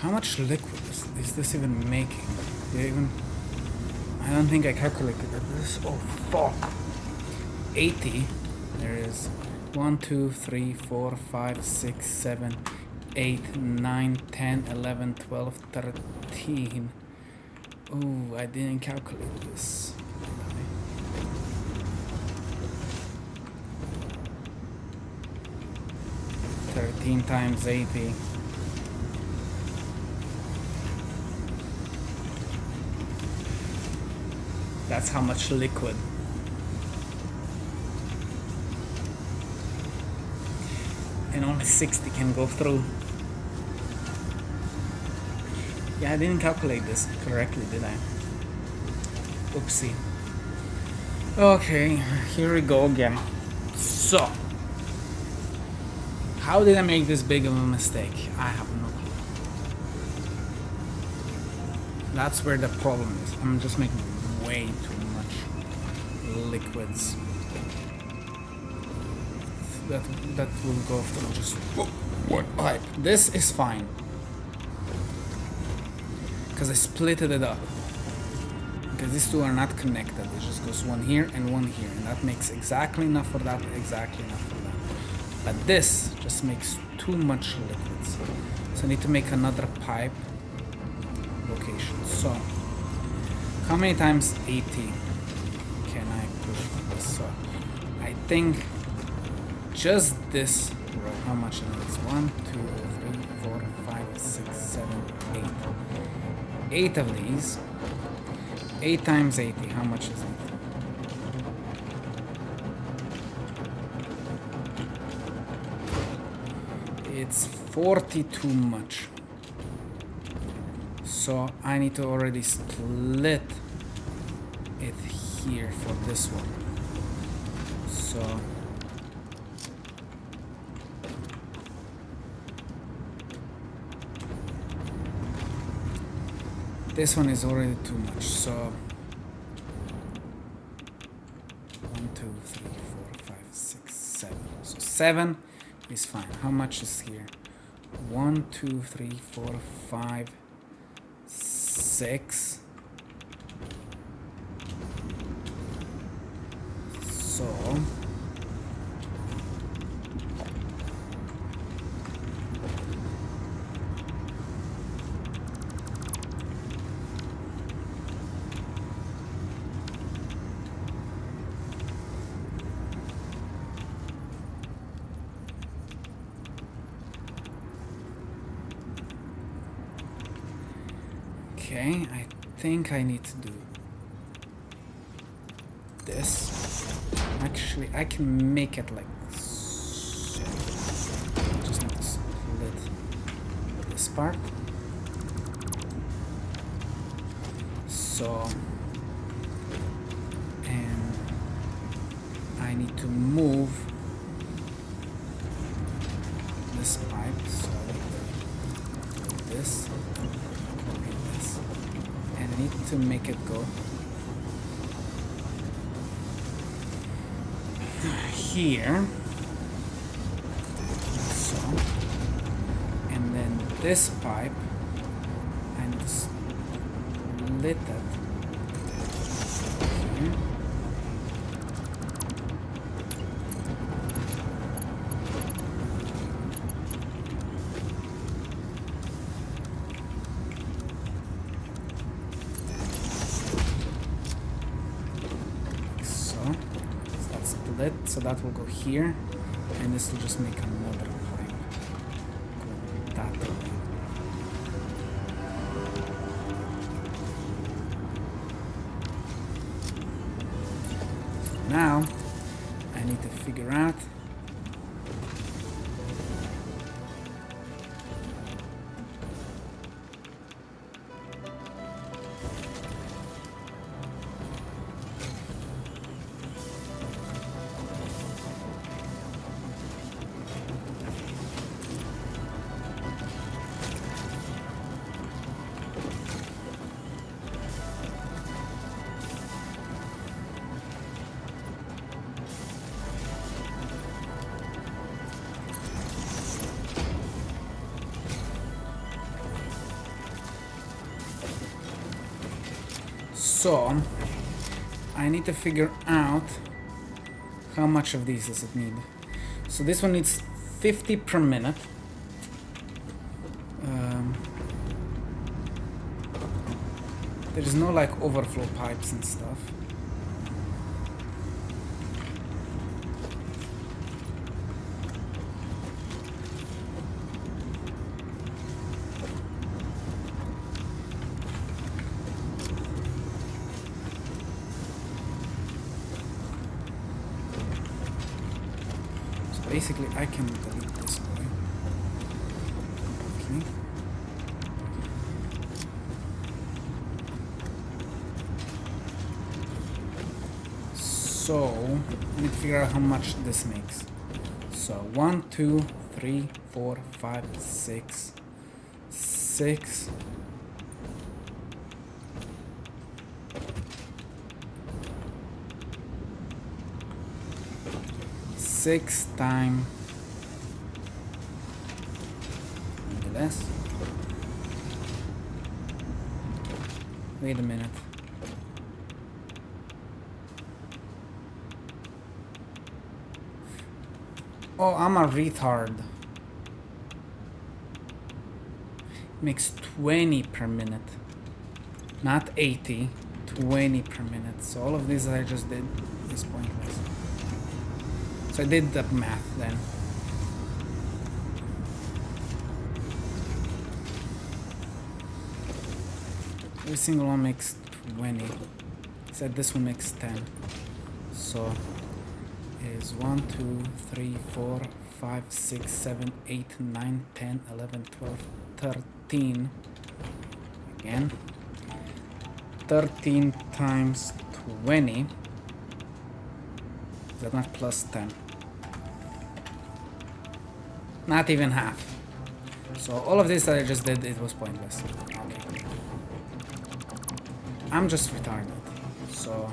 How much liquid is this even making? I don't think I calculated this. Oh fuck! 80. There is 1, 2, 3, 4, 5, 6, 7, 8, 9, 10, 11, 12, 13. Oh, I didn't calculate this. 13 times 80. That's how much liquid. And only 60 can go through. Yeah, I didn't calculate this correctly, did I? Oopsie. Okay, here we go again. So, how did I make this big of a mistake? I have no clue. That's where the problem is. I'm just making way too much liquids. That will go through just one pipe. This is fine, because I splitted it up. Because these two are not connected. It just goes one here and one here, and that makes exactly enough for that, exactly enough for that. But this just makes too much liquids. So I need to make another pipe location. So how many times 80 can I push this? So I think just this row, how much is it? 1, 2, 3, 4, 5, 6, 7, 8. 8 of these. 8 times 80, how much is it? It's 40 too much. So I need to already split it here for this one. So this one is already too much. So 1, 2, 3, 4, 5, 6, 7. So 7 is fine. How much is here? 1, 2, 3, 4, 5, 6. So okay, I think I need to do this. Actually, I can make it like so. Just need to split this part. So, and I need to move this pipe. So I need to do this. And I need to make it go here. So. And then this pipe, I need to split it here. So that will go here, and this will just make another pipe go that way. So now I need to figure out so I need to figure out how much of these does it need. So this one needs 50 per minute. There is no like overflow pipes and stuff. Basically, I can delete this guy. Okay. So, I need to figure out how much this makes. So, 1, 2, 3, 4, 5, 6, 6. 6 times less. Wait a minute. Oh, I'm a retard. Makes 20 per minute. Not 80, 20 per minute. So all of these I just did is pointless. So I did the math then. Every single one makes 20. Except this one makes 10. So is 1, 2, 3, 4, 5, 6, 7, 8, 9, 10, 11, 12, 13. Again. 13 times 20. Is that not plus 10? Not even half. So all of this that I just did, it was pointless. Okay. I'm just retarded. So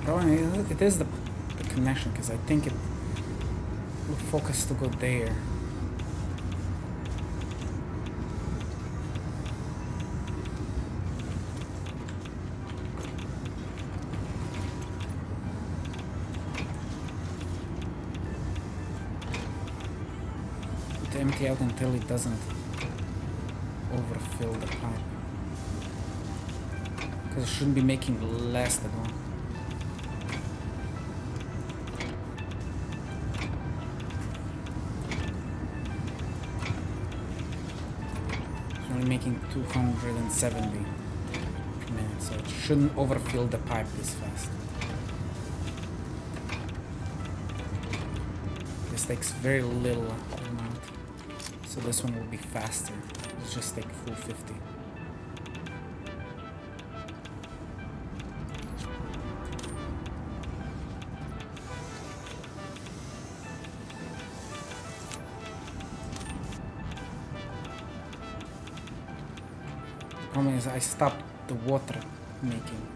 probably it is the connection, because I think it will focus to go there. To empty out until it doesn't overfill the pipe. Because it shouldn't be making less than one. It's only making 270 per minute, so it shouldn't overfill the pipe this fast. This takes very little amount, so this one will be faster. Let's just take full 50. The problem is I stopped the water making.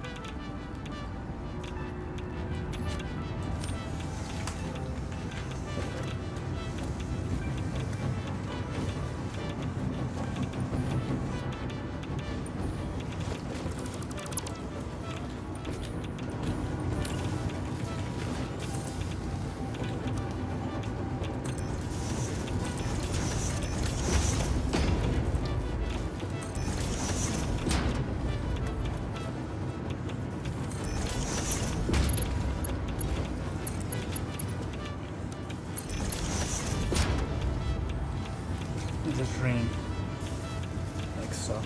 Just rain, like so.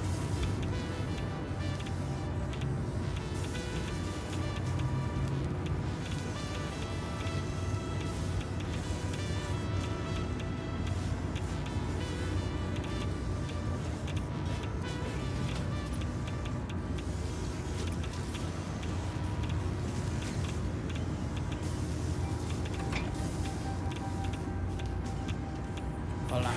Hola.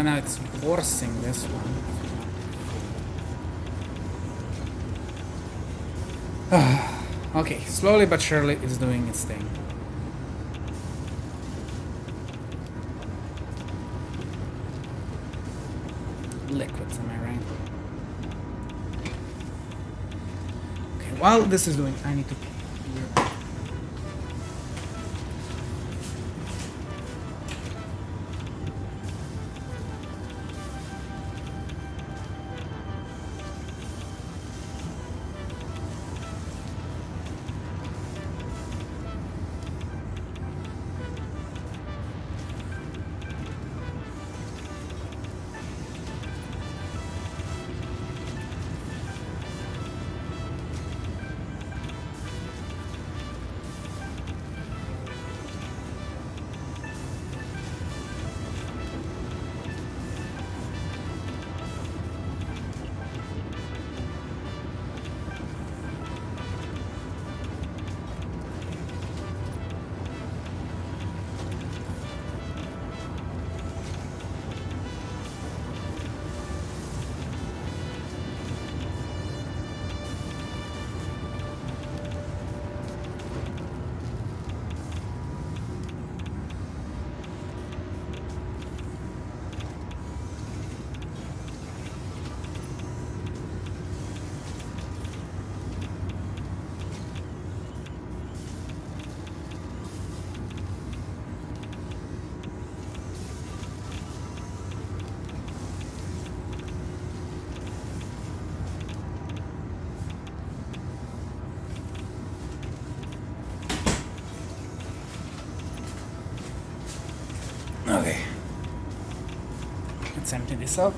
Now it's forcing this one. Okay, slowly but surely it's doing its thing. Liquids, am I right? Okay, while this is doing, I need to clear. Okay. Let's empty this up.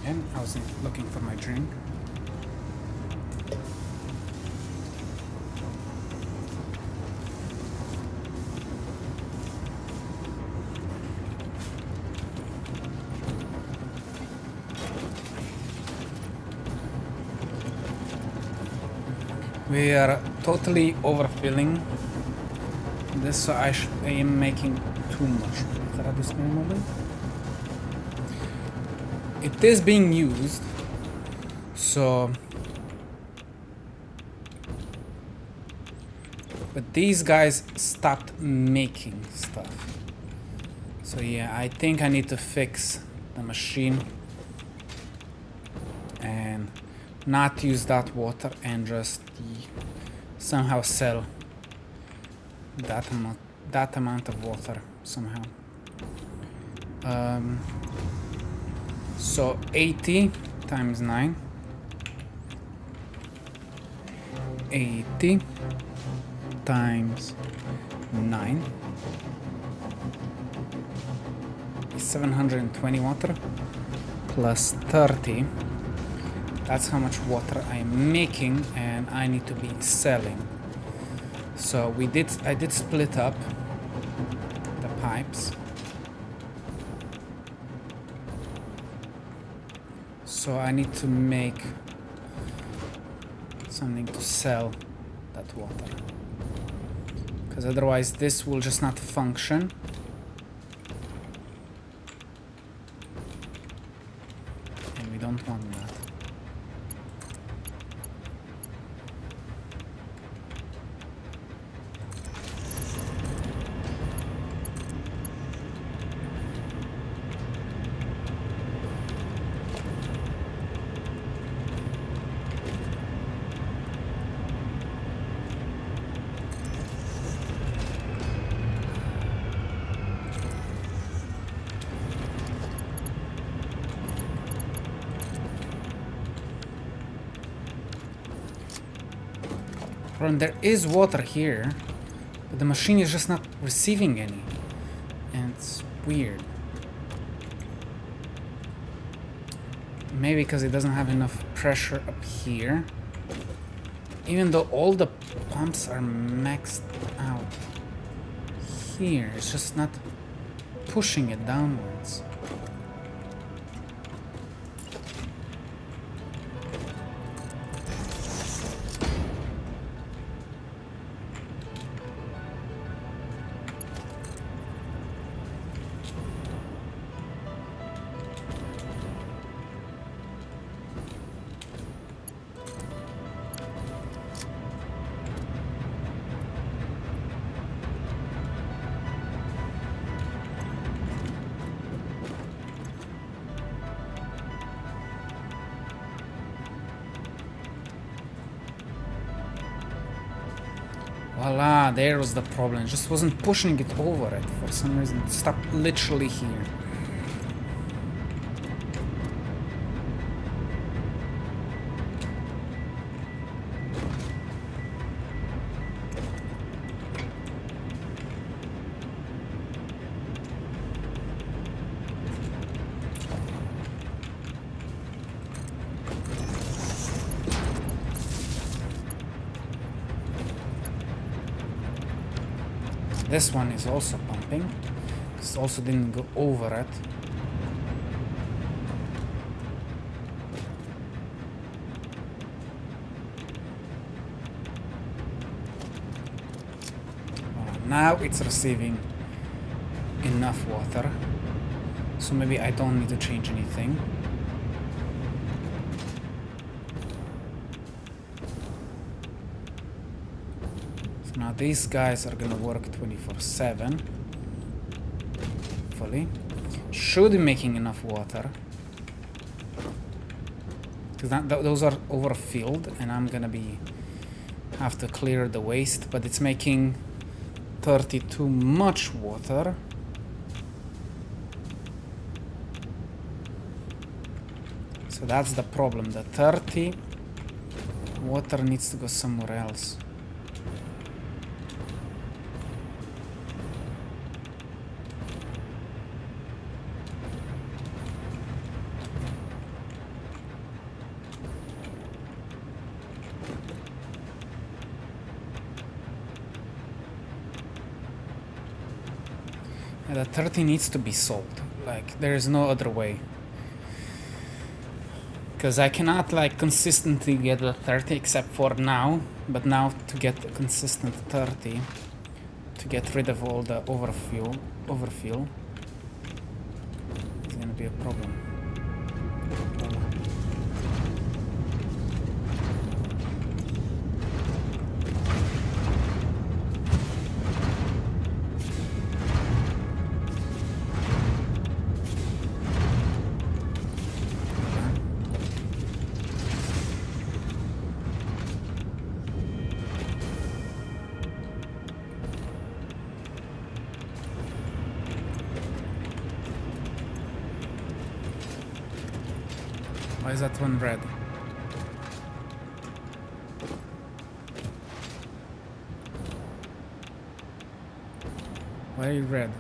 Again, I was looking for my drink. We are totally overfilling this, so I am making too much water at this moment. It is being used, so but these guys stopped making stuff. So yeah, I think I need to fix the machine and not use that water and just somehow sell that amount of water somehow. So 80 times 9. 80 times 9 is 720 water plus 30. That's how much water I am making and I need to be selling. So I did split up the pipes. So I need to make something to sell that water, because otherwise this will just not function. And we don't want that. There is water here, but the machine is just not receiving any, and it's weird. Maybe because it doesn't have enough pressure up here, even though all the pumps are maxed out here. It's just not pushing it downwards. Voila, there was the problem. It just wasn't pushing it over it for some reason. It stopped literally here. This one is also pumping. This also didn't go over it. Now it's receiving enough water. So maybe I don't need to change anything. Now these guys are gonna work 24/7. Hopefully. Should be making enough water. Because those are overfilled and I'm gonna have to clear the waste, but it's making 30 too much water. So that's the problem. The 30 water needs to go somewhere else. The 30 needs to be sold. Like, there is no other way. Because I cannot, like, consistently get the 30 except for now. But now to get a consistent 30, to get rid of all the overfill, is gonna be a problem. Why is that one red? Why are you red?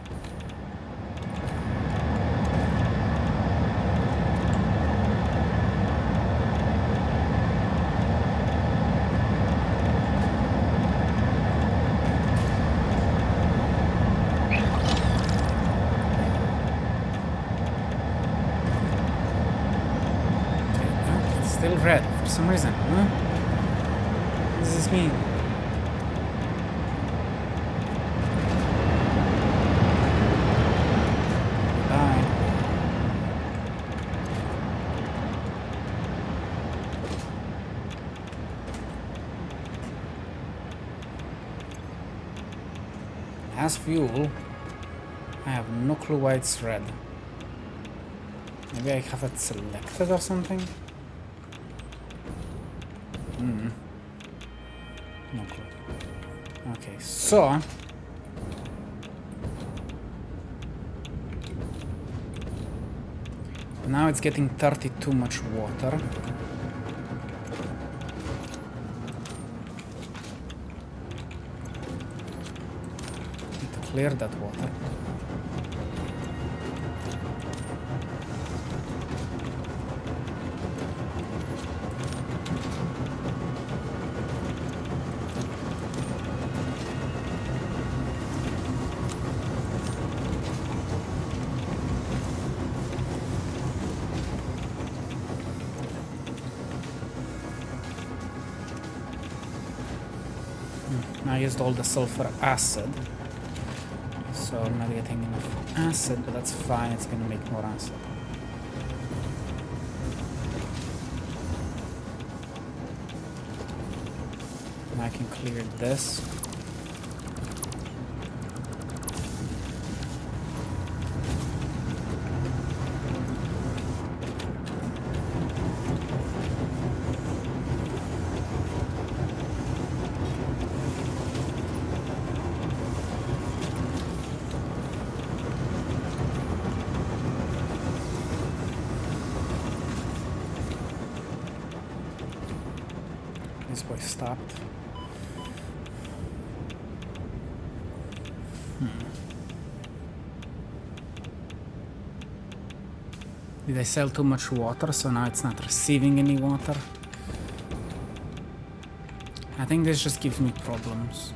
Still red for some reason, huh? What does this mean? Bye. As fuel, I have no clue why it's red. Maybe I have it selected or something? No clue. Okay, so now it's getting 32 much water. Need to clear that water. I used all the sulfur acid, so I'm not getting enough acid, but that's fine, it's gonna make more acid. Now I can clear this. This boy stopped. Did I sell too much water, so now it's not receiving any water? I think this just gives me problems.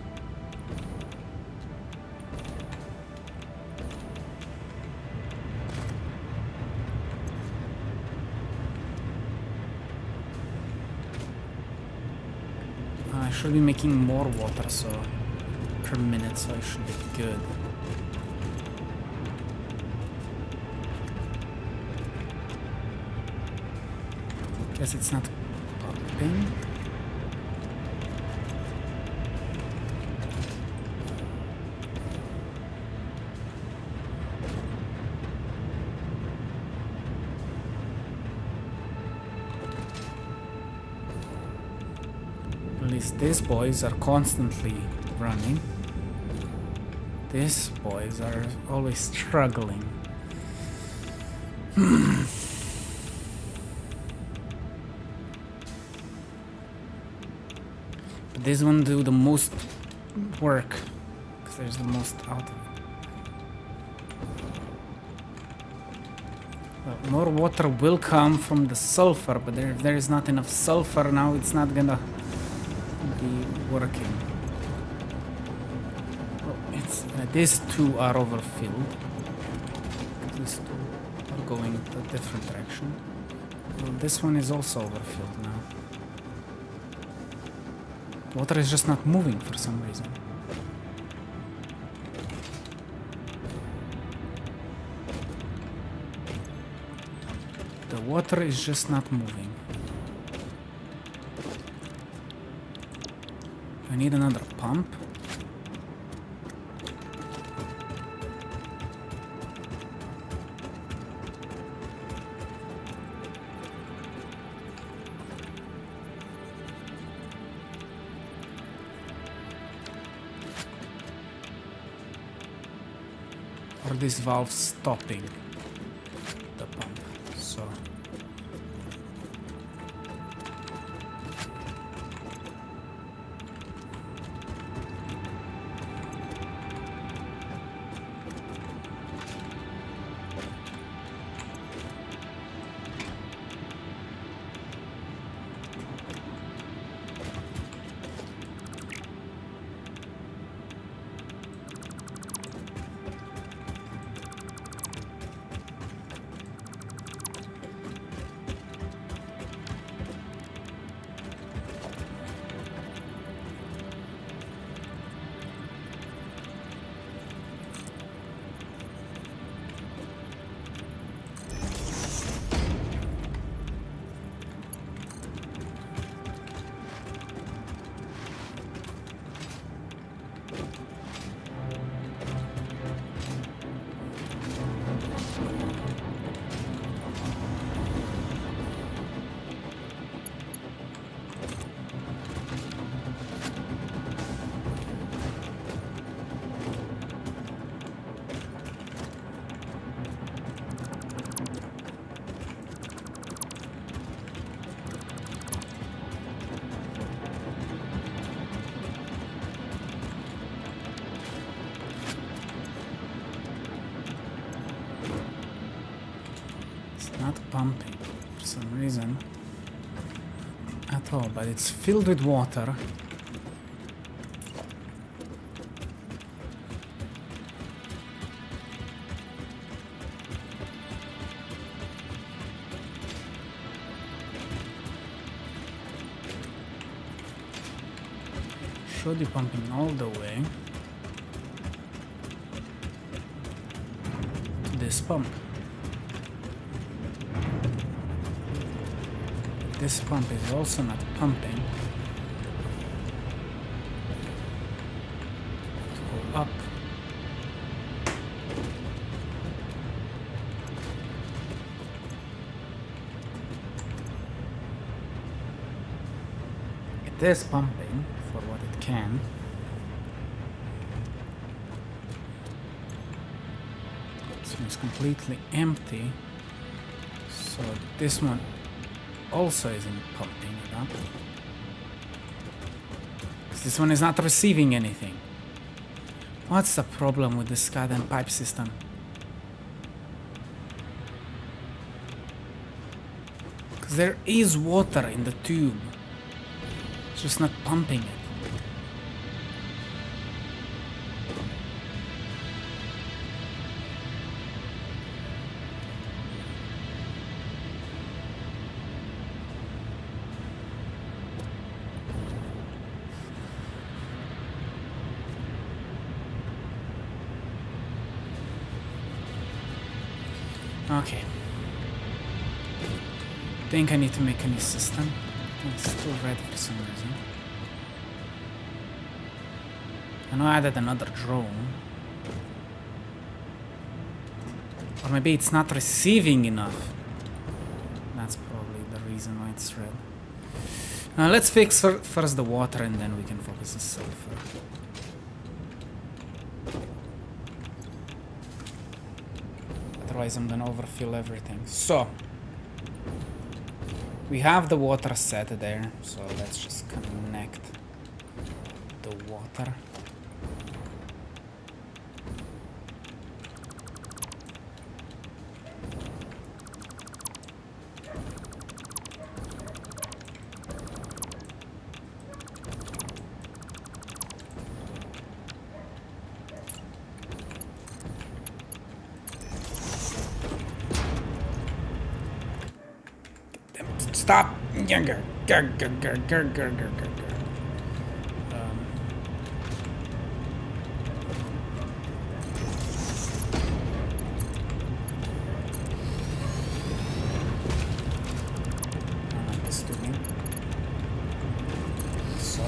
I should be making more water per minute, so I should be good. Guess it's not popping. At least these boys are constantly running. These boys are always struggling. But this one do the most work because there's the most out of it. Well, more water will come from the sulfur, but if there is not enough sulfur now, it's not gonna be working. Well, these two are overfilled. These two are going a different direction. Well, this one is also overfilled now. Water is just not moving for some reason. The water is just not moving. I need another pump. Or this valve stopping the pump, so not pumping for some reason at all, but it's filled with water. Should be pumping all the way to this pump. This pump is also not pumping. To go up. It is pumping for what it can. This one is completely empty. So this one also isn't pumping it up. This one is not receiving anything. What's the problem with this goddamn pipe system? Because there is water in the tube. It's just not pumping it. Okay. Think I need to make a new system. It's still red for some reason. I know I added another drone. Or maybe it's not receiving enough. That's probably the reason why it's red. Let's fix first the water and then we can focus on sulfur. Otherwise I'm gonna overfill everything. So we have the water set there, so let's just connect the water. Stop! So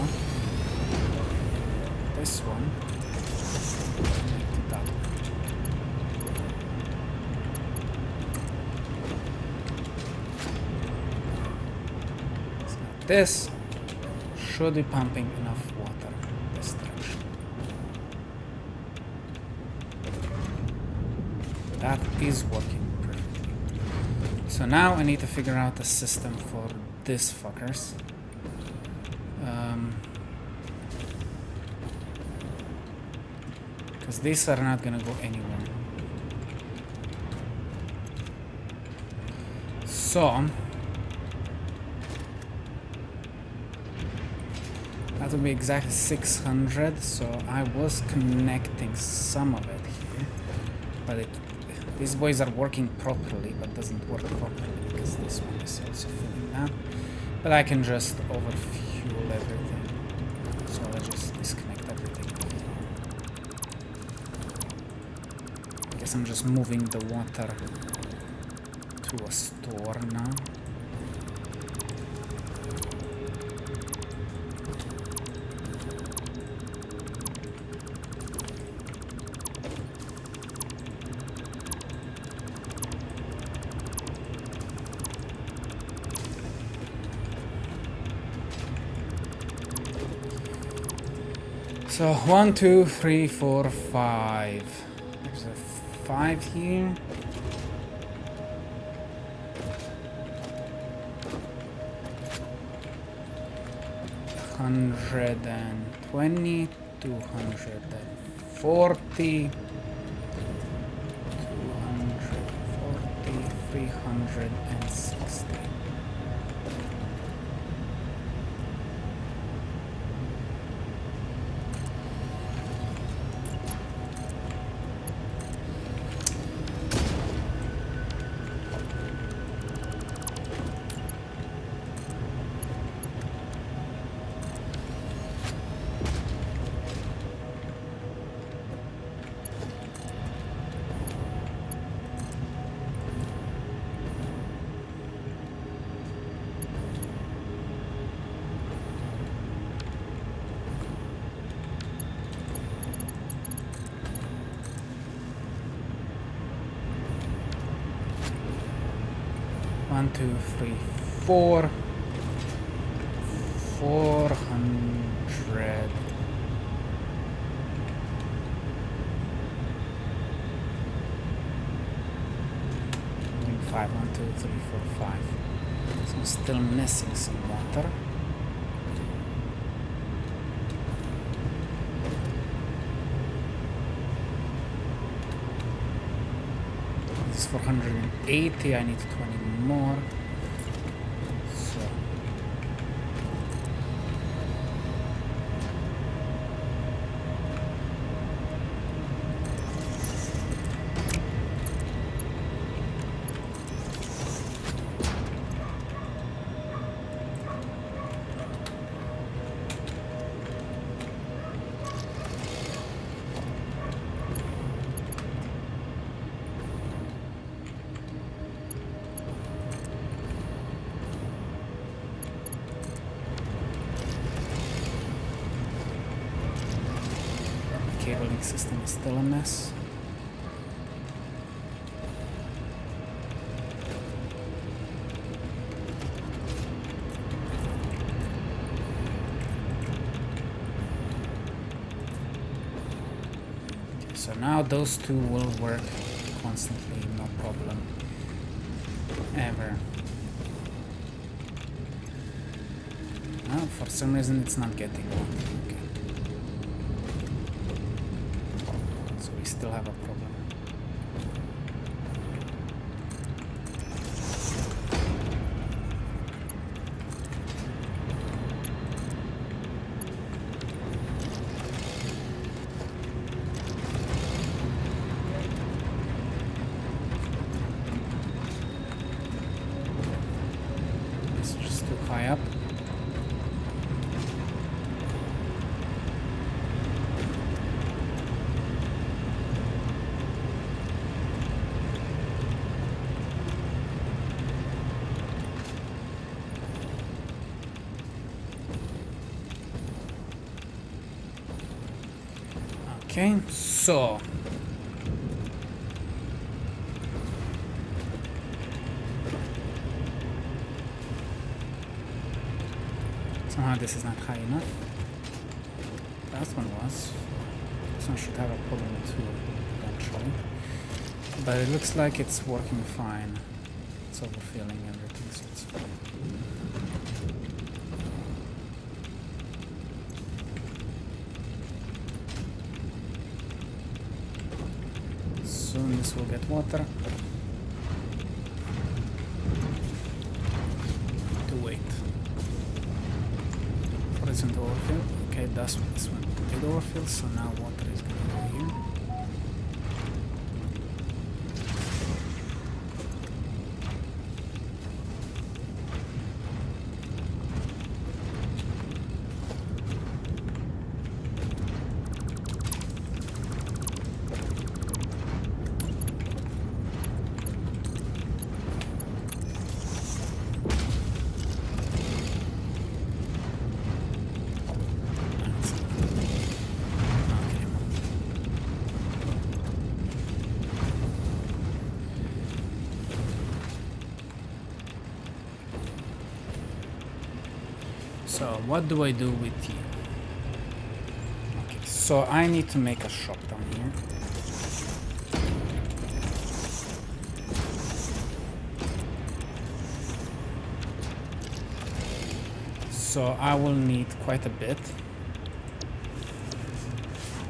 this one. That one. This should be pumping enough water in this direction. That is working perfectly. So now I need to figure out a system for these fuckers. Because these are not gonna go anywhere. So that would be exactly 600, so I was connecting some of it here, but these boys are working properly, but doesn't work properly because this one is also filling that. But I can just overfuel everything, so I'll just disconnect everything. I guess I'm just moving the water to a store now. So 1, 2, 3, 4, 5. There's a 5 here. $120, $240, $240, 360. One, two, three, 4. 400. Five, 1, 2, 3, 4, 5. So I'm still missing some water. This is 480. I need 20 more. So cabling system is still a mess. Okay, so now those two will work constantly, no problem. Ever. Oh, for some reason it's not getting on. Okay. So we still have a problem. It's just too high up. Okay, so somehow this is not high enough. Last one was. This one should have a problem too eventually. But it looks like it's working fine. It's overfilling everything, so it's fine. Soon this will get water. To wait for it to overfill. Okay, that's what this one did overfill, so now water is gonna go here. So what do I do with you? Okay, so I need to make a shop down here. So I will need quite a bit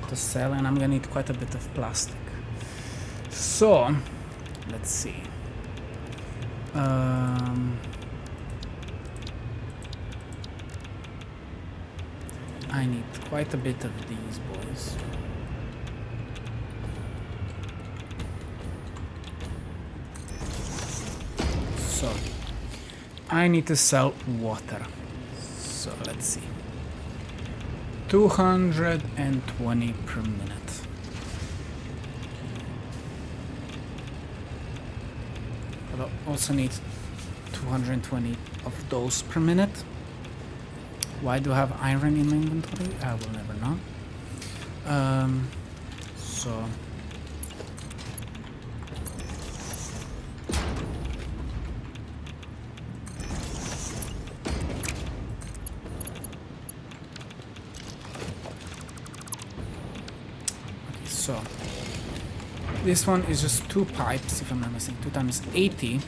to sell, and I'm gonna need quite a bit of plastic. So let's see. I need quite a bit of these boys. So, I need to sell water. So, let's see. 220 per minute. But I also need 220 of those per minute. Why do I have iron in my inventory? I will never know. So So this one is just 2 pipes, if I'm not mistaken, 2 times 80.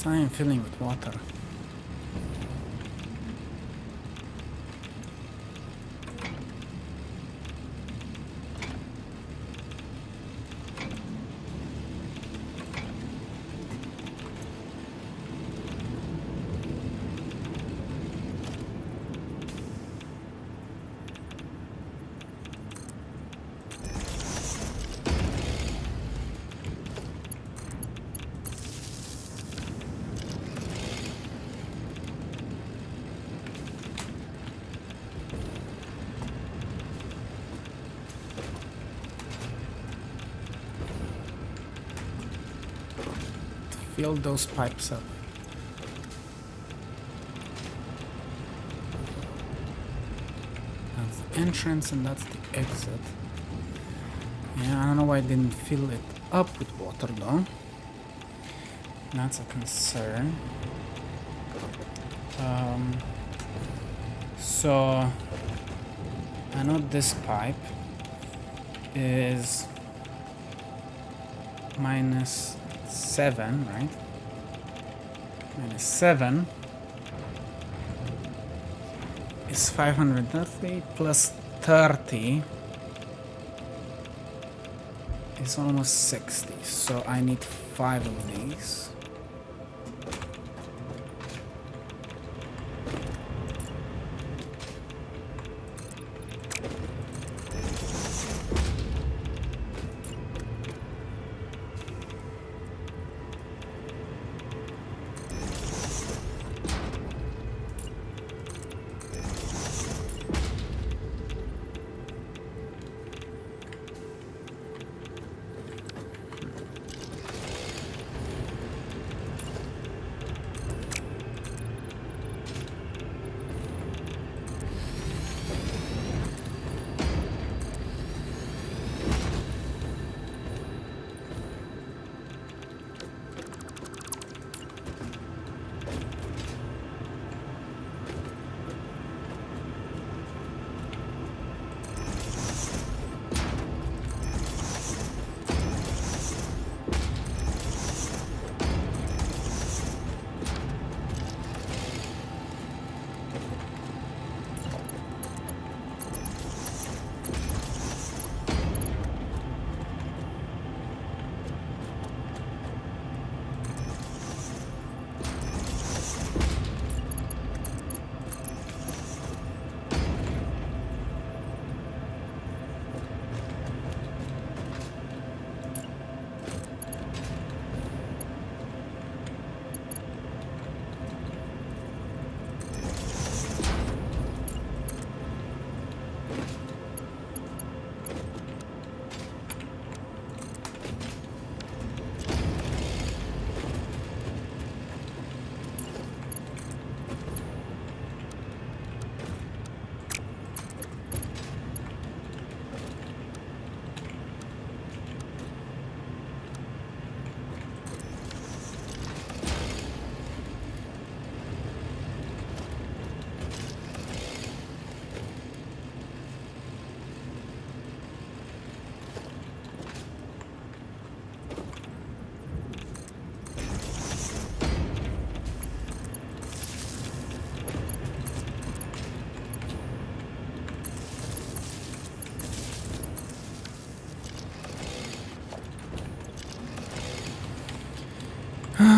I am filling with water. Fill those pipes up. That's the entrance and that's the exit. Yeah, I don't know why I didn't fill it up with water though. That's a concern. So I know this pipe is -7, right? -7 is 530 plus 30 is almost 60. So I need 5 of these.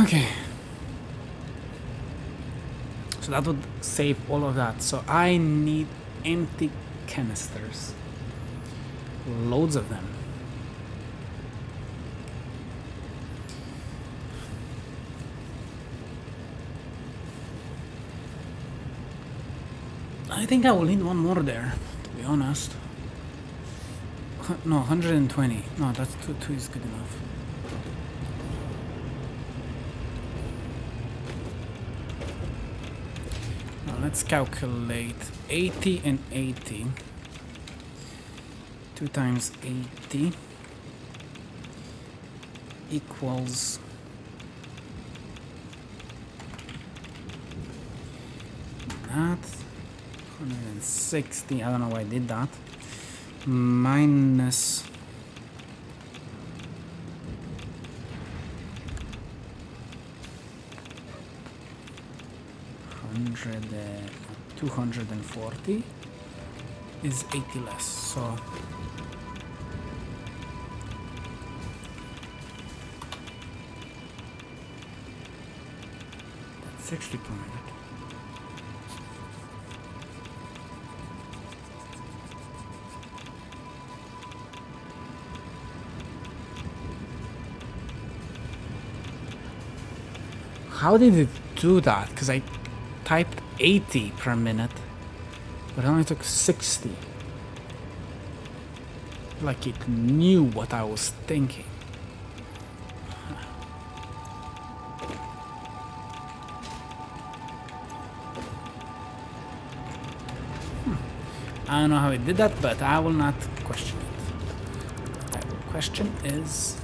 Okay. So that would save all of that. So I need empty canisters. Loads of them. I think I will need one more there, to be honest. No, 120. No, that's two is good enough. Now let's calculate 80 and 80. 2 times 80 equals that 160. I don't know why I did that. Minus 240 is 80 less. So that's 60 per minute. How did it do that? Because I typed 80 per minute, but it only took 60. Like it knew what I was thinking. I don't know how it did that, but I will not question it. What I will question is...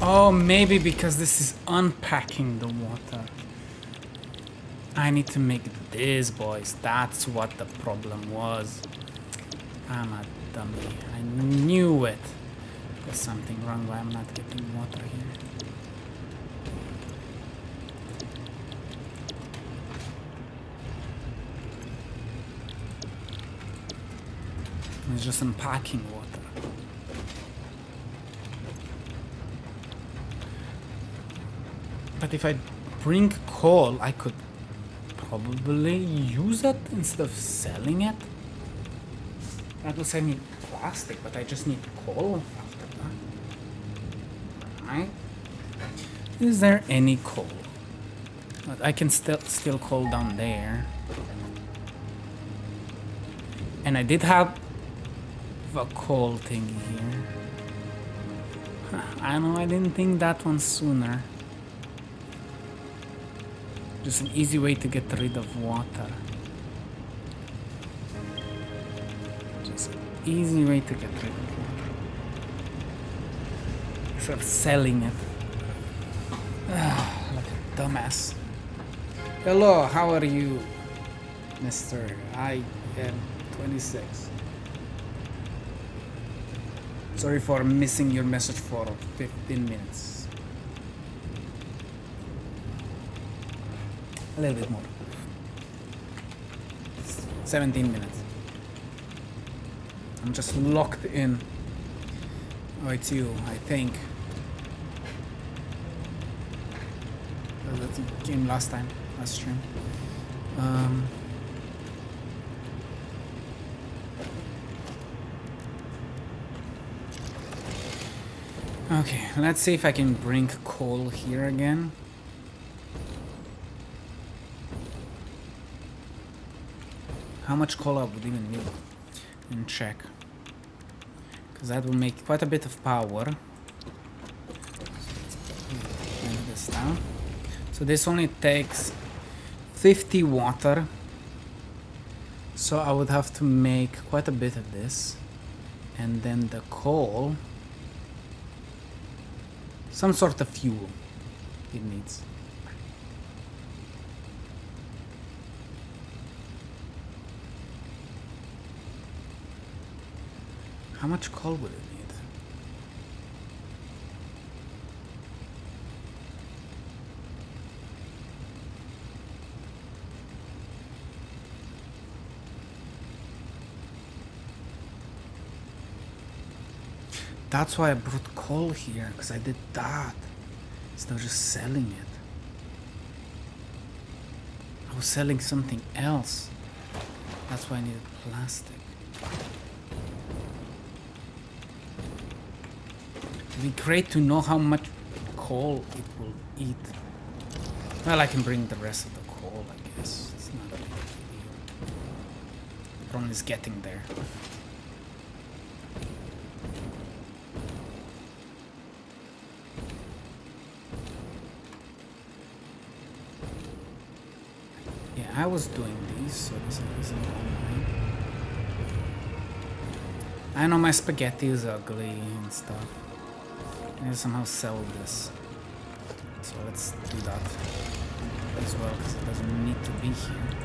Oh, maybe because this is unpacking the water. I need to make this, boys. That's what the problem was. I'm a dummy. I knew it. There's something wrong why I'm not getting water here. It's just unpacking water. But if I bring coal, I could probably use it instead of selling it. That will save me plastic, but I just need coal after that. Right? Is there any coal? But I can still coal down there. And I did have a call thingy here. I know I didn't think that one sooner. Just an easy way to get rid of water. Just an easy way to get rid of water. Instead of selling it. Like a dumbass. Hello, how are you, Mr. I am 26. Sorry for missing your message for 15 minutes. A little bit more. 17 minutes. I'm just locked in. Oh, it's you, I think. That came last time, last stream. Okay, let's see if I can bring coal here again. How much coal I would even need? And check. Because that will make quite a bit of power. Bring this down. So this only takes 50 water. So I would have to make quite a bit of this. And then the coal. Some sort of fuel it needs. How much coal would it need? That's why I brought coal here, because I did that instead of just selling it. I was selling something else. That's why I needed plastic. It'd be great to know how much coal it will eat. Well, I can bring the rest of the coal, I guess. It's not a big deal. The problem is getting there. I was doing these, so this isn't online. I know my spaghetti is ugly and stuff. I need to somehow sell this. So let's do that as well, because it doesn't need to be here.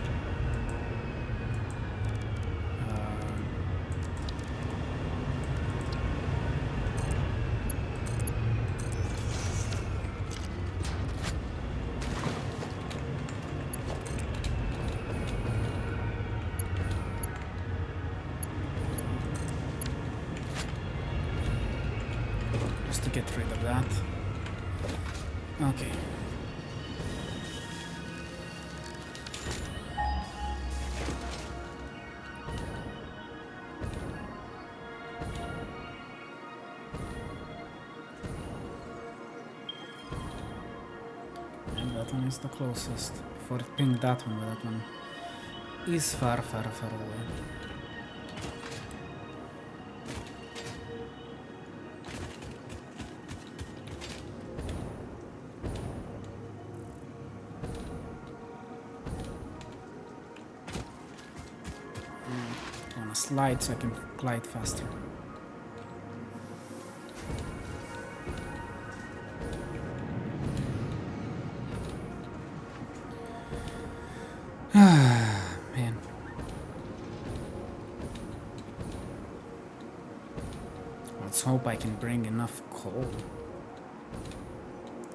Okay. And that one is the closest. Before it pinged that one, but that one is far, far, far away. Slide so I can glide faster. Man. Let's hope I can bring enough coal.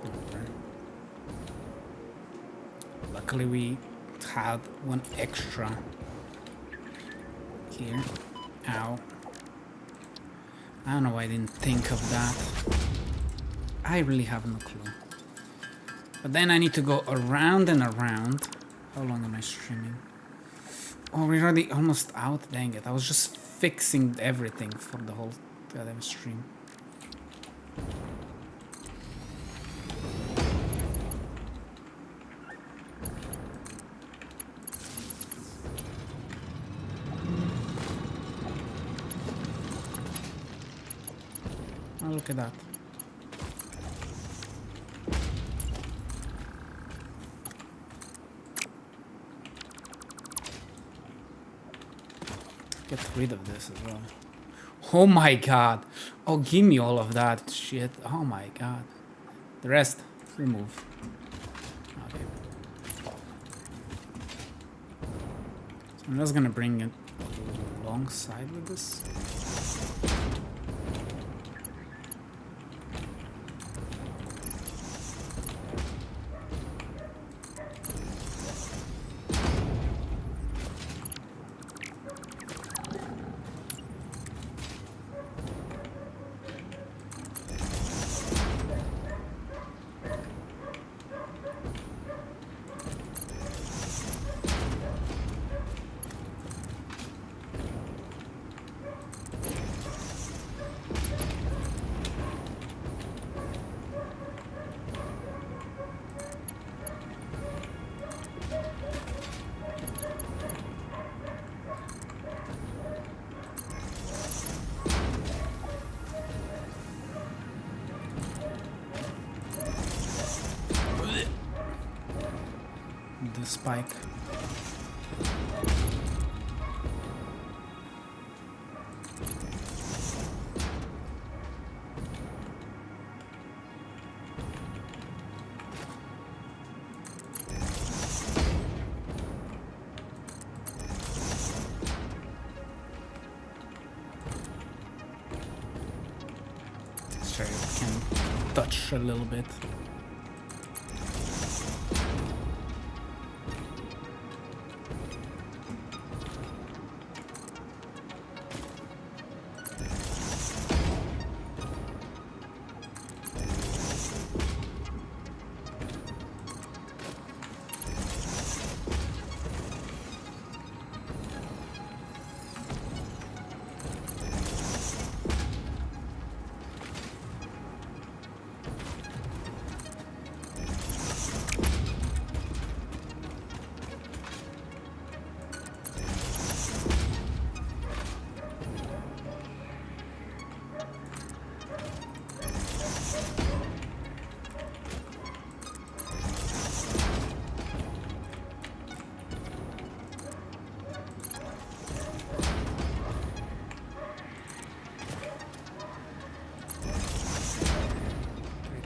Okay. Luckily we had one extra. Here. Ow. I don't know why I didn't think of that. I really have no clue. But then I need to go around and around. How long am I streaming? Oh, we're already almost out. Dang it. I was just fixing everything for the whole goddamn stream. look at that. Get rid of this as well. Oh my god. Oh, give me all of that shit. Oh my god. The rest, remove. Okay. So I'm just gonna bring it alongside with this. The spike. Sure, it can touch a little bit.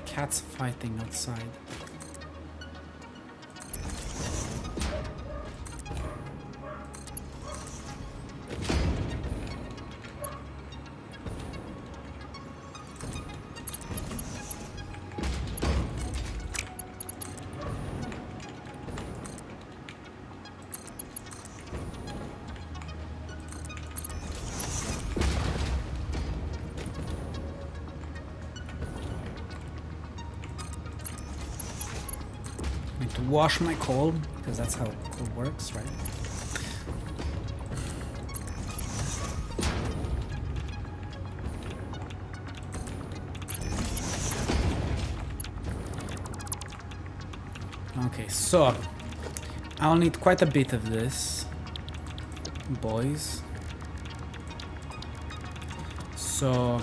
Cats fighting outside. To wash my coal, because that's how coal works, right? Okay, so I'll need quite a bit of this, boys. So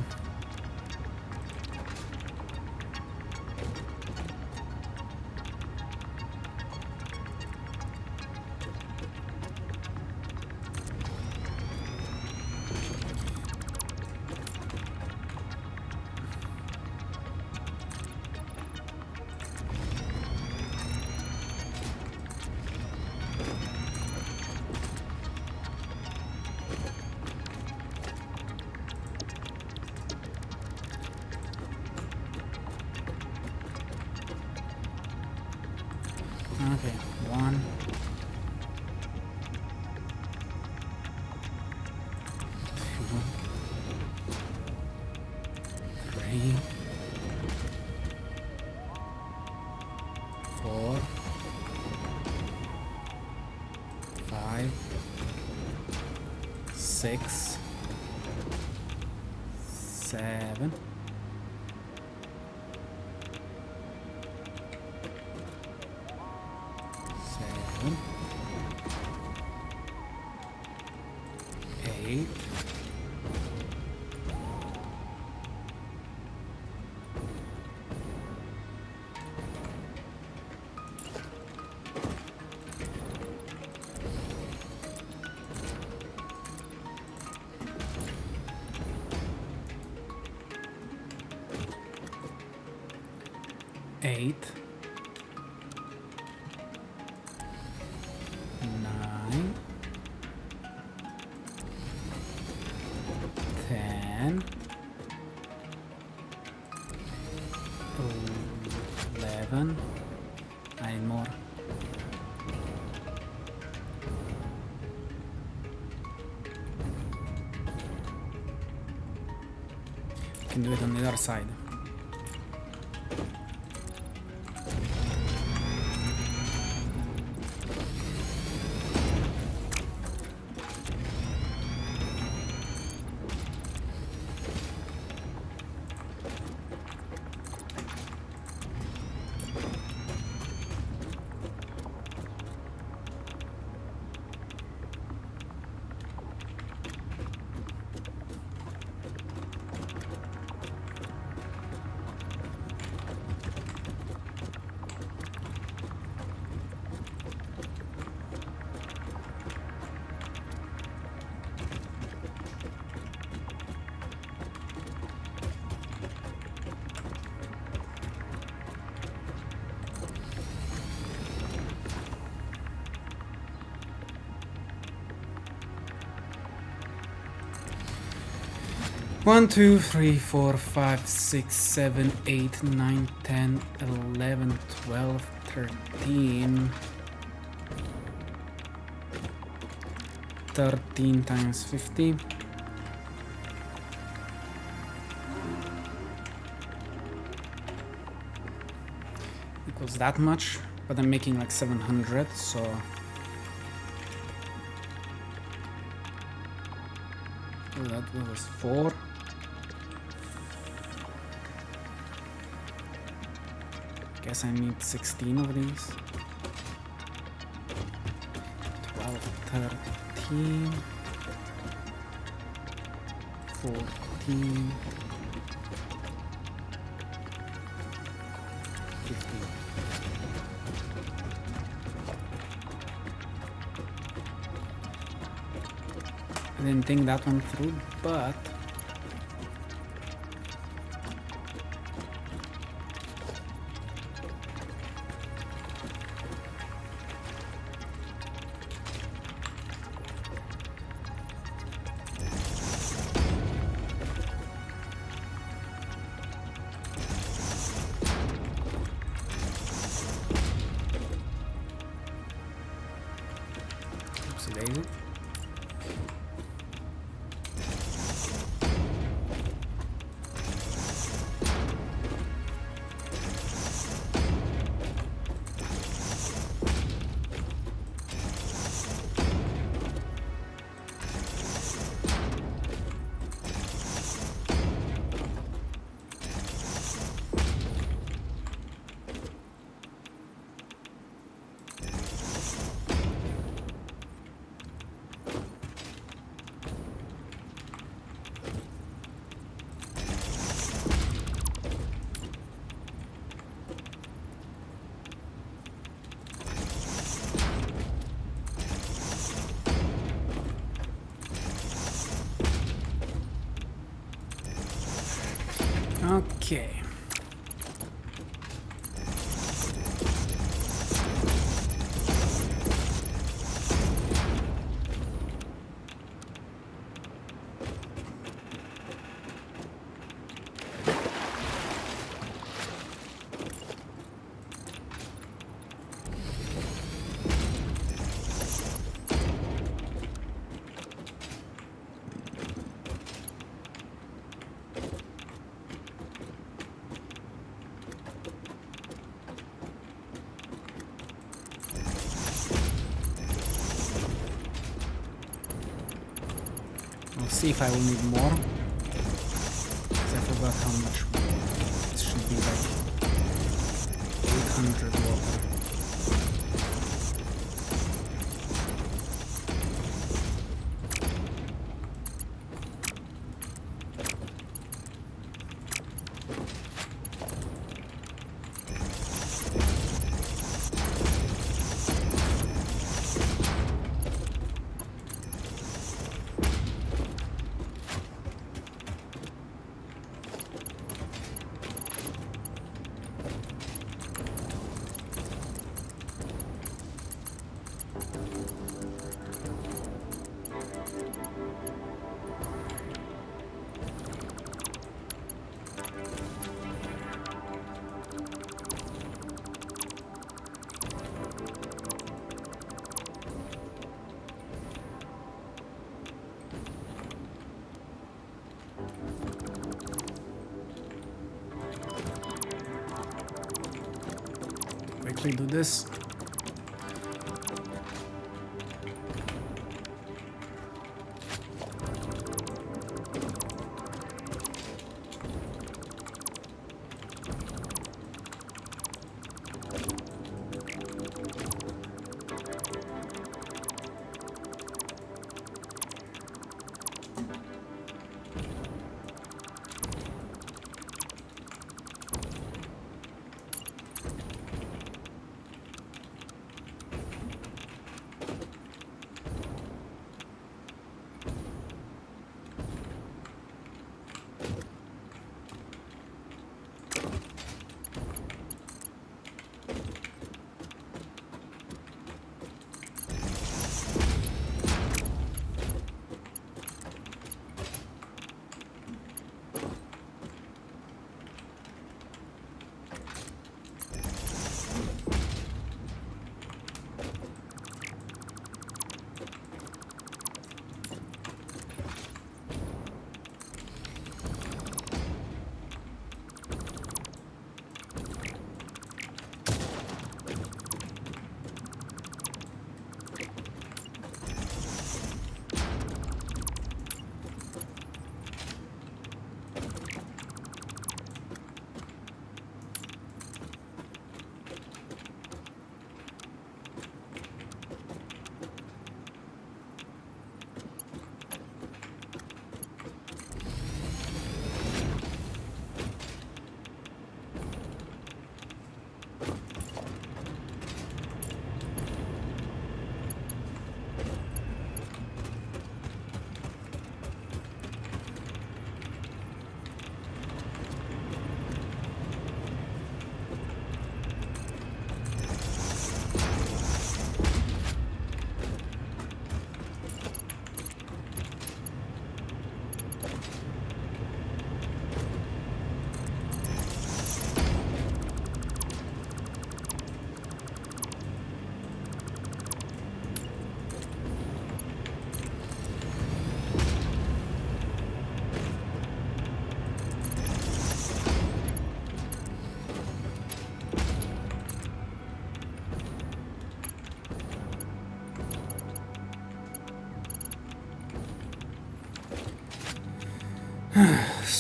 okay, 1, 2, 3, 4, 5, 6, 7. 8, 8, 9, 10, 11, 9 more. Can do it on the other side. One, 2, 3, 4, 5, 6, 7, 8, 9, 10, 11, 12, 13. 13 times 50. Equals that much, but I'm making like 700, so... Oh, that was 4. Guess I need 16 of these. 12, 13, 14, 15. I didn't think that one through, but oopsie daisy. Okay. We'll see if I will need more. 'Cause I forgot how much. It should be like 800 water. quickly do this.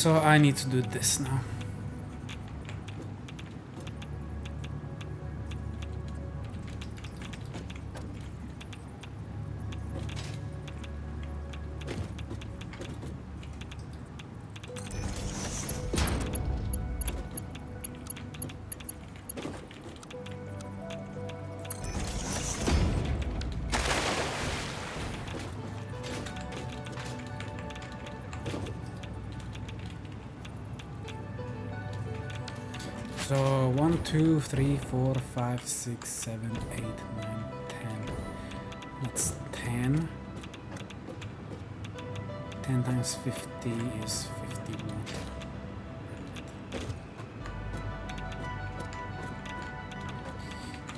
So I need to do this now. So 1, 2, 3, 4, 5, 6, 7, 8, 9, 10. That's 10. 10 times 50 is 51.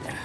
Yeah.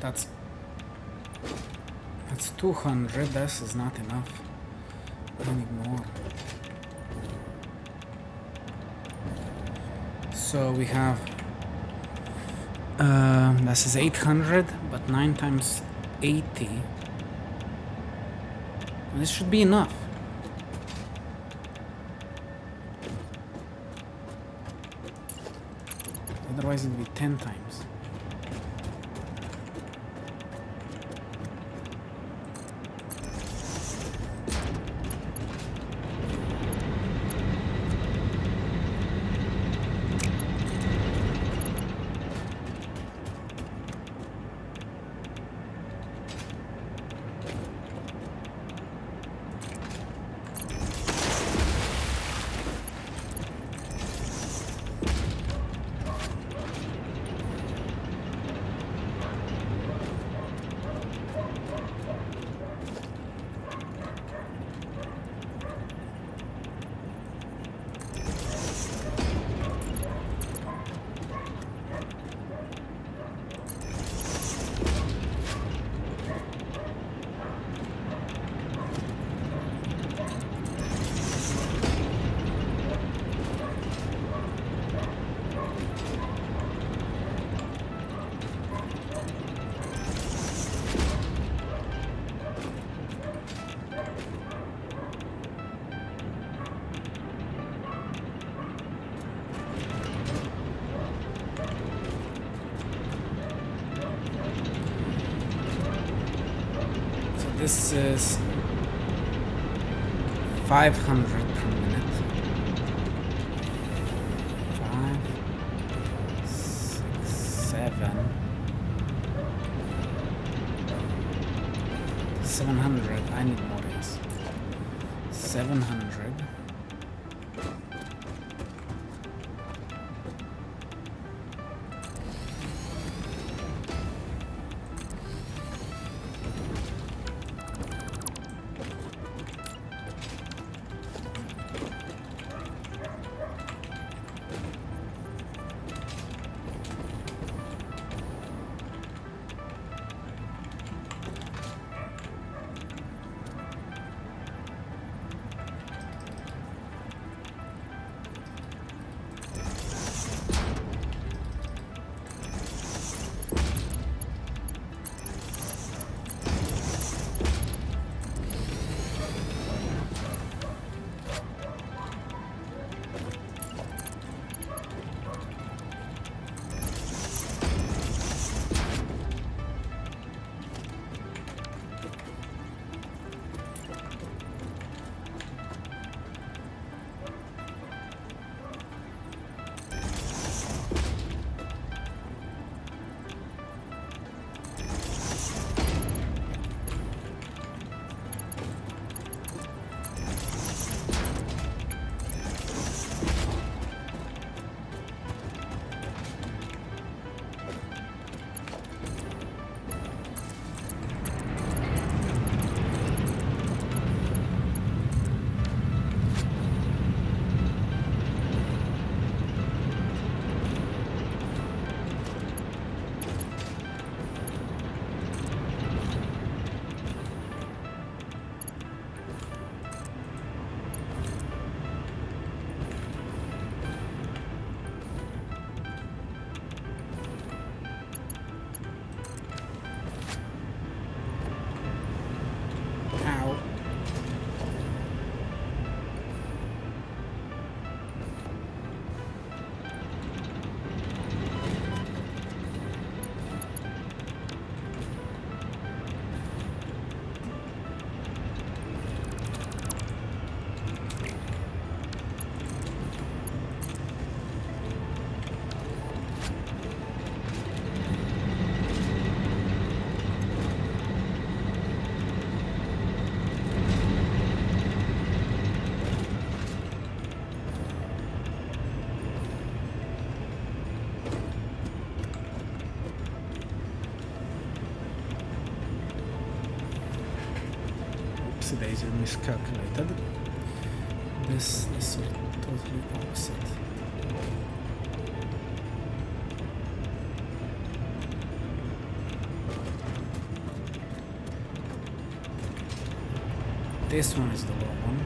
That's 200. This is not enough. I need more. So we have this is 800, but 9 times 80. This should be enough. Otherwise it would be 10 times. This is 500 per minute. 5, 6, 7, 700. I need more, yes. 700. Daisy miscalculated. This is totally opposite. This one is the low one.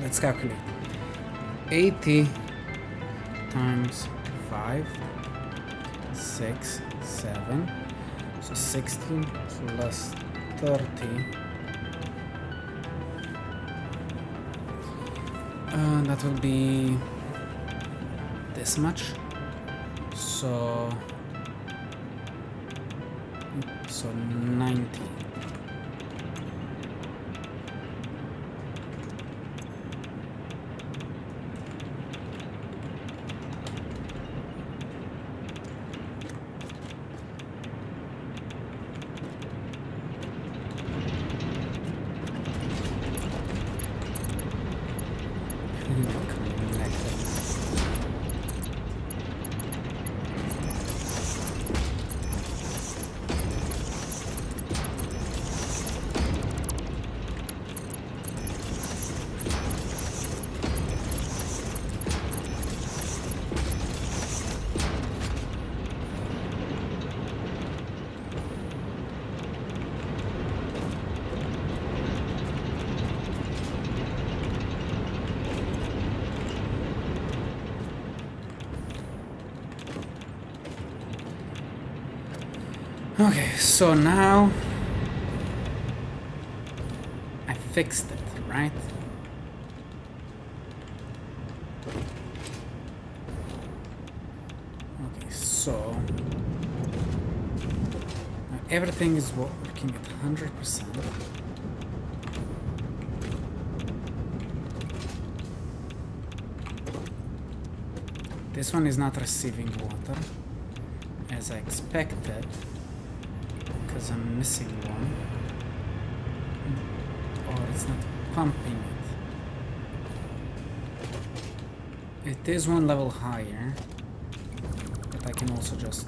Let's calculate. 80 times 5, 6, 7. So 16 plus 30. That will be this much. So 90. Okay, so now I fixed it, right? Okay, so now everything is working at 100%. This one is not receiving water as I expected, because I'm missing one, or it's not pumping it. It is one level higher, but I can also just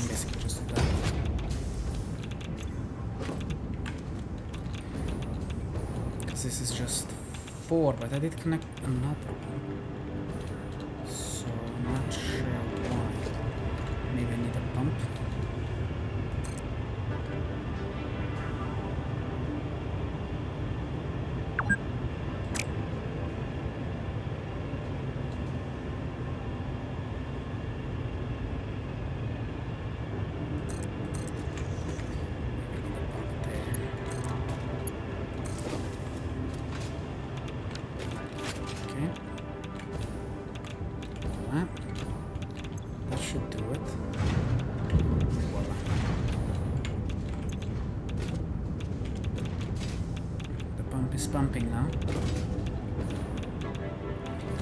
basically just do that. Because this is just 4, but I did connect another one. Not sure why. Maybe I need a pump. Pumping now.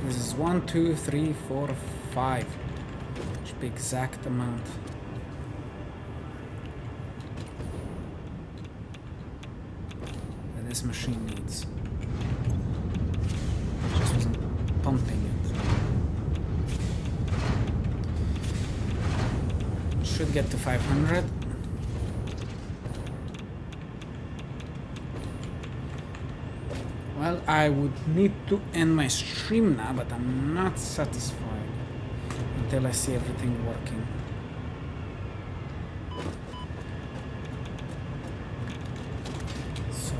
This is 1, 2, 3, 4, 5. Should be exact amount. That this machine needs. It just wasn't pumping it. Should get to 500. Well, I would need to end my stream now, but I'm not satisfied until I see everything working. So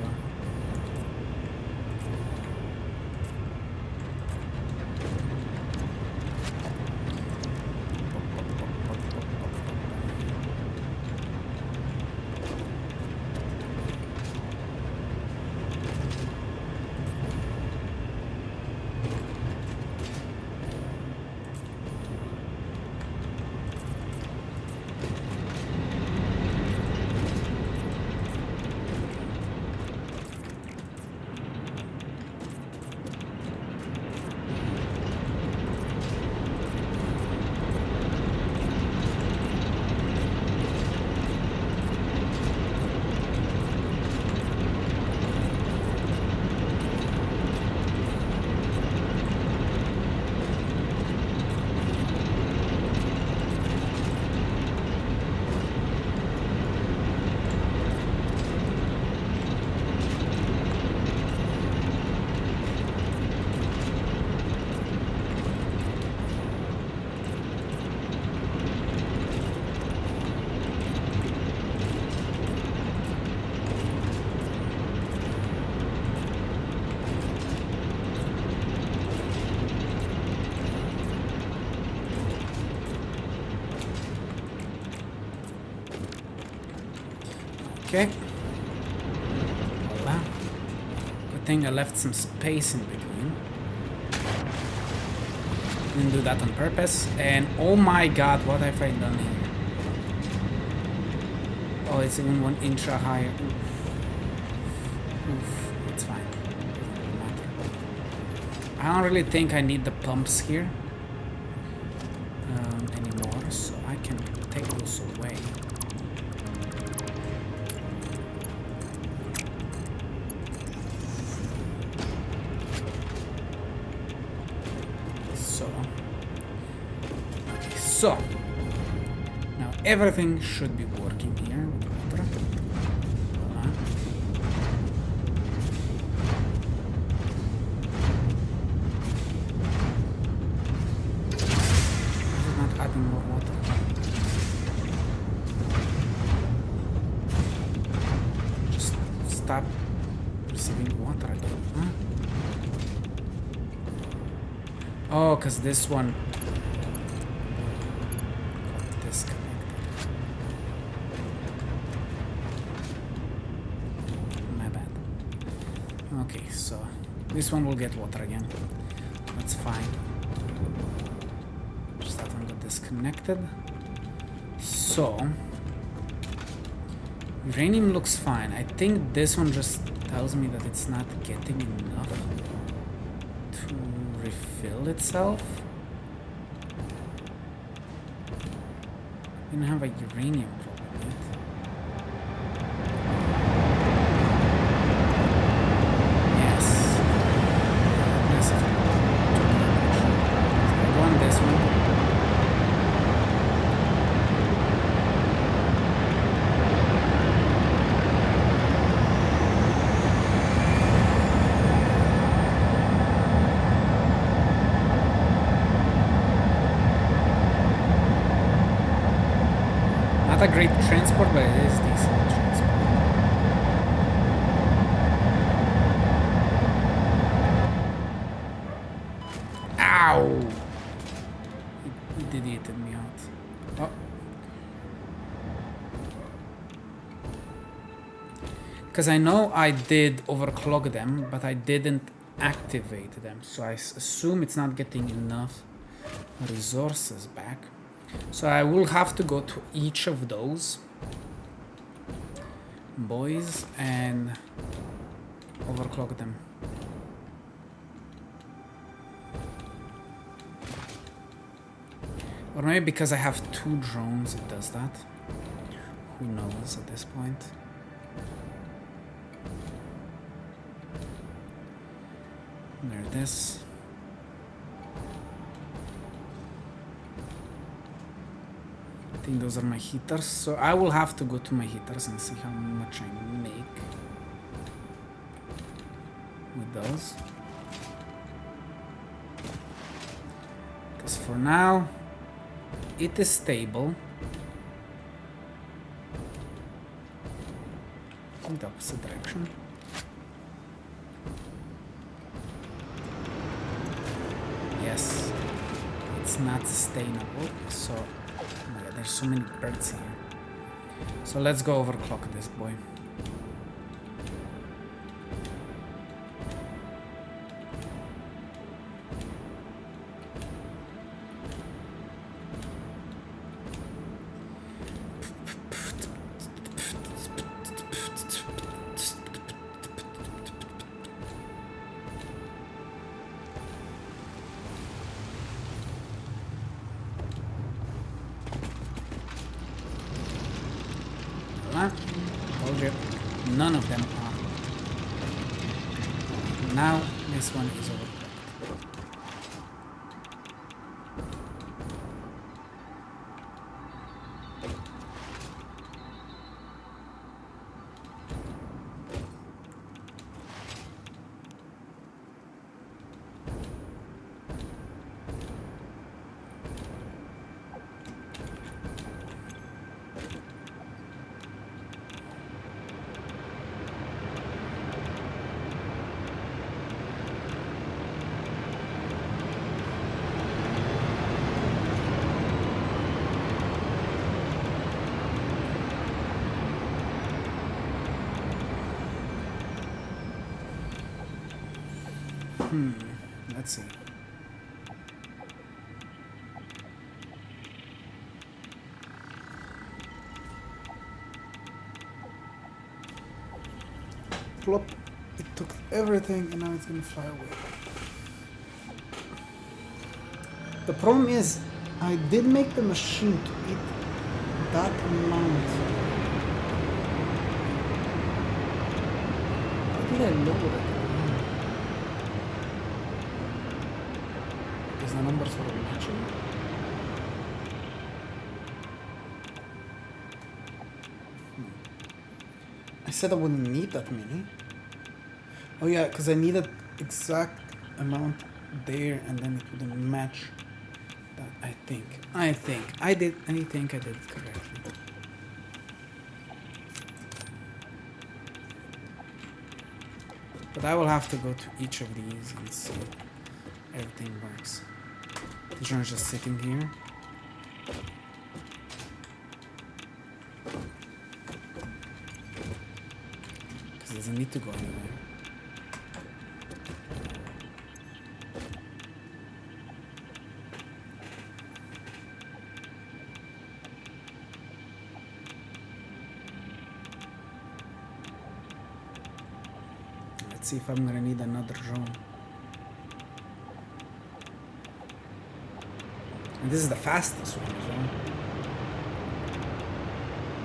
Okay. Voila. Good thing I left some space in between. Didn't do that on purpose. And oh my god, what have I done here? Oh, it's even 1 inch higher. Oof, it's fine. Doesn't matter. I don't really think I need the pumps here anymore, so I can take those away. So, now everything should be working here with water. Why is it not adding more water? Just stop receiving water again, huh? Oh, because this one this one will get water again. That's fine. Just that one got disconnected. So uranium looks fine. I think this one just tells me that it's not getting enough to refill itself. I didn't have a uranium problem yet. Not a great transport, but it is decent transport. Ow! It idioted me out. Oh. Because I know I did overclock them, but I didn't activate them. So I assume it's not getting enough resources back. So I will have to go to each of those boys and overclock them. Or maybe because I have 2 drones it does that. Who knows at this point. There it is. I think those are my heaters, so I will have to go to my heaters and see how much I make with those. Because for now, it is stable. In the opposite direction. Yes, it's not sustainable, so oh my god, there's so many birds here. So let's go overclock this boy. Told you, none of them are. Now this one is overclocked. Let's see. Plop. It took everything and now it's gonna fly away. The problem is, I did make the machine to eat that amount. How did I lower it? Because the numbers were matching. I said I wouldn't need that many. Oh yeah, because I needed exact amount there and then it wouldn't match that, I think I think I did it correctly. But I will have to go to each of these and see if everything works. This one's just sitting here. Because it doesn't need to go anywhere. Let's see if I'm gonna need another drone. And this is the fastest one as well.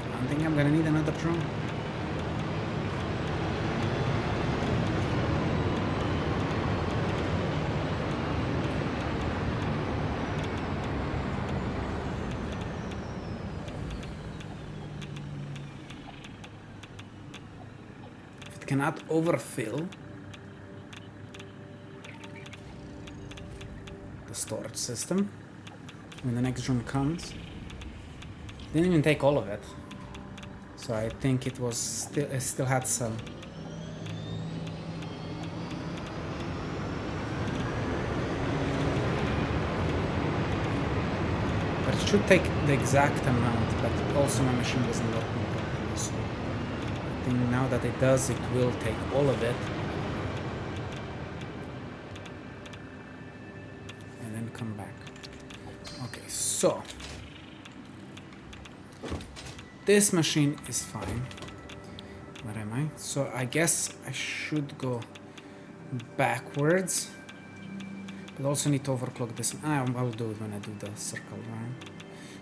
I don't think I'm gonna need another drone. Cannot overfill the storage system when the next drone comes. Didn't even take all of it, so I think it still had some. But it should take the exact amount, but also my machine doesn't work properly, so I think now that it does, it will take all of it and then come back. Okay, so this machine is fine. Where am I? So I guess I should go backwards, but also need to overclock this. I'll do it when I do the circle round.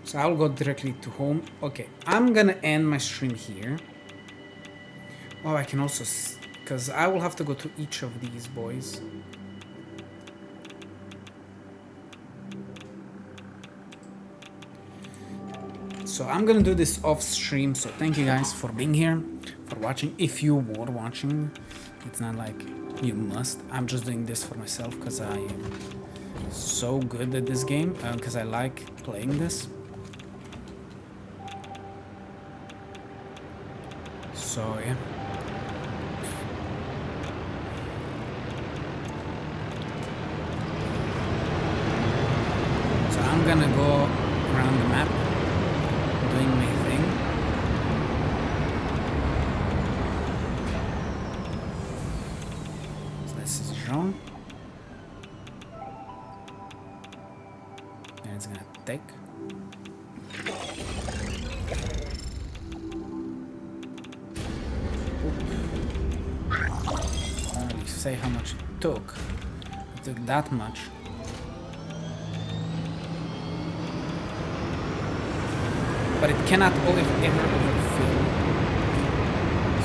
So I'll go directly to home. Okay, I'm gonna end my stream here. Oh, I can also, because I will have to go to each of these boys. So I'm gonna do this off stream. So thank you guys for being here, for watching. If you were watching, it's not like you must. I'm just doing this for myself because I am so good at this game, because I like playing this. So yeah. So I'm gonna go around the map doing my thing. So this is drone. And it's gonna take. Say how much it took. It took that much. But it cannot ever overfill.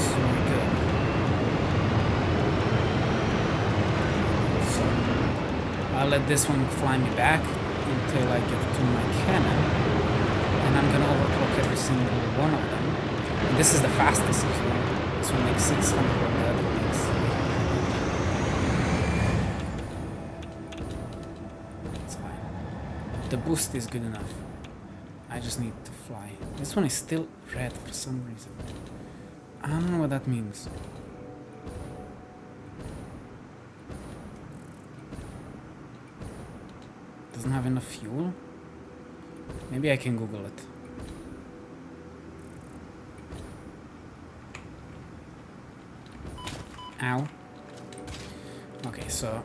So good. So I'll let this one fly me back until I get to my cannon, and I'm gonna overclock every single one of them. And this is the fastest as well. This one makes 600 and the other makes. The boost is good enough. I just need to fly. This one is still red for some reason. I don't know what that means. Doesn't have enough fuel? Maybe I can Google it. Ow. Okay, so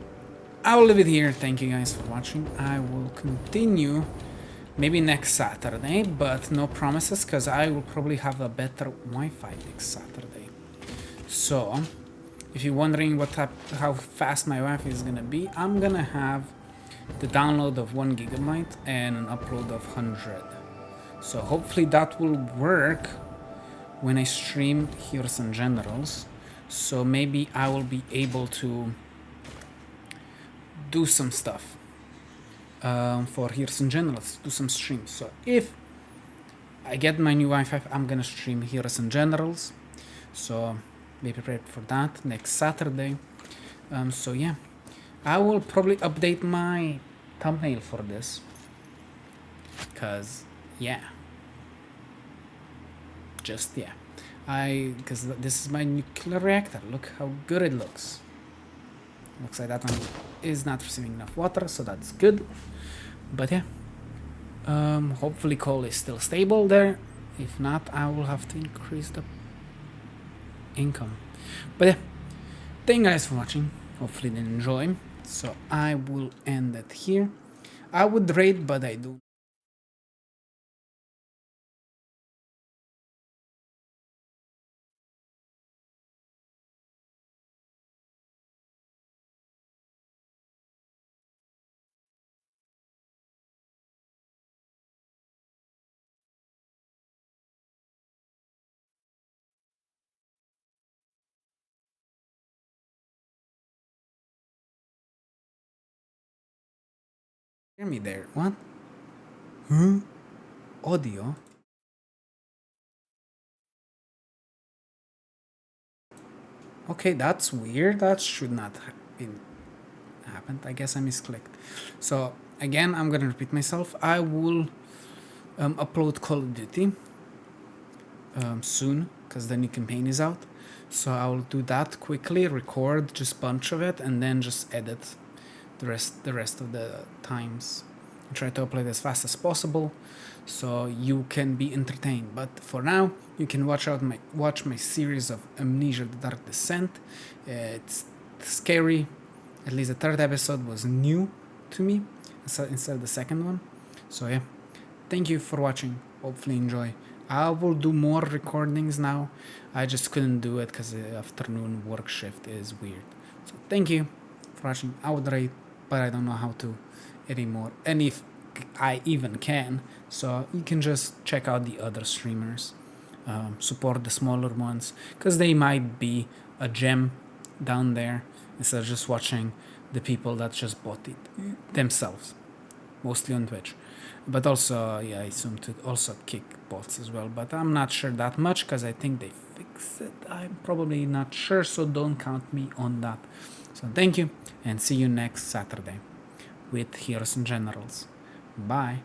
I will leave it here. Thank you guys for watching. I will continue maybe next Saturday, but no promises because I will probably have a better Wi-Fi next Saturday. So, if you're wondering how fast my Wi-Fi is gonna be, I'm gonna have the download of 1 gigabyte and an upload of 100. So hopefully that will work when I stream Heroes and Generals. So maybe I will be able to do some stuff for Heroes and Generals, do some streams. So if I get my new Wi-Fi, I'm gonna stream Heroes and Generals. So be prepared for that next Saturday. So yeah, I will probably update my thumbnail for this, cause yeah, because this is my nuclear reactor. Look how good it looks. Looks like that one is not receiving enough water, so that's good. But yeah, hopefully coal is still stable there. If not, I will have to increase the income. But yeah, thank you guys for watching. Hopefully you enjoy. So I will end it here. I would rate, but I do. Hear me there. What? Huh? Audio? Okay, that's weird. That should not have been happened. I guess I misclicked. So again, I'm gonna repeat myself. I will upload Call of Duty soon because the new campaign is out. So I will do that quickly, record just a bunch of it, and then just edit the rest of the times. And try to upload as fast as possible, so you can be entertained. But for now, you can watch my series of Amnesia: The Dark Descent. It's scary. At least the third episode was new to me instead of the second one. So yeah, thank you for watching. Hopefully enjoy. I will do more recordings now. I just couldn't do it because the afternoon work shift is weird. So thank you for watching. I would rate, but I don't know how to anymore, and if I even can. So you can just check out the other streamers, support the smaller ones, because they might be a gem down there instead of just watching the people that just bought it themselves, mostly on Twitch. But also, yeah, I assume to also kick bots as well, but I'm not sure that much because I think they fixed it. I'm probably not sure, so don't count me on that. So thank you, and see you next Saturday with Heroes and Generals. Bye.